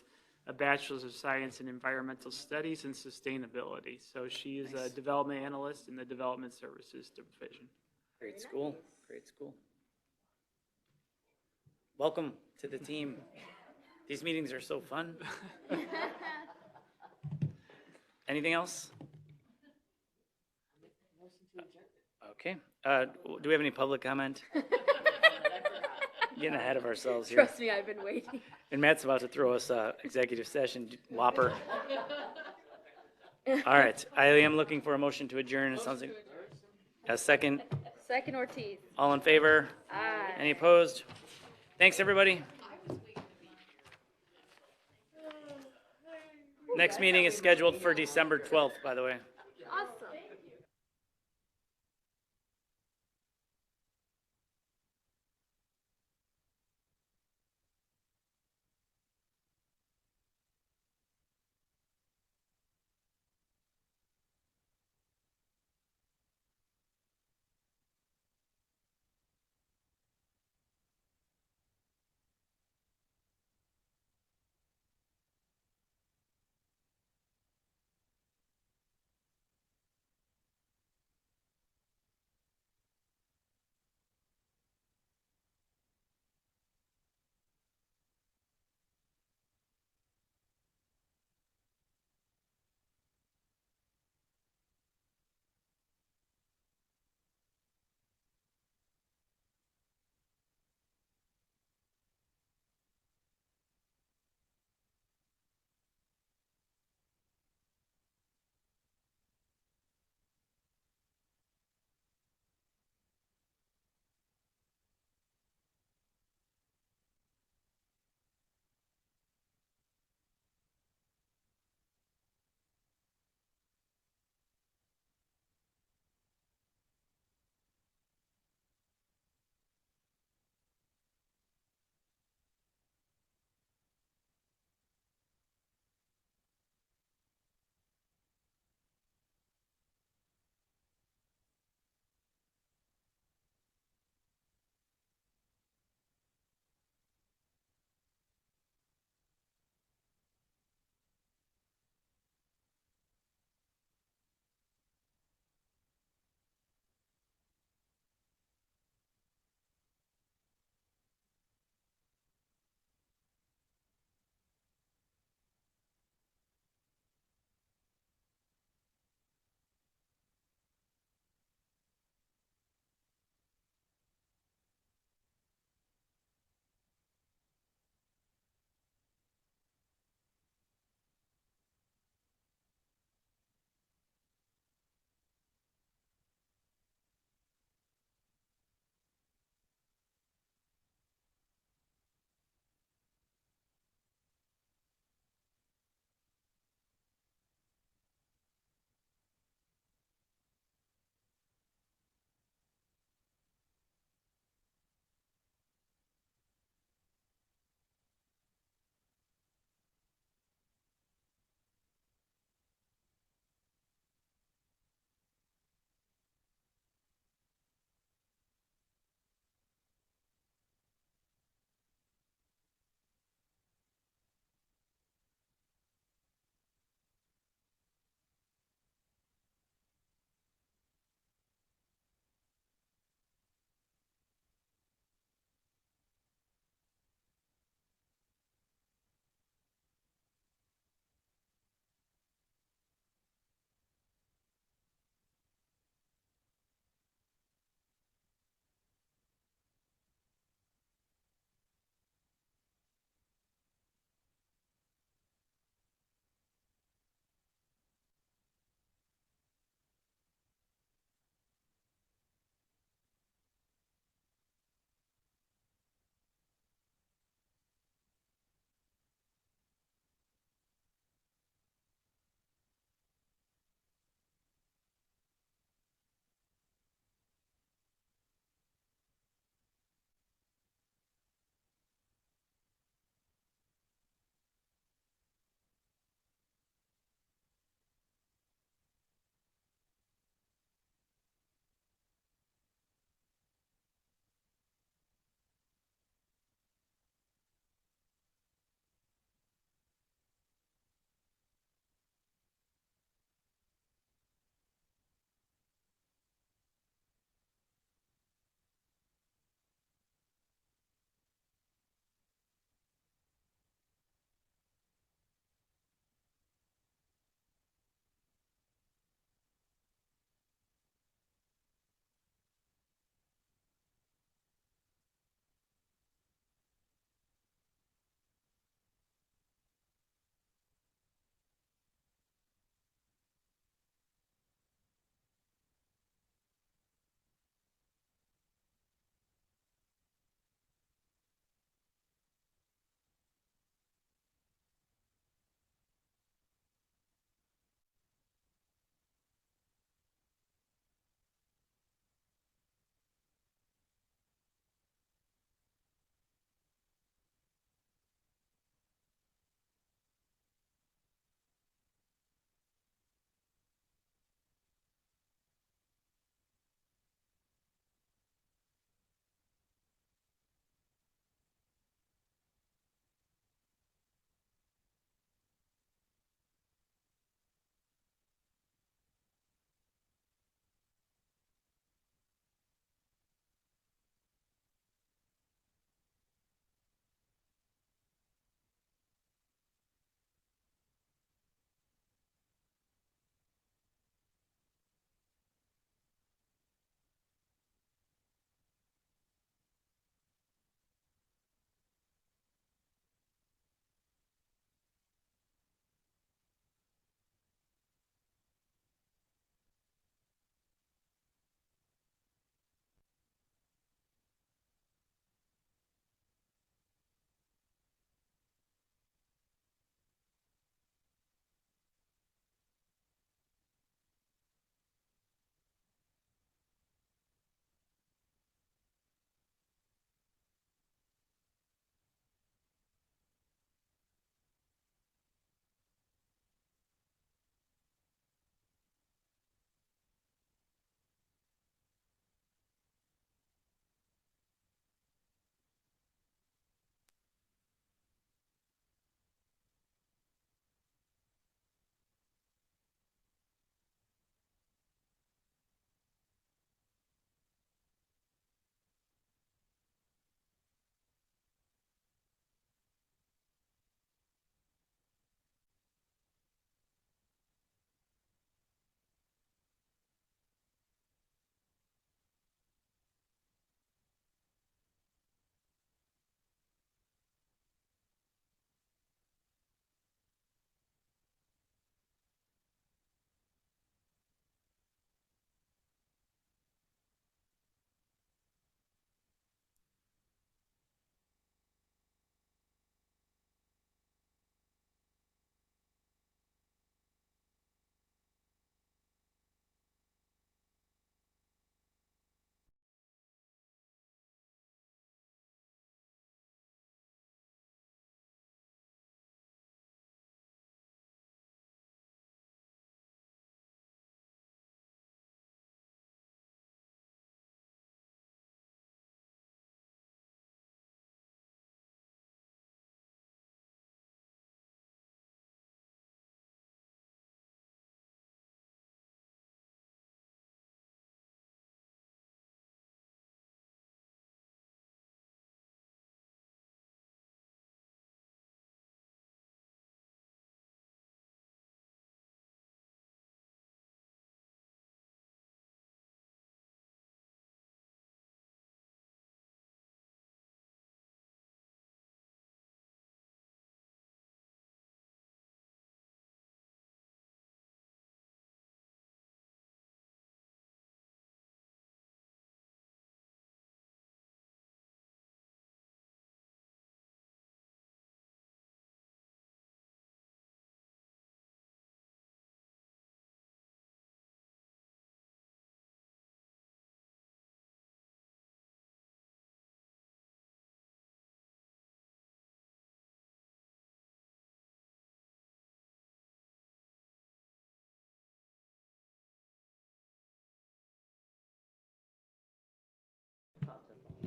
Speaker 15: a Bachelor's of Science in Environmental Studies and Sustainability. So she is a development analyst in the Development Services Division.
Speaker 1: Great school. Great school. Welcome to the team. These meetings are so fun. Anything else? Okay. Do we have any public comment? Getting ahead of ourselves here.
Speaker 12: Trust me, I've been waiting.
Speaker 1: And Matt's about to throw us executive session whopper. All right, I am looking for a motion to adjourn. It sounds like a second.
Speaker 12: Second Ortiz.
Speaker 1: All in favor?
Speaker 12: Aye.
Speaker 1: Any opposed? Thanks, everybody. Next meeting is scheduled for December 12th, by the way.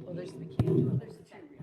Speaker 16: Well, there's the candle, there's two